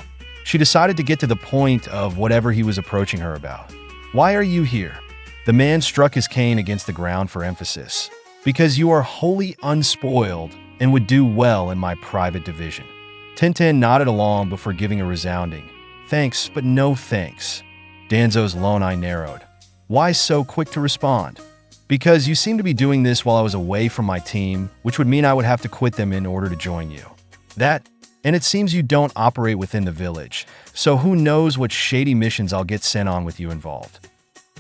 She decided to get to the point of whatever he was approaching her about. Why are you here? The man struck his cane against the ground for emphasis. Because you are wholly unspoiled and would do well in my private division. Tenten nodded along before giving a resounding, thanks, but no thanks. Danzo's lone eye narrowed. Why so quick to respond? Because you seem to be doing this while I was away from my team, which would mean I would have to quit them in order to join you. That, and it seems you don't operate within the village, so who knows what shady missions I'll get sent on with you involved.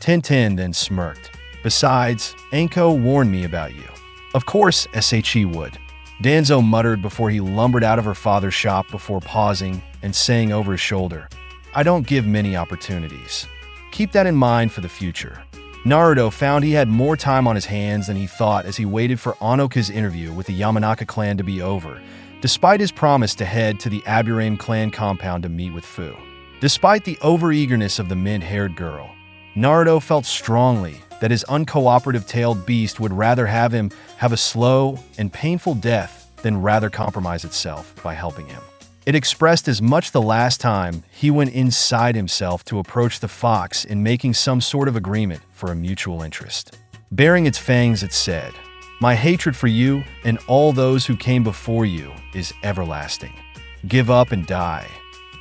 Tenten then smirked. Besides, Anko warned me about you. Of course, SHE would. Danzo muttered before he lumbered out of her father's shop before pausing and saying over his shoulder, I don't give many opportunities. Keep that in mind for the future. Naruto found he had more time on his hands than he thought as he waited for Anoka's interview with the Yamanaka clan to be over, despite his promise to head to the Aburame clan compound to meet with Fu. Despite the overeagerness of the mint-haired girl, Naruto felt strongly that his uncooperative-tailed beast would rather have him have a slow and painful death than rather compromise itself by helping him. It expressed as much the last time he went inside himself to approach the fox in making some sort of agreement for a mutual interest. Baring its fangs, it said, My hatred for you and all those who came before you is everlasting. Give up and die,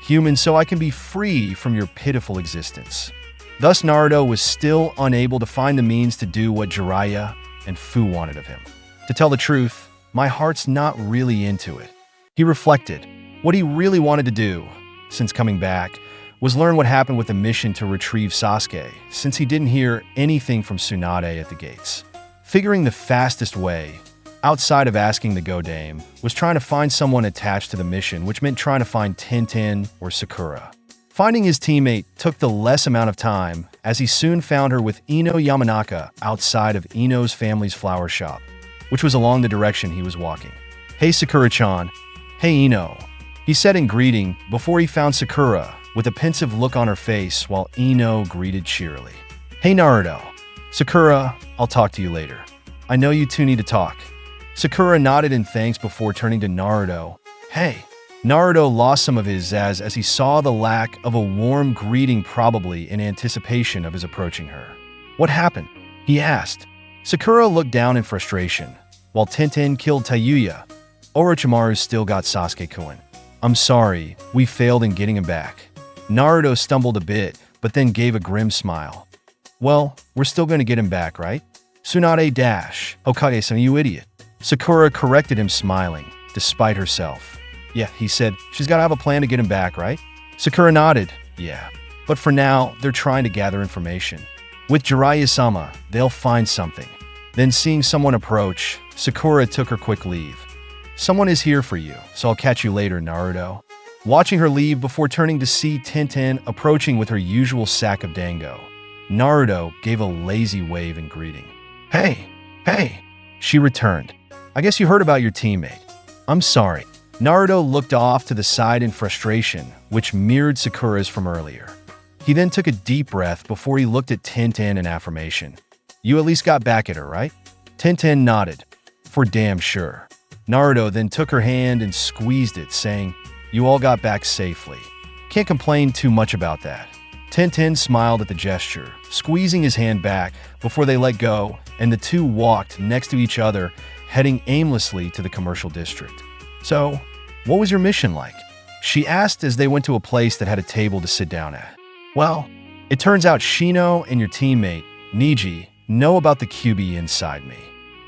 human, so I can be free from your pitiful existence. Thus, Naruto was still unable to find the means to do what Jiraiya and Fu wanted of him. To tell the truth, my heart's not really into it. He reflected. What he really wanted to do, since coming back, was learn what happened with the mission to retrieve Sasuke, since he didn't hear anything from Tsunade at the gates. Figuring the fastest way, outside of asking the Godame, was trying to find someone attached to the mission, which meant trying to find Tenten or Sakura. Finding his teammate took the less amount of time, as he soon found her with Ino Yamanaka outside of Ino's family's flower shop, which was along the direction he was walking. "Hey Sakura-chan." "Hey Ino," he said in greeting before he found Sakura with a pensive look on her face while Ino greeted cheerily. "Hey Naruto." "Sakura, I'll talk to you later. I know you two need to talk." Sakura nodded in thanks before turning to Naruto. "Hey." Naruto lost some of his zazz as he saw the lack of a warm greeting, probably in anticipation of his approaching her. "What happened?" he asked. Sakura looked down in frustration. "While Tenten killed Tayuya, Orochimaru still got Sasuke-kun. I'm sorry, we failed in getting him back." Naruto stumbled a bit, but then gave a grim smile. "Well, we're still going to get him back, right?" "Tsunade dash, Hokage-san, you idiot." Sakura corrected him, smiling, despite herself. "Yeah," he said, "she's got to have a plan to get him back, right?" Sakura nodded. "Yeah. But for now, they're trying to gather information. With Jiraiya-sama, they'll find something." Then seeing someone approach, Sakura took her quick leave. "Someone is here for you, so I'll catch you later, Naruto." Watching her leave before turning to see Tenten approaching with her usual sack of dango, Naruto gave a lazy wave in greeting. Hey," she returned. "I guess you heard about your teammate." "I'm sorry." Naruto looked off to the side in frustration, which mirrored Sakura's from earlier. He then took a deep breath before he looked at Tenten in affirmation. "You at least got back at her, right?" Tenten nodded. "For damn sure." Naruto then took her hand and squeezed it, saying, "You all got back safely. Can't complain too much about that." Tenten smiled at the gesture, squeezing his hand back before they let go, and the two walked next to each other, heading aimlessly to the commercial district. "So, what was your mission like?" she asked as they went to a place that had a table to sit down at. "Well, it turns out Shino and your teammate, Niji, know about the QB inside me."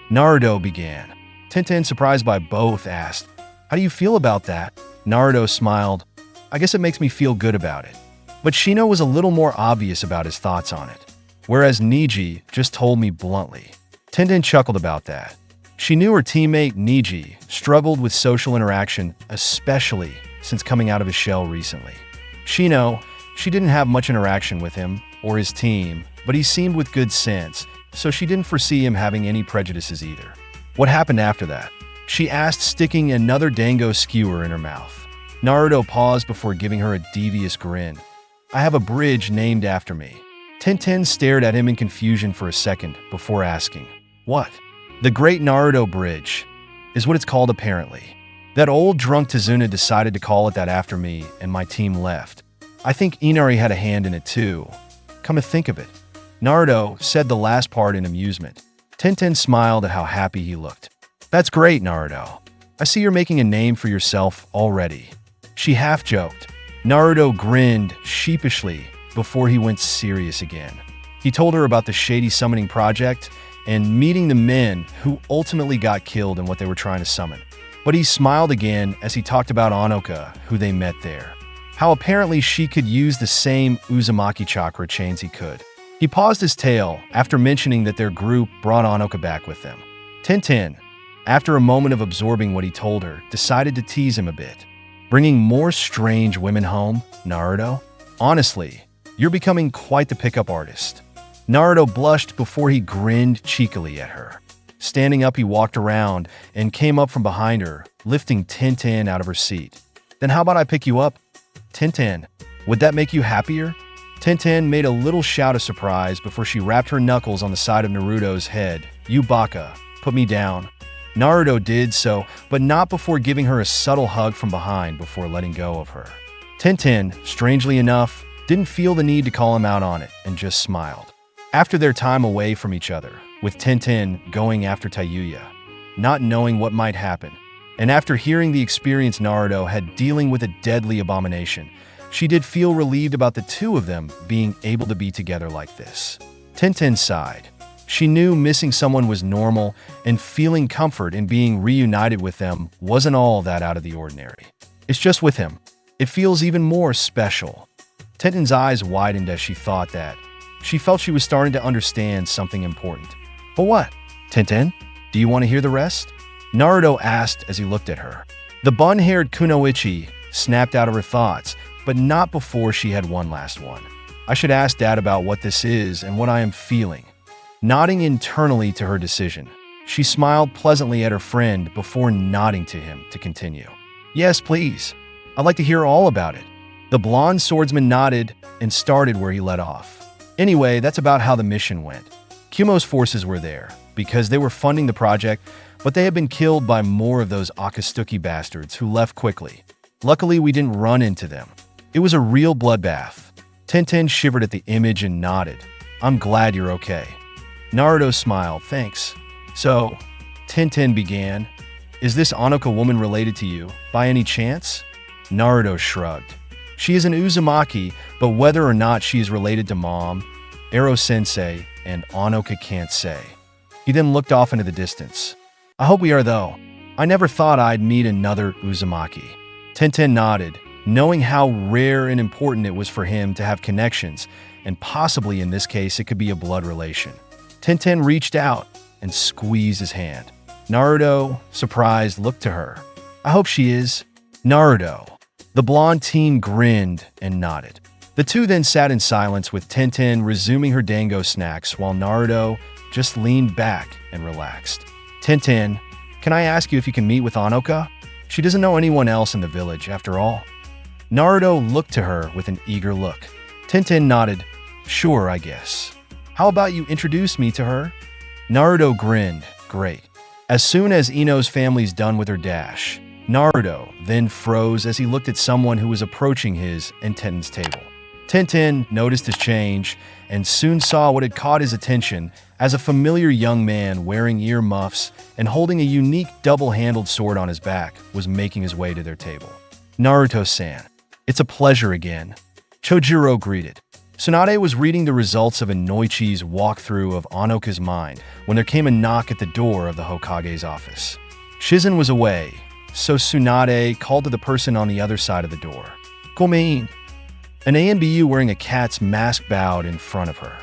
Naruto began. Tenten, surprised by both, asked, "How do you feel about that?" Naruto smiled. "I guess it makes me feel good about it." But Shino was a little more obvious about his thoughts on it, whereas Niji just told me bluntly. Tenten chuckled about that. She knew her teammate, Niji, struggled with social interaction, especially since coming out of his shell recently. Shino, she didn't have much interaction with him or his team, but he seemed with good sense, so she didn't foresee him having any prejudices either. "What happened after that?" she asked, sticking another dango skewer in her mouth. Naruto paused before giving her a devious grin. "I have a bridge named after me." Tenten stared at him in confusion for a second before asking, "What?" "The Great Naruto Bridge is what it's called apparently. That old drunk Tazuna decided to call it that after me, and my team left. I think Inari had a hand in it too. Come to think of it." Naruto said the last part in amusement. Tenten smiled at how happy he looked. "That's great, Naruto. I see you're making a name for yourself already." She half joked. Naruto grinned sheepishly before he went serious again. He told her about the shady summoning project and meeting the men who ultimately got killed in what they were trying to summon. But he smiled again as he talked about Anoka, who they met there. How apparently she could use the same Uzumaki chakra chains he could. He paused his tale after mentioning that their group brought Anoka back with them. Tenten, after a moment of absorbing what he told her, decided to tease him a bit. "Bringing more strange women home, Naruto? Honestly, you're becoming quite the pickup artist." Naruto blushed before he grinned cheekily at her. Standing up, he walked around and came up from behind her, lifting Tenten out of her seat. "Then how about I pick you up?" "Tenten, would that make you happier?" Tenten made a little shout of surprise before she rapped her knuckles on the side of Naruto's head. "You baka, put me down." Naruto did so, but not before giving her a subtle hug from behind before letting go of her. Tenten, strangely enough, didn't feel the need to call him out on it and just smiled. After their time away from each other, with Tenten going after Tayuya, not knowing what might happen, and after hearing the experience Naruto had dealing with a deadly abomination, she did feel relieved about the two of them being able to be together like this. Tenten sighed. She knew missing someone was normal, and feeling comfort in being reunited with them wasn't all that out of the ordinary. It's just with him. It feels even more special. Tenten's eyes widened as she thought that. She felt she was starting to understand something important. "But what? Tenten, do you want to hear the rest?" Naruto asked as he looked at her. The bun-haired kunoichi snapped out of her thoughts, but not before she had one last one. I should ask Dad about what this is and what I am feeling. Nodding internally to her decision, she smiled pleasantly at her friend before nodding to him to continue. Yes, please. I'd like to hear all about it. The blonde swordsman nodded and started where he led off. Anyway, that's about how the mission went. Kumo's forces were there because they were funding the project, but they had been killed by more of those Akatsuki bastards who left quickly. Luckily, we didn't run into them. It was a real bloodbath. Tenten shivered at the image and nodded. I'm glad you're okay. Naruto smiled, thanks. So, Tenten began, is this Anoka woman related to you, by any chance? Naruto shrugged. She is an Uzumaki, but whether or not she is related to Mom, Gai Sensei, and Anoka can't say. He then looked off into the distance. I hope we are though. I never thought I'd meet another Uzumaki. Tenten nodded, knowing how rare and important it was for him to have connections, and possibly in this case it could be a blood relation. Tenten reached out and squeezed his hand. Naruto, surprised, looked to her. I hope she is. Naruto. The blonde teen grinned and nodded. The two then sat in silence with Tenten resuming her dango snacks while Naruto just leaned back and relaxed. Tenten, can I ask you if you can meet with Anoka? She doesn't know anyone else in the village, after all. Naruto looked to her with an eager look. Tenten nodded. Sure, I guess. How about you introduce me to her? Naruto grinned. Great. As soon as Ino's family's done with her dash, Naruto then froze as he looked at someone who was approaching his and Tenten's table. Tenten noticed his change and soon saw what had caught his attention as a familiar young man wearing earmuffs and holding a unique double-handled sword on his back was making his way to their table. Naruto-san, it's a pleasure again. Chojuro greeted. Tsunade was reading the results of Inoichi's walkthrough of Anoka's mind when there came a knock at the door of the Hokage's office. Shizen was away, so Tsunade called to the person on the other side of the door. Gomein. An ANBU wearing a cat's mask bowed in front of her.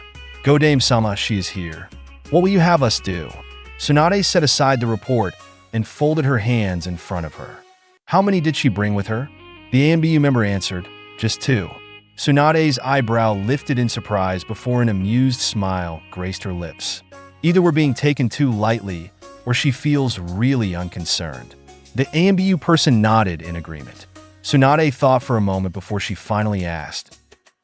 Go Dame-sama, she is here. What will you have us do? Tsunade set aside the report and folded her hands in front of her. How many did she bring with her? The ANBU member answered, just 2. Tsunade's eyebrow lifted in surprise before an amused smile graced her lips. Either we're being taken too lightly, or she feels really unconcerned. The ANBU person nodded in agreement. Tsunade thought for a moment before she finally asked,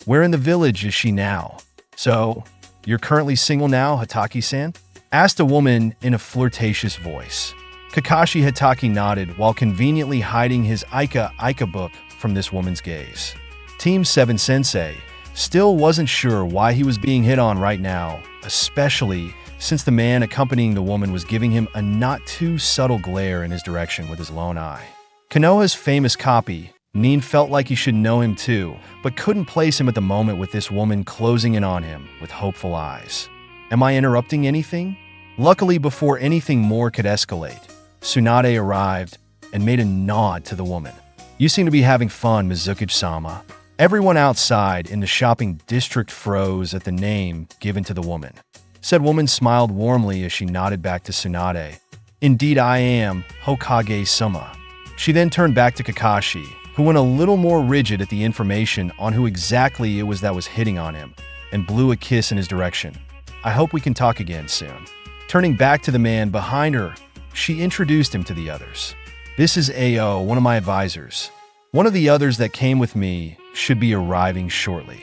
where in the village is she now? So, you're currently single now, Hataki-san? Asked a woman in a flirtatious voice. Kakashi Hataki nodded while conveniently hiding his Ika book from this woman's gaze. Team 7 Sensei still wasn't sure why he was being hit on right now, especially since the man accompanying the woman was giving him a not too subtle glare in his direction with his lone eye. Konoha's famous copy, Nin felt like he should know him too, but couldn't place him at the moment with this woman closing in on him with hopeful eyes. Am I interrupting anything? Luckily, before anything more could escalate, Tsunade arrived and made a nod to the woman. You seem to be having fun, Mizuki-sama. Everyone outside in the shopping district froze at the name given to the woman. Said woman smiled warmly as she nodded back to Tsunade. Indeed I am, Hokage-sama. She then turned back to Kakashi, who went a little more rigid at the information on who exactly it was that was hitting on him, and blew a kiss in his direction. I hope we can talk again soon. Turning back to the man behind her, she introduced him to the others. This is AO, one of my advisors. One of the others that came with me should be arriving shortly.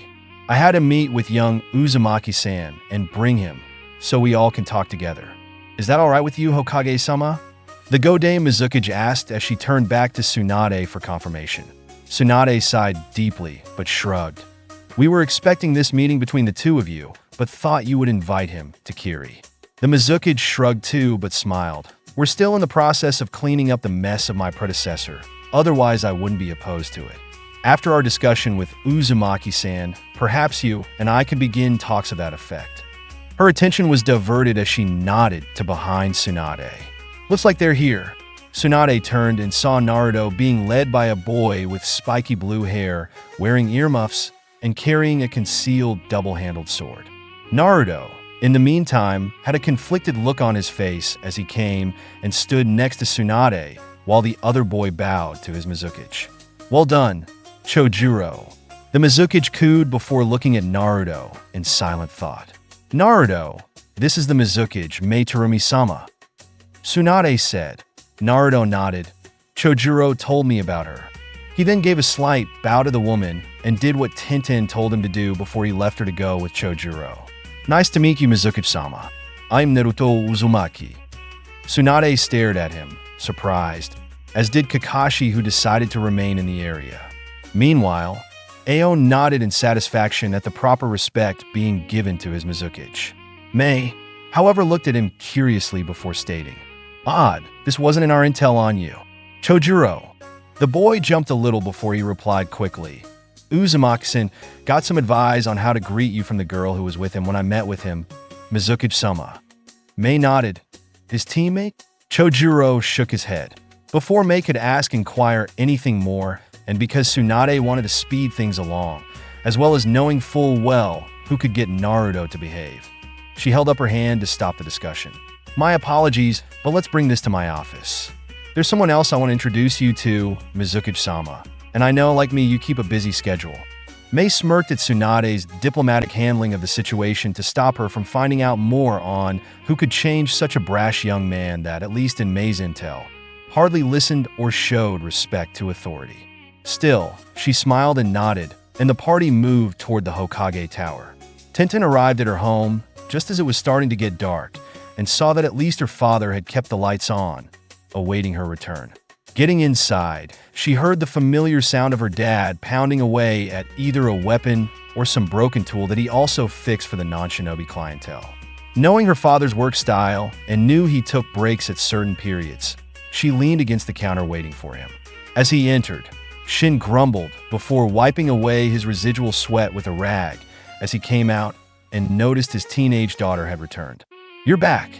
I had him meet with young Uzumaki-san and bring him, so we all can talk together. Is that alright with you, Hokage-sama? The Godame Mizuki asked as she turned back to Tsunade for confirmation. Tsunade sighed deeply, but shrugged. We were expecting this meeting between the two of you, but thought you would invite him to Kiri. The Mizuki shrugged too, but smiled. We're still in the process of cleaning up the mess of my predecessor. Otherwise, I wouldn't be opposed to it. After our discussion with Uzumaki-san, perhaps you and I could begin talks of that effect. Her attention was diverted as she nodded to behind Tsunade. Looks like they're here. Tsunade turned and saw Naruto being led by a boy with spiky blue hair, wearing earmuffs, and carrying a concealed double-handled sword. Naruto, in the meantime, had a conflicted look on his face as he came and stood next to Tsunade, while the other boy bowed to his Mizuki. Well done. Chojuro. The Mizukage cooed before looking at Naruto in silent thought. Naruto, this is the Mizukage, Mei-Terumi-sama. Tsunade said. Naruto nodded. Chojuro told me about her. He then gave a slight bow to the woman and did what Tenten told him to do before he left her to go with Chojuro. Nice to meet you, Mizukage-sama. I'm Naruto Uzumaki. Tsunade stared at him, surprised, as did Kakashi, who decided to remain in the area. Meanwhile, Ao nodded in satisfaction at the proper respect being given to his Mizukage. Mei, however, looked at him curiously before stating, Odd, this wasn't in our intel on you. Chojuro. The boy jumped a little before he replied quickly. Uzumaki-san got some advice on how to greet you from the girl who was with him when I met with him, Mizukage-sama. Mei nodded. His teammate? Chojuro shook his head. Before Mei could inquire anything more, and because Tsunade wanted to speed things along, as well as knowing full well who could get Naruto to behave, she held up her hand to stop the discussion. My apologies, but let's bring this to my office. There's someone else I want to introduce you to, Mizukage-sama, and I know, like me, you keep a busy schedule. Mei smirked at Tsunade's diplomatic handling of the situation to stop her from finding out more on who could change such a brash young man that, at least in Mei's intel, hardly listened or showed respect to authority. Still, she smiled and nodded, and the party moved toward the Hokage Tower. Tenten arrived at her home just as it was starting to get dark, and saw that at least her father had kept the lights on, awaiting her return. Getting inside, she heard the familiar sound of her dad pounding away at either a weapon or some broken tool that he also fixed for the non-shinobi clientele. Knowing her father's work style and knew he took breaks at certain periods, she leaned against the counter waiting for him. As he entered, Shin grumbled before wiping away his residual sweat with a rag as he came out and noticed his teenage daughter had returned. You're back,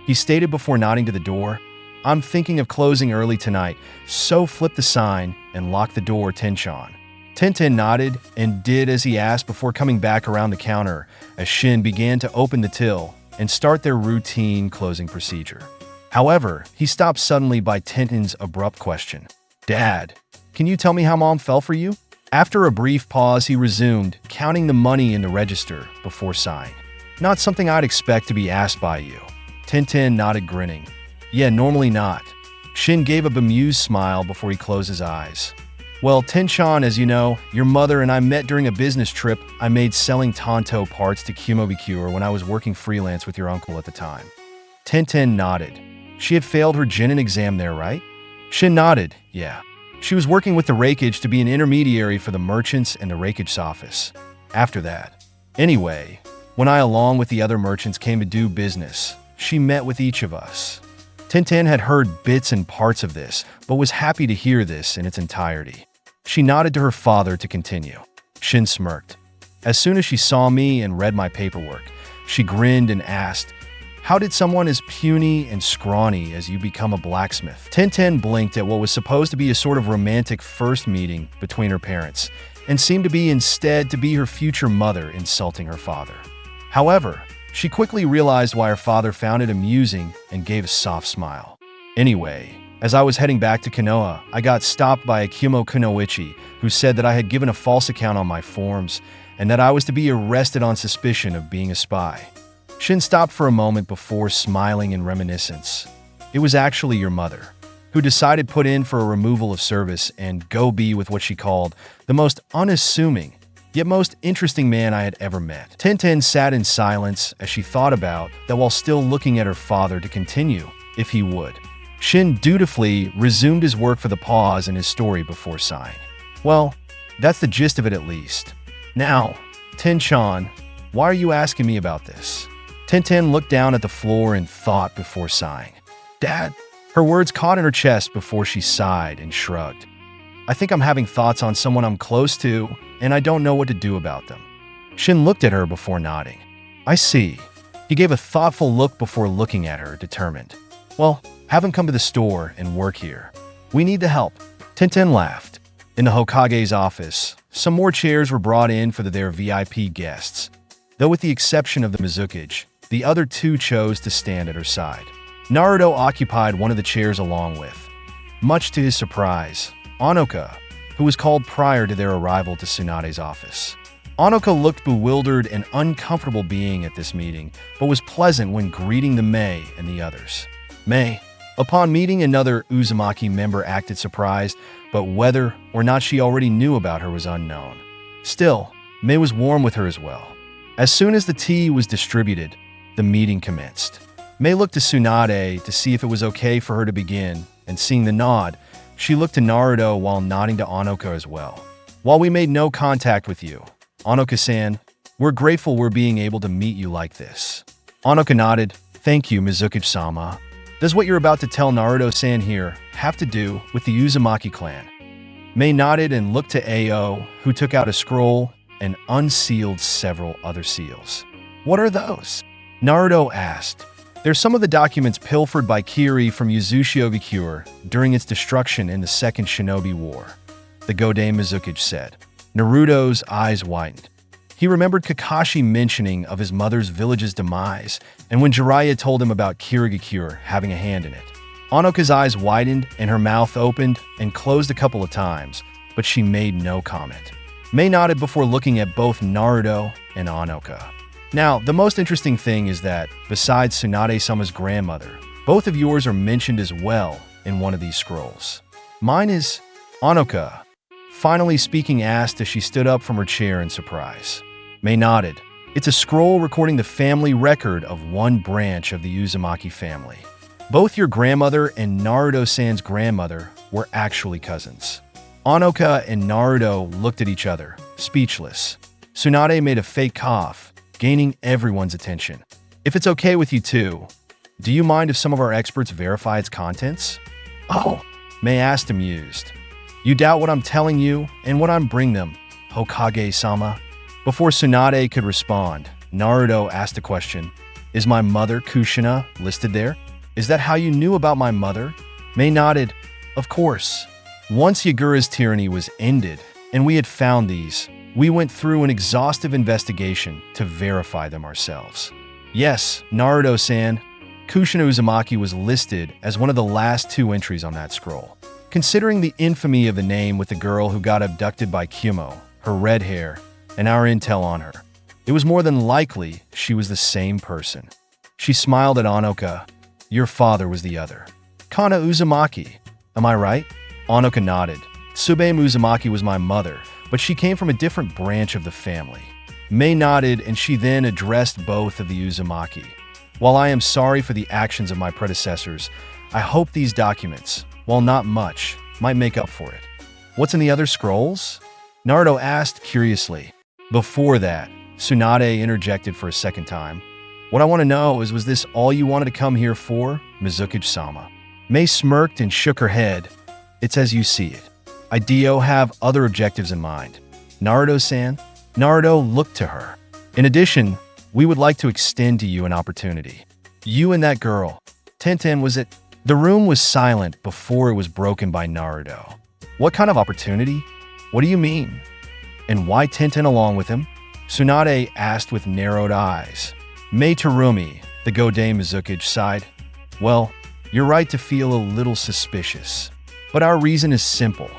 he stated before nodding to the door. I'm thinking of closing early tonight, so flip the sign and lock the door, Tenshan. Tenten nodded and did as he asked before coming back around the counter as Shin began to open the till and start their routine closing procedure. However, he stopped suddenly by Tenten's abrupt question. Dad, can you tell me how Mom fell for you? After a brief pause, he resumed, counting the money in the register before sighing. Not something I'd expect to be asked by you. Tenten nodded, grinning. Yeah, normally not. Shin gave a bemused smile before he closed his eyes. Well, Tenshan, as you know, your mother and I met during a business trip I made selling Tonto parts to Kumobikure when I was working freelance with your uncle at the time. Tenten nodded. She had failed her Genin exam there, right? Shin nodded, yeah. She was working with the Raikage to be an intermediary for the merchants and the Raikage's office. After that. Anyway, when I, along with the other merchants, came to do business, she met with each of us. Tenten had heard bits and parts of this, but was happy to hear this in its entirety. She nodded to her father to continue. Shin smirked. As soon as she saw me and read my paperwork, she grinned and asked, how did someone as puny and scrawny as you become a blacksmith? Tenten blinked at what was supposed to be a sort of romantic first meeting between her parents, and seemed to be instead to be her future mother insulting her father. However, she quickly realized why her father found it amusing and gave a soft smile. Anyway, as I was heading back to Konoha, I got stopped by a Kumo Kunoichi who said that I had given a false account on my forms and that I was to be arrested on suspicion of being a spy. Shin stopped for a moment before smiling in reminiscence. It was actually your mother, who decided put in for a removal of service and go be with what she called the most unassuming, yet most interesting man I had ever met. Tenten sat in silence as she thought about that while still looking at her father to continue, if he would. Shin dutifully resumed his work for the pause in his story before sighing. Well, that's the gist of it at least. Now, Tenshan, why are you asking me about this? Tenten looked down at the floor in thought before sighing. Dad? Her words caught in her chest before she sighed and shrugged. I think I'm having thoughts on someone I'm close to, and I don't know what to do about them. Shin looked at her before nodding. I see. He gave a thoughtful look before looking at her, determined. Well, have him come to the store and work here. We need the help. Tenten laughed. In the Hokage's office, some more chairs were brought in for their VIP guests, though with the exception of the Mizukage, the other two chose to stand at her side. Naruto occupied one of the chairs along with. Much to his surprise, Anoka, who was called prior to their arrival to Tsunade's office. Anoka looked bewildered and uncomfortable being at this meeting, but was pleasant when greeting the Mei and the others. Mei, upon meeting another Uzumaki member, acted surprised, but whether or not she already knew about her was unknown. Still, Mei was warm with her as well. As soon as the tea was distributed, the meeting commenced. Mei looked to Tsunade to see if it was okay for her to begin, and seeing the nod, she looked to Naruto while nodding to Anoka as well. While we made no contact with you, Anoka-san, we're grateful we're being able to meet you like this. Anoka nodded. Thank you, Mizuki-sama. Does what you're about to tell Naruto-san here have to do with the Uzumaki clan? Mei nodded and looked to Ao, who took out a scroll and unsealed several other seals. What are those? Naruto asked. They're some of the documents pilfered by Kiri from Uzushio during its destruction in the Second Shinobi War, the Godei Mizuki said. Naruto's eyes widened. He remembered Kakashi mentioning of his mother's village's demise, and when Jiraiya told him about Kirigakure having a hand in it. Anoka's eyes widened and her mouth opened and closed a couple of times, but she made no comment. Mei nodded before looking at both Naruto and Anoka. Now, the most interesting thing is that, besides Tsunade-sama's grandmother, both of yours are mentioned as well in one of these scrolls. Mine is Anoka, finally speaking, asked as she stood up from her chair in surprise. Mei nodded. It's a scroll recording the family record of one branch of the Uzumaki family. Both your grandmother and Naruto-san's grandmother were actually cousins. Anoka and Naruto looked at each other, speechless. Tsunade made a fake cough, gaining everyone's attention. If it's okay with you two, do you mind if some of our experts verify its contents? Oh, Mei asked, amused. You doubt what I'm telling you and what I'm bringing them, Hokage-sama? Before Tsunade could respond, Naruto asked a question. Is my mother, Kushina, listed there? Is that how you knew about my mother? Mei nodded. Of course. Once Yagura's tyranny was ended and we had found these, we went through an exhaustive investigation to verify them ourselves. Yes, Naruto-san, Kushina Uzumaki was listed as one of the last two entries on that scroll. Considering the infamy of the name with the girl who got abducted by Kyumo, her red hair, and our intel on her, it was more than likely she was the same person. She smiled at Anoka. Your father was the other. Kana Uzumaki, am I right? Anoka nodded. Tsubame Uzumaki was my mother, but she came from a different branch of the family. Mei nodded, and she then addressed both of the Uzumaki. While I am sorry for the actions of my predecessors, I hope these documents, while not much, might make up for it. What's in the other scrolls? Naruto asked curiously. Before that, Tsunade interjected for a second time. What I want to know is, was this all you wanted to come here for, Mizuki-sama? Mei smirked and shook her head. It's as you see it. I do have other objectives in mind. Naruto-san? Naruto looked to her. In addition, we would like to extend to you an opportunity. You and that girl. Tenten, was it? The room was silent before it was broken by Naruto. What kind of opportunity? What do you mean? And why Tenten along with him? Tsunade asked with narrowed eyes. Mei Terumi, the Godei Mizuki, sighed. Well, you're right to feel a little suspicious. But our reason is simple.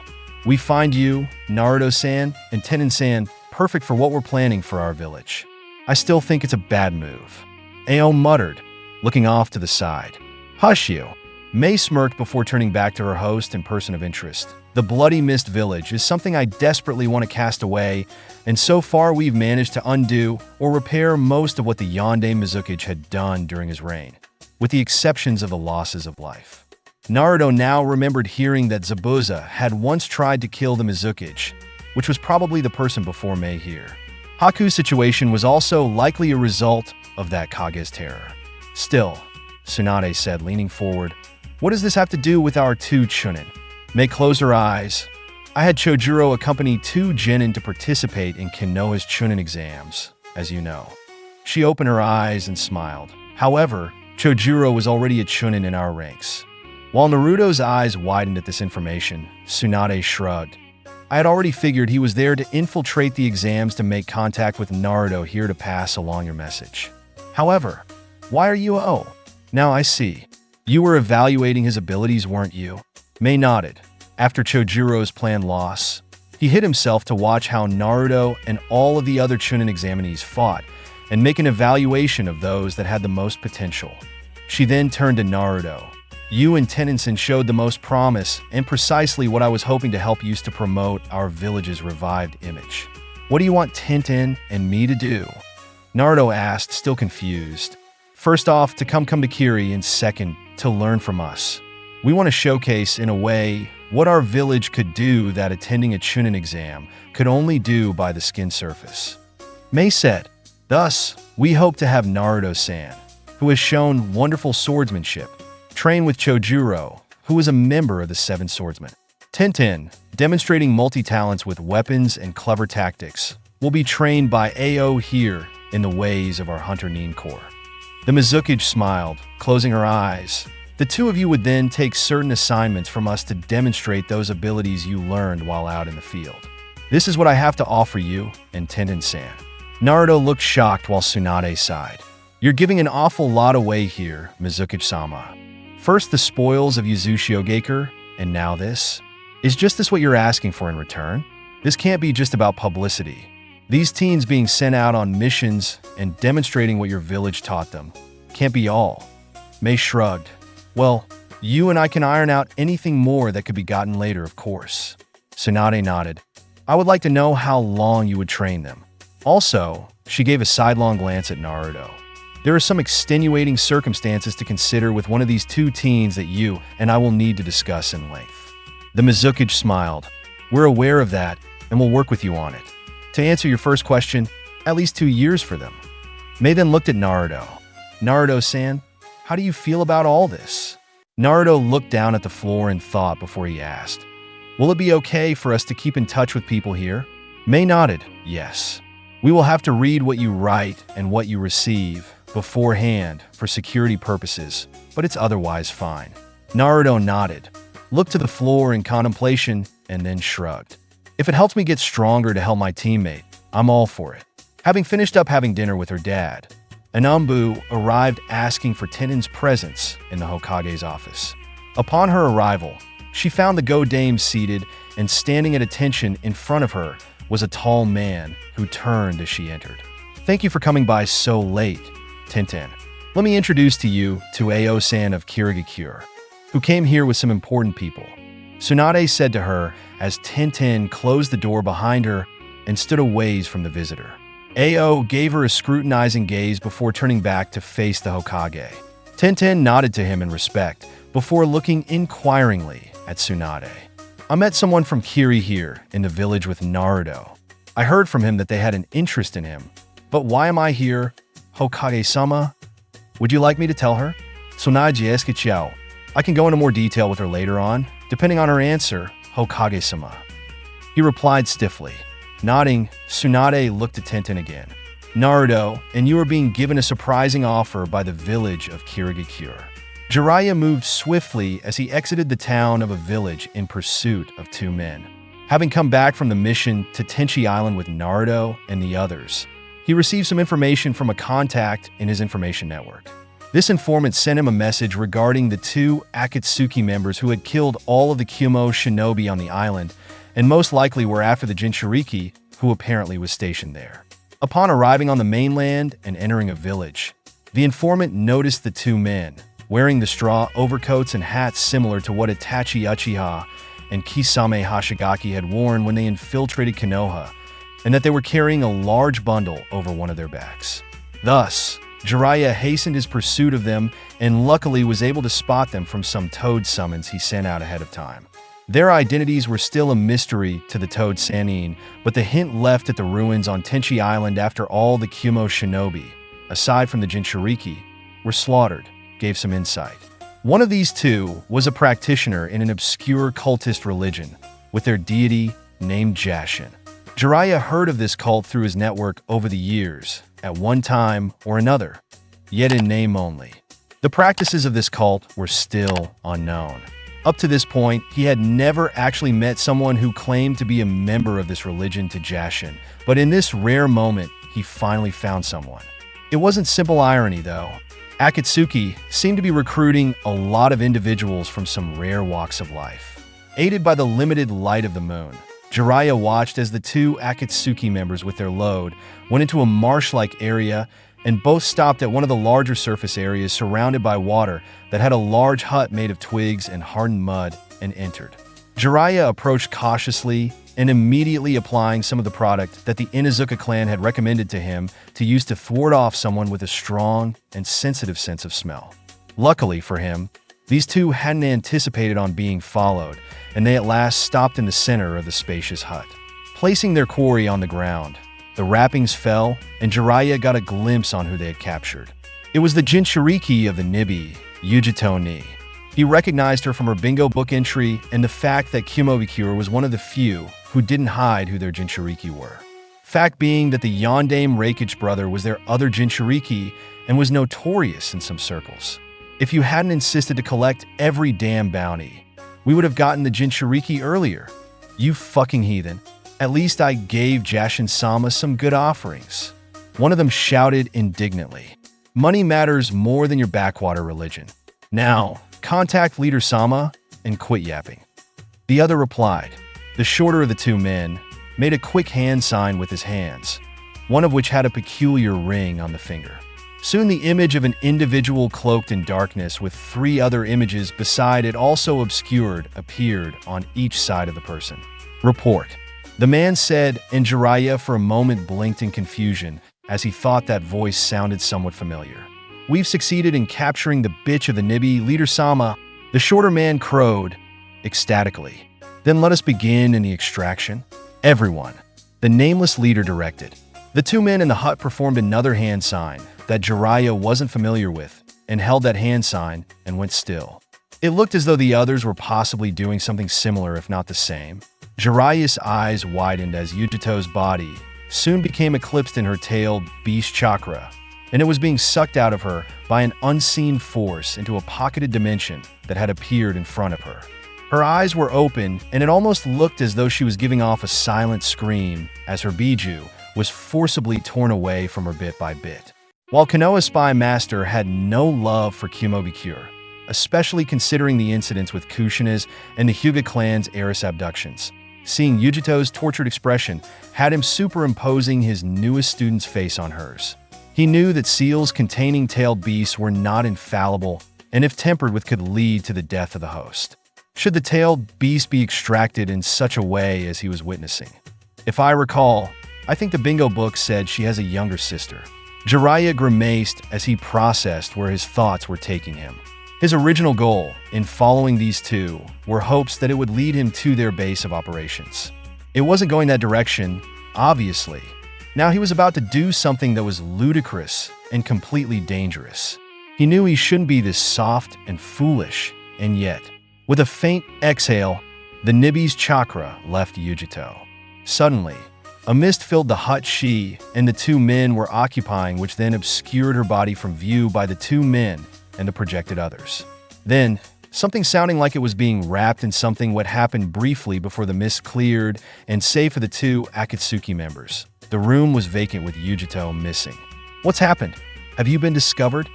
We find you, Naruto-san, and Tenten-san perfect for what we're planning for our village. I still think it's a bad move. Ao muttered, looking off to the side. Hush you. Mei smirked before turning back to her host and person of interest. The Bloody Mist Village is something I desperately want to cast away, and so far we've managed to undo or repair most of what the Yonde Mizuki had done during his reign, with the exceptions of the losses of life. Naruto now remembered hearing that Zabuza had once tried to kill the Mizuki, which was probably the person before Mei here. Haku's situation was also likely a result of that Kage's terror. Still, Tsunade said, leaning forward, what does this have to do with our two Chunin? Mei closed her eyes. I had Chojuro accompany two Genin to participate in Konoha's Chunin exams, as you know. She opened her eyes and smiled. However, Chojuro was already a Chunin in our ranks. While Naruto's eyes widened at this information, Tsunade shrugged. I had already figured he was there to infiltrate the exams to make contact with Naruto here to pass along your message. However, why are you O? Now I see. You were evaluating his abilities, weren't you? Mei nodded. After Chojuro's planned loss, He hid himself to watch how Naruto and all of the other Chunin examinees fought and make an evaluation of those that had the most potential. She then turned to Naruto. You and Tenten showed the most promise and precisely what I was hoping to help use to promote our village's revived image. What do you want Tenten and me to do? Naruto asked, still confused. First off, to come to Kiri, and second, to learn from us. We want to showcase, in a way, what our village could do that attending a Chunin exam could only do by the skin surface. Mei said, thus, we hope to have Naruto-san, who has shown wonderful swordsmanship, train with Chojuro, who is a member of the Seven Swordsmen. Tenten, demonstrating multi-talents with weapons and clever tactics, will be trained by Ao here in the ways of our Hunter Nin Corps. The Mizukage smiled, closing her eyes. The two of you would then take certain assignments from us to demonstrate those abilities you learned while out in the field. This is what I have to offer you, and Tenten-san. Naruto looked shocked while Tsunade sighed. You're giving an awful lot away here, Mizukage-sama. First the spoils of Yuzushiogekure, and now this? Is just this what you're asking for in return? This can't be just about publicity. These teens being sent out on missions and demonstrating what your village taught them can't be all. Mei shrugged. Well, you and I can iron out anything more that could be gotten later, of course. Tsunade nodded. I would like to know how long you would train them. Also, she gave a sidelong glance at Naruto. There are some extenuating circumstances to consider with one of these two teens that you and I will need to discuss in length. The Mizukage smiled. We're aware of that, and we'll work with you on it. To answer your first question, at least 2 years for them. Mei then looked at Naruto. Naruto-san, how do you feel about all this? Naruto looked down at the floor and thought before he asked. Will it be okay for us to keep in touch with people here? Mei nodded, yes. We will have to read what you write and what you receive beforehand for security purposes, but it's otherwise fine. Naruto nodded, looked to the floor in contemplation, and then shrugged. If it helps me get stronger to help my teammate, I'm all for it. Having finished up having dinner with her dad, Anambu arrived asking for Tenten's presence in the Hokage's office. Upon her arrival, she found the Go Dame seated, and standing at attention in front of her was a tall man who turned as she entered. Thank you for coming by so late, Tenten. Let me introduce to you to Ao-san of Kirigakure, who came here with some important people. Tsunade said to her as Tenten closed the door behind her and stood a ways from the visitor. Ao gave her a scrutinizing gaze before turning back to face the Hokage. Tenten nodded to him in respect before looking inquiringly at Tsunade. I met someone from Kiri here in the village with Naruto. I heard from him that they had an interest in him. But why am I here, Hokage-sama? Would you like me to tell her? Tsunade escuchao. I can go into more detail with her later on, depending on her answer, Hokage-sama. He replied stiffly. Nodding, Tsunade looked at Tenten again. Naruto, and you are being given a surprising offer by the village of Kirigakure. Jiraiya moved swiftly as he exited the town of a village in pursuit of 2 men. Having come back from the mission to Tenchi Island with Naruto and the others, he received some information from a contact in his information network. This informant sent him a message regarding the 2 Akatsuki members who had killed all of the Kyumo shinobi on the island, and most likely were after the Jinchuriki, who apparently was stationed there. Upon arriving on the mainland and entering a village, the informant noticed the 2 men, wearing the straw overcoats and hats similar to what Itachi Uchiha and Kisame Hashigaki had worn when they infiltrated Konoha, and that they were carrying a large bundle over one of their backs. Thus, Jiraiya hastened his pursuit of them and luckily was able to spot them from some Toad summons he sent out ahead of time. Their identities were still a mystery to the Toad Sannin, but the hint left at the ruins on Tenchi Island after all the Kyumo shinobi, aside from the Jinchuriki, were slaughtered, gave some insight. One of these 2 was a practitioner in an obscure cultist religion, with their deity named Jashin. Jiraiya heard of this cult through his network over the years, at one time or another, yet in name only. The practices of this cult were still unknown. Up to this point, he had never actually met someone who claimed to be a member of this religion to Jashin, but in this rare moment, he finally found someone. It wasn't simple irony, though. Akatsuki seemed to be recruiting a lot of individuals from some rare walks of life. Aided by the limited light of the moon, Jiraiya watched as the two Akatsuki members with their load went into a marsh-like area and both stopped at one of the larger surface areas surrounded by water that had a large hut made of twigs and hardened mud and entered. Jiraiya approached cautiously and immediately applying some of the product that the Inuzuka clan had recommended to him to use to thwart off someone with a strong and sensitive sense of smell. Luckily for him, these two hadn't anticipated on being followed, and they at last stopped in the center of the spacious hut. Placing their quarry on the ground, the wrappings fell, and Jiraiya got a glimpse on who they had captured. It was the Jinchuriki of the Nibi, Yujito Ni. He recognized her from her bingo book entry and the fact that Kumobikure was one of the few who didn't hide who their Jinchuriki were. Fact being that the Yondaime Reikage brother was their other Jinchuriki and was notorious in some circles. If you hadn't insisted to collect every damn bounty, we would have gotten the Jinchuriki earlier. You fucking heathen. At least I gave Jashin-sama some good offerings. One of them shouted indignantly. Money matters more than your backwater religion. Now, contact Leader Sama and quit yapping. The other replied. The shorter of the two men made a quick hand sign with his hands, one of which had a peculiar ring on the finger. Soon the image of an individual cloaked in darkness with three other images beside it also obscured appeared on each side of the person. Report. The man said, and Jiraiya for a moment blinked in confusion as he thought that voice sounded somewhat familiar. We've succeeded in capturing the bitch of the Nibi, Leader Sama. The shorter man crowed, ecstatically. Then let us begin in the extraction. Everyone, the nameless leader directed. The two men in the hut performed another hand sign that Jiraiya wasn't familiar with and held that hand sign and went still. It looked as though the others were possibly doing something similar if not the same. Jiraiya's eyes widened as Yujito's body soon became eclipsed in her tailed beast chakra, and it was being sucked out of her by an unseen force into a pocketed dimension that had appeared in front of her. Her eyes were open, and it almost looked as though she was giving off a silent scream as her biju was forcibly torn away from her bit by bit. While Konoha Spy Master had no love for Kumobikure, especially considering the incidents with Kushina's and the Hyuga clan's heiress abductions, seeing Yujito's tortured expression had him superimposing his newest student's face on hers. He knew that seals containing tailed beasts were not infallible, and if tempered with could lead to the death of the host. Should the tailed beast be extracted in such a way as he was witnessing? If I recall, I think the bingo book said she has a younger sister. Jiraiya grimaced as he processed where his thoughts were taking him. His original goal in following these two were hopes that it would lead him to their base of operations. It wasn't going that direction, obviously. Now he was about to do something that was ludicrous and completely dangerous. He knew he shouldn't be this soft and foolish, and yet, with a faint exhale, the Nibi's chakra left Yujito. Suddenly, a mist filled the hut she and the two men were occupying, which then obscured her body from view by the two men and the projected others. Then, something sounding like it was being wrapped in something what happened briefly before the mist cleared, and save for the two Akatsuki members, the room was vacant with Yujito missing. What's happened? Have you been discovered?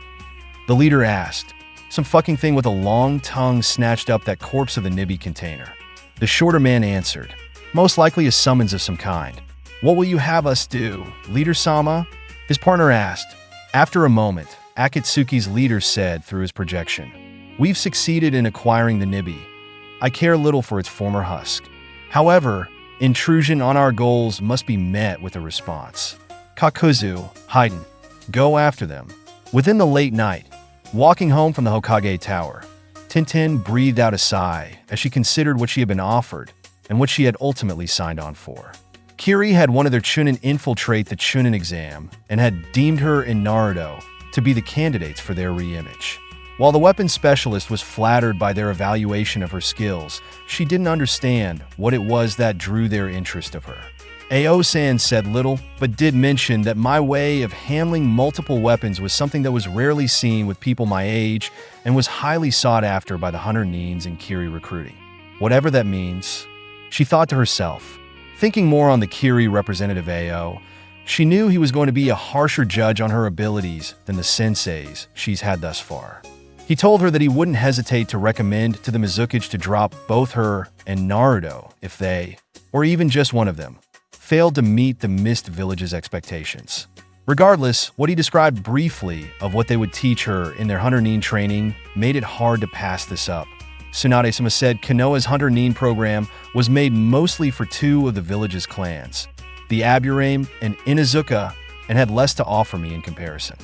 The leader asked. Some fucking thing with a long tongue snatched up that corpse of the Nibi container. The shorter man answered. Most likely a summons of some kind. What will you have us do, Leader Sama? His partner asked. After a moment, Akatsuki's leader said through his projection, We've succeeded in acquiring the Nibi. I care little for its former husk. However, intrusion on our goals must be met with a response. Kakuzu, Haiden, go after them. Within the late night, walking home from the Hokage Tower, Tenten breathed out a sigh as she considered what she had been offered and what she had ultimately signed on for. Kiri had one of their Chunin infiltrate the Chunin exam and had deemed her and Naruto to be the candidates for their reimage. While the weapons specialist was flattered by their evaluation of her skills, she didn't understand what it was that drew their interest of her. Ao-san said little, but did mention that my way of handling multiple weapons was something that was rarely seen with people my age and was highly sought after by the hunter Neens and Kiri recruiting. Whatever that means, she thought to herself. Thinking more on the Kiri representative Ao, she knew he was going to be a harsher judge on her abilities than the senseis she's had thus far. He told her that he wouldn't hesitate to recommend to the Mizukage to drop both her and Naruto if they, or even just one of them, failed to meet the Mist Village's expectations. Regardless, what he described briefly of what they would teach her in their Hunter Nin training made it hard to pass this up. Tsunade-sama said Konoha's Hunter Nin program was made mostly for two of the village's clans, the Aburame and Inuzuka, and had less to offer me in comparison.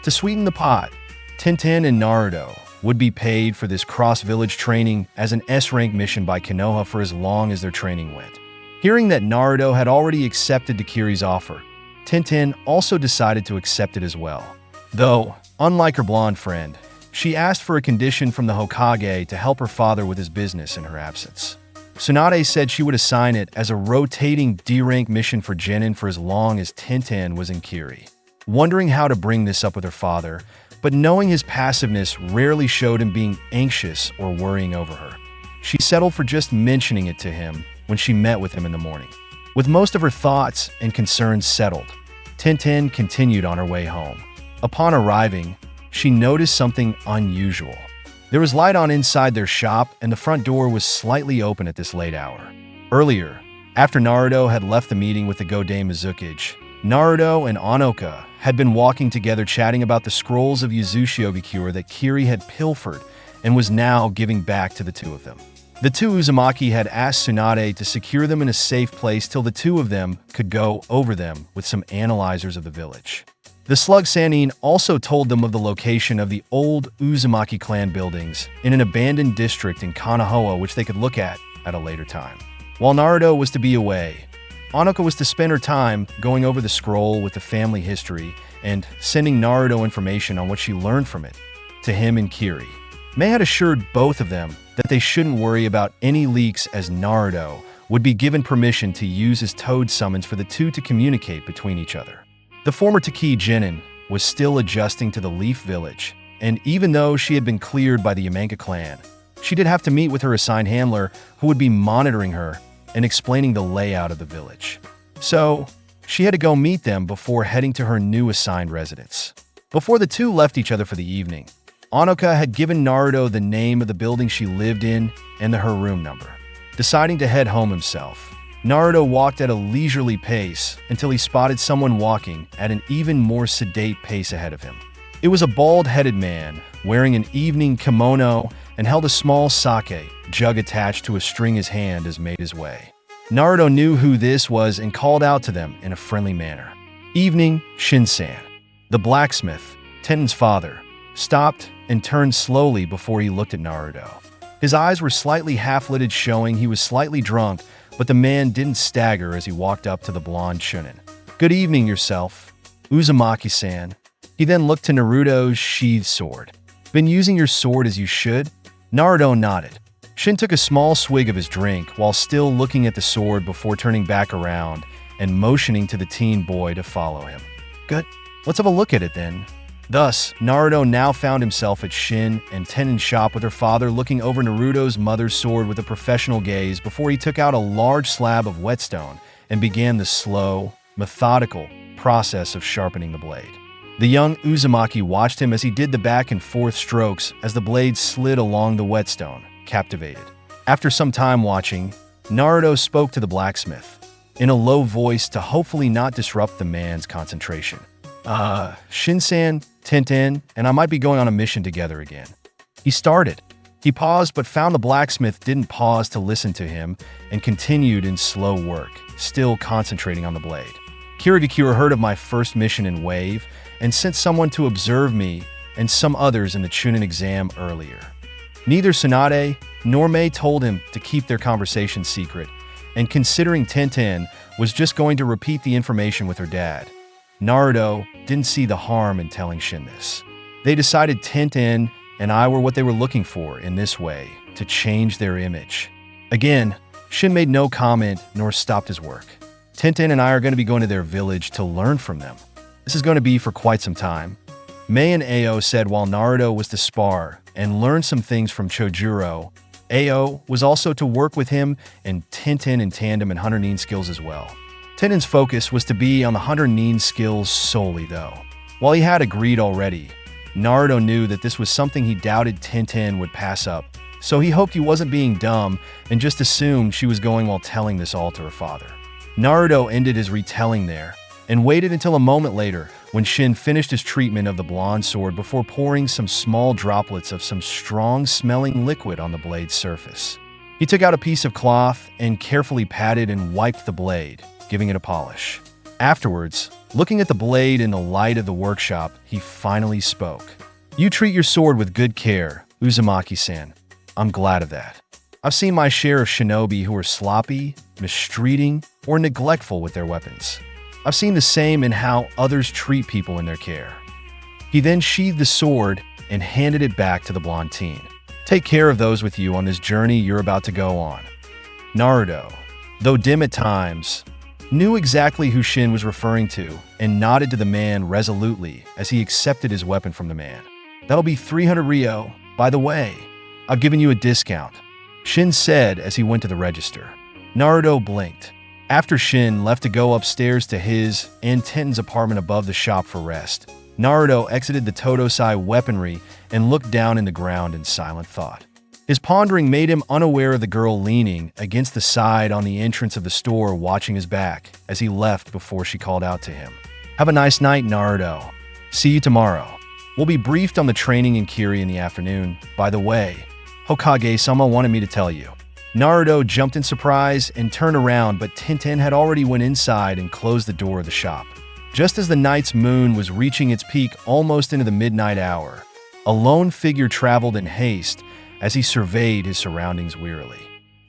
To sweeten the pot, Tenten and Naruto would be paid for this cross-village training as an S-rank mission by Konoha for as long as their training went. Hearing that Naruto had already accepted Takiri's offer, Tenten also decided to accept it as well. Though, unlike her blonde friend, she asked for a condition from the Hokage to help her father with his business in her absence. Tsunade said she would assign it as a rotating D-rank mission for Genin for as long as Tenten was in Kiri. Wondering how to bring this up with her father, but knowing his passiveness rarely showed him being anxious or worrying over her, she settled for just mentioning it to him when she met with him in the morning. With most of her thoughts and concerns settled, Tenten continued on her way home. Upon arriving, she noticed something unusual. There was light on inside their shop, and the front door was slightly open at this late hour. Earlier, after Naruto had left the meeting with the Godame Mizukage, Naruto and Onoka had been walking together chatting about the scrolls of Yuzushiogakure that Kiri had pilfered and was now giving back to the two of them. The two Uzumaki had asked Tsunade to secure them in a safe place till the two of them could go over them with some analyzers of the village. The Slug Sannin also told them of the location of the old Uzumaki clan buildings in an abandoned district in Kanahoa which they could look at a later time. While Naruto was to be away, Onoka was to spend her time going over the scroll with the family history and sending Naruto information on what she learned from it to him and Kiri. Mei had assured both of them that they shouldn't worry about any leaks as Naruto would be given permission to use his toad summons for the two to communicate between each other. The former Taki Genin was still adjusting to the Leaf Village, and even though she had been cleared by the Yamanka clan, she did have to meet with her assigned handler who would be monitoring her and explaining the layout of the village. So, she had to go meet them before heading to her new assigned residence. Before the two left each other for the evening, Onoka had given Naruto the name of the building she lived in and her room number. Deciding to head home himself, Naruto walked at a leisurely pace until he spotted someone walking at an even more sedate pace ahead of him. It was a bald-headed man wearing an evening kimono and held a small sake jug attached to a string his hand as made his way. Naruto knew who this was and called out to them in a friendly manner. "Evening, Shin-san." The blacksmith, Tenten's father, stopped and turned slowly before he looked at Naruto. His eyes were slightly half-lidded, showing he was slightly drunk, but the man didn't stagger as he walked up to the blonde Chunin. "Good evening yourself, Uzumaki-san." He then looked to Naruto's sheathed sword. "Been using your sword as you should?" Naruto nodded. Shin took a small swig of his drink while still looking at the sword before turning back around and motioning to the teen boy to follow him. "Good, let's have a look at it then." Thus, Naruto now found himself at Shin and Tenten's shop with her father looking over Naruto's mother's sword with a professional gaze before he took out a large slab of whetstone and began the slow, methodical process of sharpening the blade. The young Uzumaki watched him as he did the back and forth strokes as the blade slid along the whetstone, captivated. After some time watching, Naruto spoke to the blacksmith in a low voice to hopefully not disrupt the man's concentration. Shin-san, Tenten, and I might be going on a mission together again." He started. He paused but found the blacksmith didn't pause to listen to him and continued in slow work, still concentrating on the blade. "Kirigakure heard of my first mission in Wave and sent someone to observe me and some others in the Chunin exam earlier. Neither Tsunade nor Mei told him to keep their conversation secret, and considering Tenten was just going to repeat the information with her dad, Naruto didn't see the harm in telling Shin this. They decided Tenten and I were what they were looking for in this way, to change their image. Again, Shin made no comment nor stopped his work. Tenten and I are going to be going to their village to learn from them. This is going to be for quite some time. Mei and Ao said while Naruto was to spar and learn some things from Chojuro, Ao was also to work with him and Tenten in tandem and Hunter Nin skills as well. Tenten's focus was to be on the Hunter Nin skills solely though. While he had agreed already, Naruto knew that this was something he doubted Tenten would pass up, so he hoped he wasn't being dumb and just assumed she was going while telling this all to her father. Naruto ended his retelling there and waited until a moment later when Shin finished his treatment of the blonde sword before pouring some small droplets of some strong-smelling liquid on the blade's surface. He took out a piece of cloth and carefully patted and wiped the blade, giving it a polish. Afterwards, looking at the blade in the light of the workshop, he finally spoke. "You treat your sword with good care, Uzumaki-san. I'm glad of that. I've seen my share of shinobi who are sloppy, mistreating, or neglectful with their weapons. I've seen the same in how others treat people in their care." He then sheathed the sword and handed it back to the blonde teen. "Take care of those with you on this journey you're about to go on." Naruto, though dim at times, knew exactly who Shin was referring to and nodded to the man resolutely as he accepted his weapon from the man. "That'll be 300 Ryo. By the way, I've given you a discount," Shin said as he went to the register. Naruto blinked. After Shin left to go upstairs to his and Tenten's apartment above the shop for rest, Naruto exited the Totosai weaponry and looked down in the ground in silent thought. His pondering made him unaware of the girl leaning against the side on the entrance of the store watching his back as he left before she called out to him. "Have a nice night, Naruto. See you tomorrow. We'll be briefed on the training in Kiri in the afternoon. By the way, Hokage-sama wanted me to tell you." Naruto jumped in surprise and turned around, but Tenten had already went inside and closed the door of the shop. Just as the night's moon was reaching its peak almost into the midnight hour, a lone figure traveled in haste as he surveyed his surroundings wearily,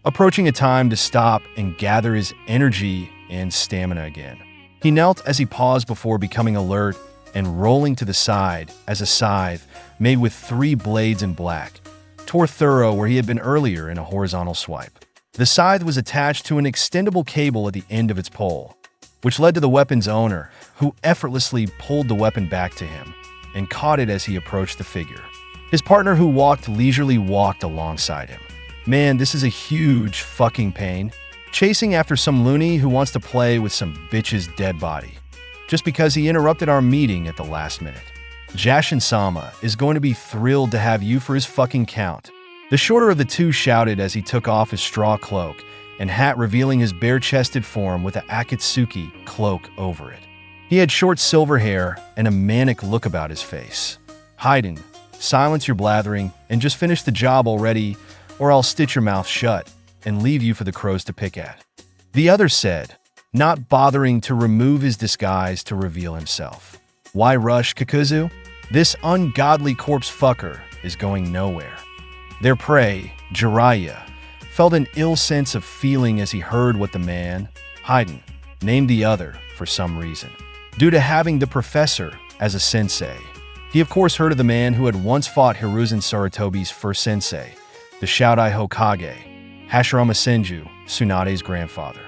approaching a time to stop and gather his energy and stamina again. He knelt as he paused before becoming alert and rolling to the side as a scythe, made with 3 blades in black, tore thorough where he had been earlier in a horizontal swipe. The scythe was attached to an extendable cable at the end of its pole, which led to the weapon's owner, who effortlessly pulled the weapon back to him and caught it as he approached the figure. His partner, who walked leisurely, walked alongside him. "Man, this is a huge fucking pain. Chasing after some loony who wants to play with some bitch's dead body, just because he interrupted our meeting at the last minute. Jashin-sama is going to be thrilled to have you for his fucking count." The shorter of the two shouted as he took off his straw cloak and hat, revealing his bare-chested form with a Akatsuki cloak over it. He had short silver hair and a manic look about his face. "Hayden, silence your blathering and just finish the job already, or I'll stitch your mouth shut and leave you for the crows to pick at," the other said, not bothering to remove his disguise to reveal himself. "Why rush, Kakuzu? This ungodly corpse fucker is going nowhere." Their prey, Jiraiya, felt an ill sense of feeling as he heard what the man, Hayden, named the other for some reason. Due to having the professor as a sensei, he of course heard of the man who had once fought Hiruzen Sarutobi's first sensei, the Shoudai Hokage, Hashirama Senju, Tsunade's grandfather.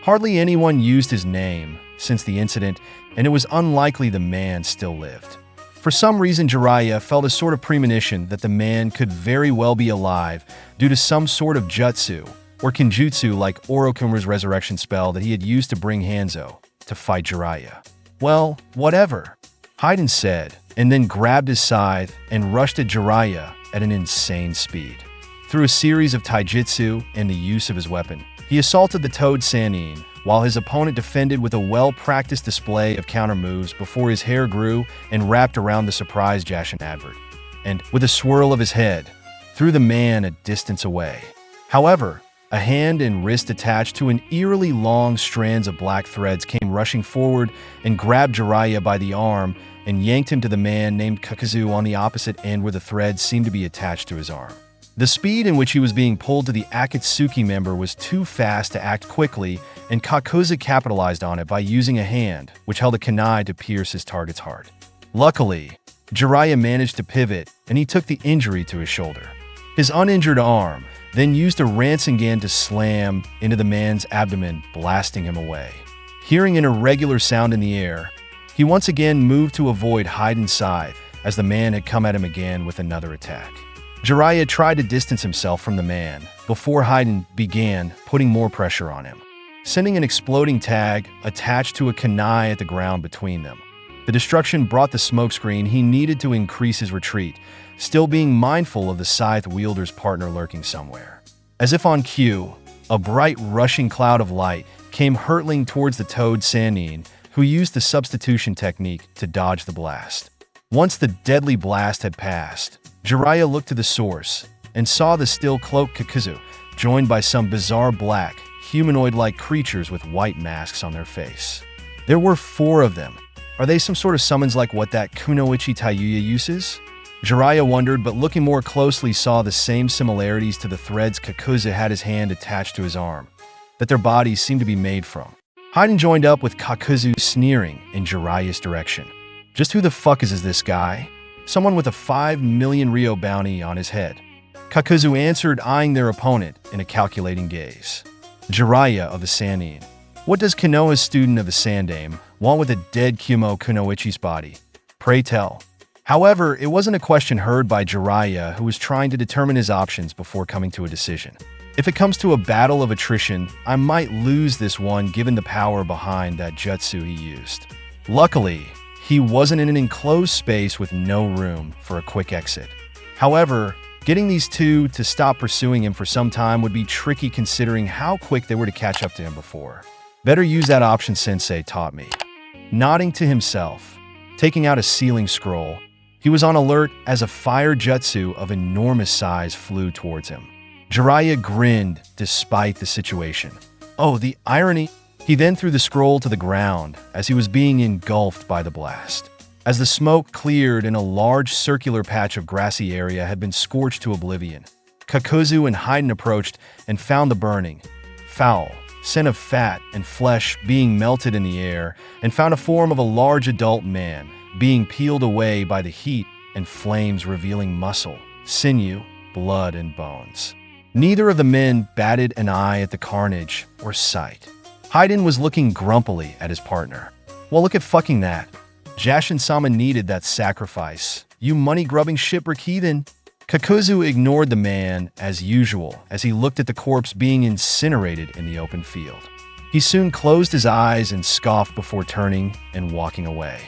Hardly anyone used his name since the incident, and it was unlikely the man still lived. For some reason, Jiraiya felt a sort of premonition that the man could very well be alive due to some sort of jutsu or kenjutsu like Orochimaru's resurrection spell that he had used to bring Hanzo to fight Jiraiya. "Well, whatever," Hayden said, and then grabbed his scythe and rushed at Jiraiya at an insane speed. Through a series of taijutsu and the use of his weapon, he assaulted the Toad Sannin, while his opponent defended with a well-practiced display of counter moves before his hair grew and wrapped around the surprise Jashin advert, and, with a swirl of his head, threw the man a distance away. However, a hand and wrist attached to an eerily long strands of black threads came rushing forward and grabbed Jiraiya by the arm and yanked him to the man named Kakuzu on the opposite end where the threads seemed to be attached to his arm. The speed in which he was being pulled to the Akatsuki member was too fast to act quickly, and Kakuzu capitalized on it by using a hand, which held a kunai, to pierce his target's heart. Luckily, Jiraiya managed to pivot, and he took the injury to his shoulder. His uninjured arm then used a Rasengan to slam into the man's abdomen, blasting him away. Hearing an irregular sound in the air, he once again moved to avoid Hayden's scythe as the man had come at him again with another attack. Jiraiya tried to distance himself from the man before Hayden began putting more pressure on him, sending an exploding tag attached to a kunai at the ground between them. The destruction brought the smokescreen he needed to increase his retreat, still being mindful of the scythe wielder's partner lurking somewhere. As if on cue, a bright rushing cloud of light came hurtling towards the toad Sannin, who used the substitution technique to dodge the blast. Once the deadly blast had passed, Jiraiya looked to the source and saw the still cloaked Kakuzu, joined by some bizarre black, humanoid-like creatures with white masks on their face. There were 4 of them. Are they some sort of summons like what that Kunoichi Taiyuya uses? Jiraiya wondered, but looking more closely saw the same similarities to the threads Kakuzu had his hand attached to his arm, that their bodies seemed to be made from. Haiden joined up with Kakuzu sneering in Jiraiya's direction. Just who the fuck is this guy? Someone with a 5 million Ryo bounty on his head. Kakuzu answered, eyeing their opponent in a calculating gaze. Jiraiya of the Sannin. What does Konoha's student of the Sandame want with a dead Kumo Kunoichi's body? Pray tell. However, it wasn't a question heard by Jiraiya, who was trying to determine his options before coming to a decision. If it comes to a battle of attrition, I might lose this one given the power behind that jutsu he used. Luckily, he wasn't in an enclosed space with no room for a quick exit. However, getting these 2 to stop pursuing him for some time would be tricky considering how quick they were to catch up to him before. Better use that option Sensei taught me. Nodding to himself, taking out a sealing scroll, he was on alert as a fire jutsu of enormous size flew towards him. Jiraiya grinned despite the situation. Oh, the irony! He then threw the scroll to the ground as he was being engulfed by the blast. As the smoke cleared and a large circular patch of grassy area had been scorched to oblivion, Kakuzu and Haiden approached and found the burning, foul scent of fat and flesh being melted in the air, and found a form of a large adult man being peeled away by the heat and flames, revealing muscle, sinew, blood, and bones. Neither of the men batted an eye at the carnage or sight. Haiden was looking grumpily at his partner. Well, look at fucking that. Jashin-sama needed that sacrifice. You money-grubbing shipwreck heathen. Kakuzu ignored the man as usual as he looked at the corpse being incinerated in the open field. He soon closed his eyes and scoffed before turning and walking away.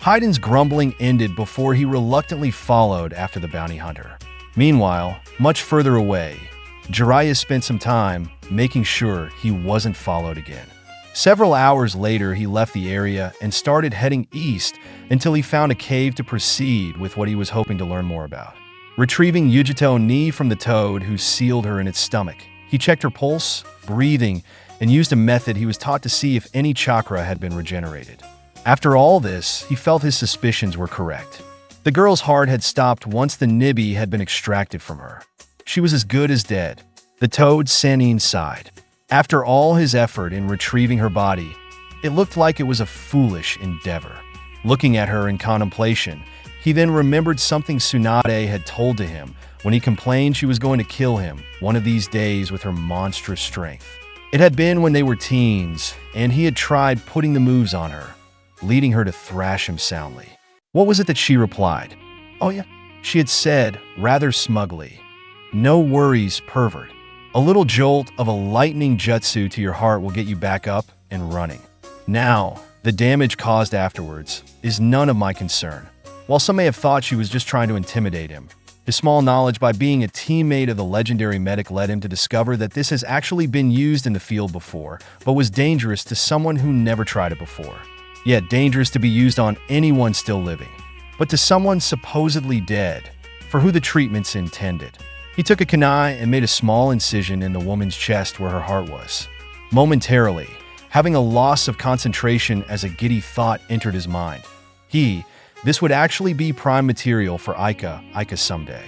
Haiden's grumbling ended before he reluctantly followed after the bounty hunter. Meanwhile, much further away, Jiraiya spent some time making sure he wasn't followed again. Several hours later, he left the area and started heading east until he found a cave to proceed with what he was hoping to learn more about. Retrieving Yujito Ni from the toad who sealed her in its stomach, he checked her pulse, breathing, and used a method he was taught to see if any chakra had been regenerated. After all this, he felt his suspicions were correct. The girl's heart had stopped once the nibby had been extracted from her. She was as good as dead. The toad Sannin sighed. After all his effort in retrieving her body, it looked like it was a foolish endeavor. Looking at her in contemplation, he then remembered something Tsunade had told to him when he complained she was going to kill him one of these days with her monstrous strength. It had been when they were teens, and he had tried putting the moves on her, leading her to thrash him soundly. What was it that she replied? Oh yeah, she had said, rather smugly, "No worries, pervert. A little jolt of a lightning jutsu to your heart will get you back up and running. Now, the damage caused afterwards is none of my concern." While some may have thought she was just trying to intimidate him, his small knowledge by being a teammate of the legendary medic led him to discover that this has actually been used in the field before, but was dangerous to someone who never tried it before. Yet dangerous to be used on anyone still living, but to someone supposedly dead, for who the treatment's intended. He took a kunai and made a small incision in the woman's chest where her heart was. Momentarily, having a loss of concentration as a giddy thought entered his mind. This would actually be prime material for Aika someday.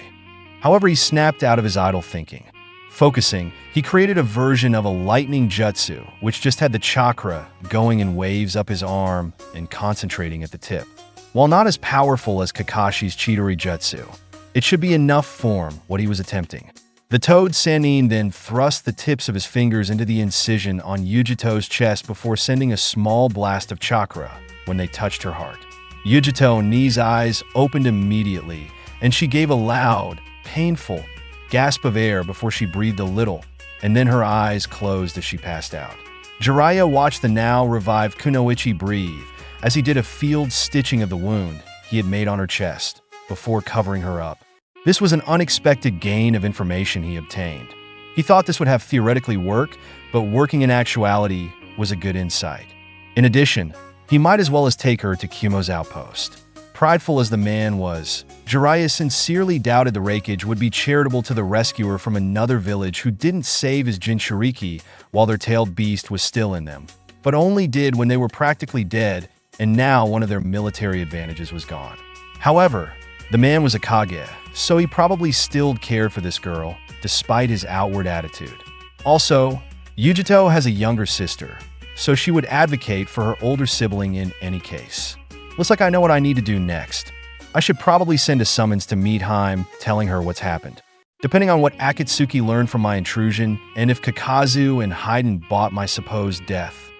However, he snapped out of his idle thinking. Focusing, he created a version of a lightning jutsu, which just had the chakra going in waves up his arm and concentrating at the tip. While not as powerful as Kakashi's Chidori jutsu, it should be enough form what he was attempting. The toad Sannin then thrust the tips of his fingers into the incision on Yujito's chest before sending a small blast of chakra when they touched her heart. Yujito Ni's eyes opened immediately, and she gave a loud, painful gasp of air before she breathed a little, and then her eyes closed as she passed out. Jiraiya watched the now revived Kunoichi breathe as he did a field stitching of the wound he had made on her chest before covering her up. This was an unexpected gain of information he obtained. He thought this would have theoretically worked, but working in actuality was a good insight. In addition, he might as well as take her to Kumo's outpost. Prideful as the man was, Jiraiya sincerely doubted the Raikage would be charitable to the rescuer from another village who didn't save his Jinchuriki while their tailed beast was still in them, but only did when they were practically dead and now one of their military advantages was gone. However, the man was a Kage, so he probably still cared for this girl, despite his outward attitude. Also, Yujito has a younger sister, so she would advocate for her older sibling in any case. Looks like I know what I need to do next. I should probably send a summons to meet Haim, telling her what's happened. Depending on what Akatsuki learned from my intrusion, and if Kakazu and Haiden bought my supposed death,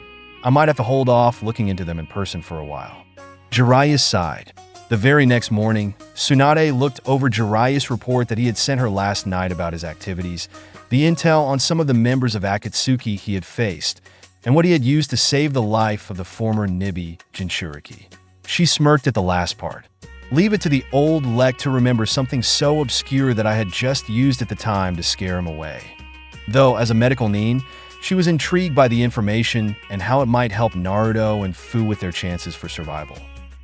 I might have to hold off looking into them in person for a while. Jiraiya sighed. The very next morning, Tsunade looked over Jiraiya's report that he had sent her last night about his activities, the intel on some of the members of Akatsuki he had faced, and what he had used to save the life of the former Nibi Jinchuriki. She smirked at the last part. Leave it to the old Lek to remember something so obscure that I had just used at the time to scare him away. Though, as a medical nin, she was intrigued by the information and how it might help Naruto and Fu with their chances for survival.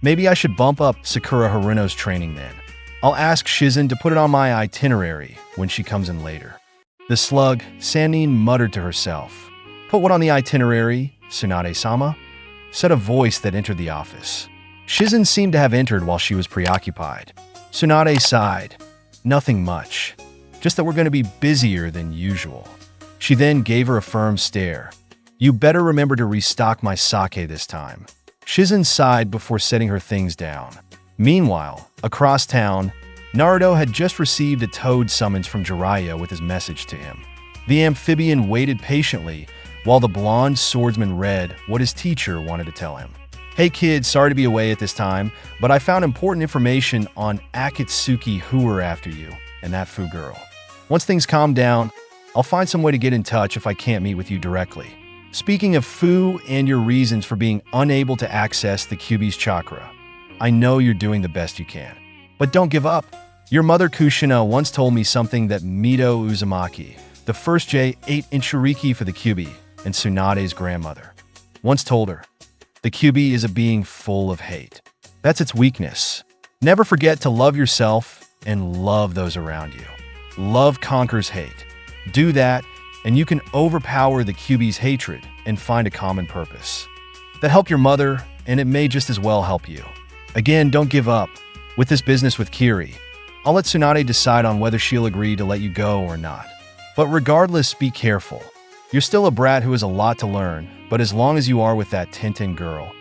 Maybe I should bump up Sakura Haruno's training then. I'll ask Shizen to put it on my itinerary when she comes in later. The slug, Sannin, muttered to herself. Put what on the itinerary, Tsunade-sama? Said a voice that entered the office. Shizen seemed to have entered while she was preoccupied. Tsunade sighed. Nothing much. Just that we're going to be busier than usual. She then gave her a firm stare. You better remember to restock my sake this time. Shizen sighed before setting her things down. Meanwhile, across town, Naruto had just received a toad summons from Jiraiya with his message to him. The amphibian waited patiently while the blonde swordsman read what his teacher wanted to tell him. Hey kids, sorry to be away at this time, but I found important information on Akatsuki who are after you, and that Fu girl. Once things calm down, I'll find some way to get in touch if I can't meet with you directly. Speaking of Fu and your reasons for being unable to access the Kyuubi's chakra, I know you're doing the best you can. But don't give up. Your mother Kushina once told me something that Mito Uzumaki, the first J8 Inchuriki for the Kyuubi, and Tsunade's grandmother, once told her. The Kyuubi is a being full of hate. That's its weakness. Never forget to love yourself and love those around you. Love conquers hate. Do that, and you can overpower the Kyuubi's hatred and find a common purpose. That helped your mother, and it may just as well help you. Again, don't give up. With this business with Kiri, I'll let Tsunade decide on whether she'll agree to let you go or not. But regardless, be careful. You're still a brat who has a lot to learn, but as long as you are with that Tenten girl,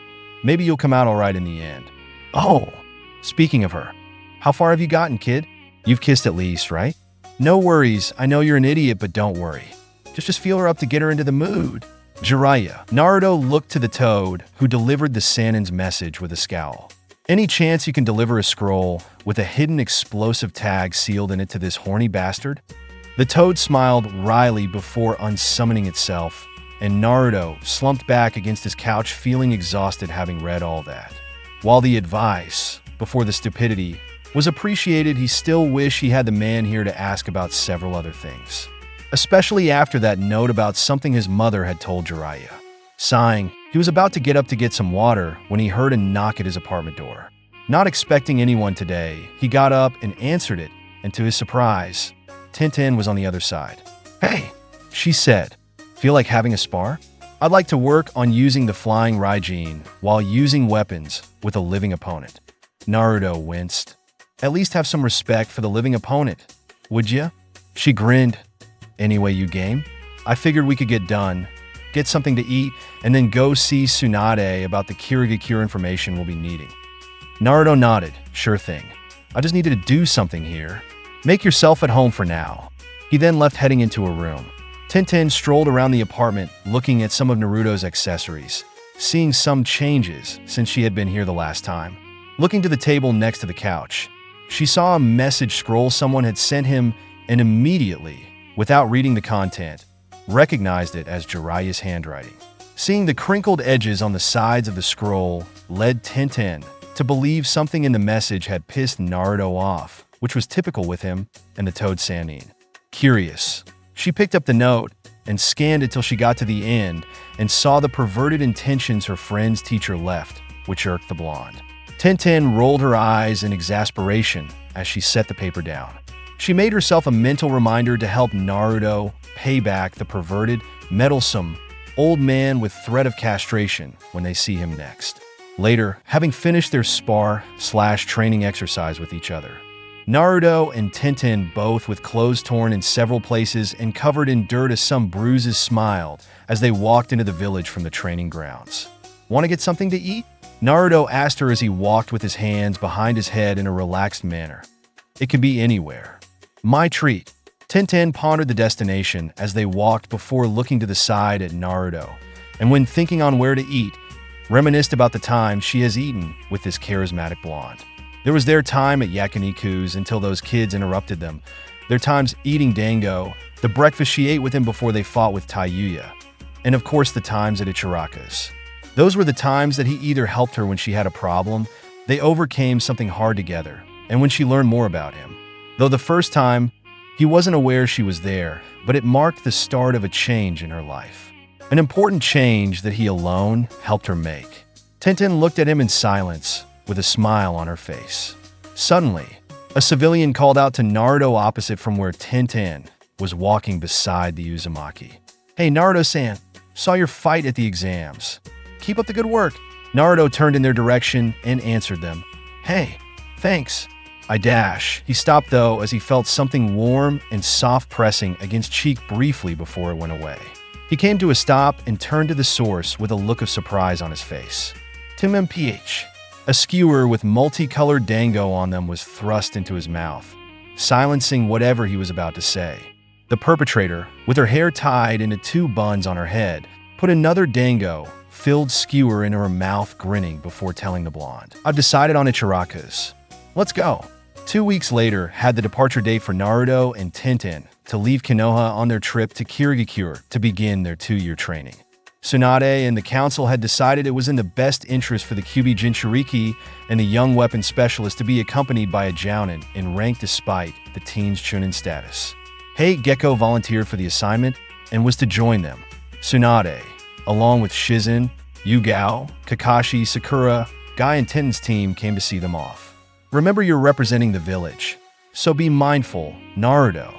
maybe you'll come out all right in the end. Oh, speaking of her, how far have you gotten, kid? You've kissed at least, right? No worries, I know you're an idiot, but don't worry. Just feel her up to get her into the mood. Jiraiya. Naruto looked to the toad, who delivered the Sannin's message with a scowl. Any chance you can deliver a scroll with a hidden explosive tag sealed in it to this horny bastard? The toad smiled wryly before unsummoning itself, and Naruto slumped back against his couch feeling exhausted having read all that. While the advice, before the stupidity, was appreciated, he still wished he had the man here to ask about several other things. Especially after that note about something his mother had told Jiraiya. Sighing, he was about to get up to get some water when he heard a knock at his apartment door. Not expecting anyone today, he got up and answered it, and to his surprise, Tenten was on the other side. Hey, she said, feel like having a spar? I'd like to work on using the flying Raijin while using weapons with a living opponent. Naruto winced. At least have some respect for the living opponent, would ya? She grinned. Anyway, you game? I figured we could get done, get something to eat, and then go see Tsunade about the Kirigakure information we'll be needing. Naruto nodded. Sure thing. I just needed to do something here. Make yourself at home for now. He then left heading into a room. Tenten strolled around the apartment looking at some of Naruto's accessories, seeing some changes since she had been here the last time. Looking to the table next to the couch, she saw a message scroll someone had sent him and immediately, without reading the content, recognized it as Jiraiya's handwriting. Seeing the crinkled edges on the sides of the scroll led Tenten to believe something in the message had pissed Naruto off, which was typical with him and the Toad Sannin. Curious, she picked up the note and scanned it till she got to the end and saw the perverted intentions her friend's teacher left, which irked the blonde. Tenten rolled her eyes in exasperation as she set the paper down. She made herself a mental reminder to help Naruto pay back the perverted, meddlesome old man with threat of castration when they see him next. Later, having finished their spar/training exercise with each other, Naruto and Tenten, both with clothes torn in several places and covered in dirt as some bruises, smiled as they walked into the village from the training grounds. "Want to get something to eat?" Naruto asked her as he walked with his hands behind his head in a relaxed manner. "It can be anywhere." "My treat." Tenten pondered the destination as they walked before looking to the side at Naruto, and when thinking on where to eat, reminisced about the time she has eaten with this charismatic blonde. There was their time at Yakiniku's until those kids interrupted them, their times eating dango, the breakfast she ate with him before they fought with Taiyuya, and of course the times at Ichiraka's. Those were the times that he either helped her when she had a problem, they overcame something hard together, and when she learned more about him. Though the first time, he wasn't aware she was there, but it marked the start of a change in her life. An important change that he alone helped her make. Tenten looked at him in silence, with a smile on her face. Suddenly, a civilian called out to Naruto opposite from where Tenten was walking beside the Uzumaki. "Hey Naruto-san, saw your fight at the exams. Keep up the good work." Naruto turned in their direction and answered them. "Hey, thanks." I dash. He stopped though as he felt something warm and soft pressing against cheek briefly before it went away. He came to a stop and turned to the source with a look of surprise on his face. Tim MPH. A skewer with multicolored dango on them was thrust into his mouth, silencing whatever he was about to say. The perpetrator, with her hair tied into two buns on her head, put another dango-filled skewer into her mouth, grinning before telling the blonde, "I've decided on Ichiraka's. Let's go." 2 weeks later had the departure date for Naruto and Tenten to leave Konoha on their trip to Kirigakure to begin their 2-year training. Tsunade and the council had decided it was in the best interest for the Kyuubi Jinchuriki and the young weapon specialist to be accompanied by a jounin in rank despite the teen's chunin status. Hey Gecko volunteered for the assignment and was to join them. Tsunade, along with Shizen, Yugao, Kakashi, Sakura, Gai and Tenten's team came to see them off. "Remember you're representing the village, so be mindful, Naruto,"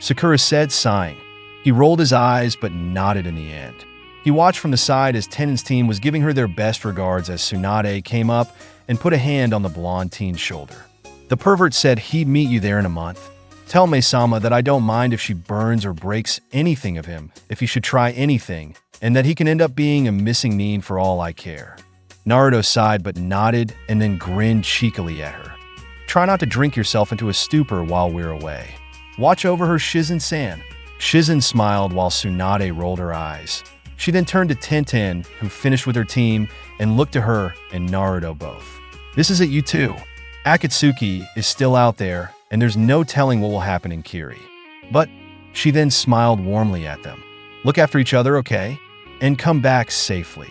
Sakura said, sighing. He rolled his eyes but nodded in the end. He watched from the side as Tenten's team was giving her their best regards as Tsunade came up and put a hand on the blonde teen's shoulder. The pervert said he'd meet you there in a month. "Tell Mae-sama that I don't mind if she burns or breaks anything of him if he should try anything, and that he can end up being a missing nin for all I care." Naruto sighed but nodded and then grinned cheekily at her. "Try not to drink yourself into a stupor while we're away. Watch over her, Shizen-san." Shizen smiled while Tsunade rolled her eyes. She then turned to Tenten, who finished with her team, and looked to her and Naruto both. "This is at you too. Akatsuki is still out there, and there's no telling what will happen in Kiri. But," she then smiled warmly at them, "look after each other, okay? And come back safely."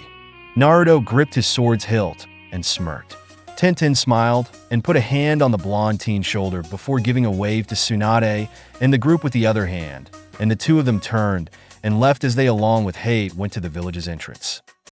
Naruto gripped his sword's hilt and smirked. Tenten smiled and put a hand on the blonde teen's shoulder before giving a wave to Tsunade and the group with the other hand, and the two of them turned and left as they, along with Hate, went to the village's entrance.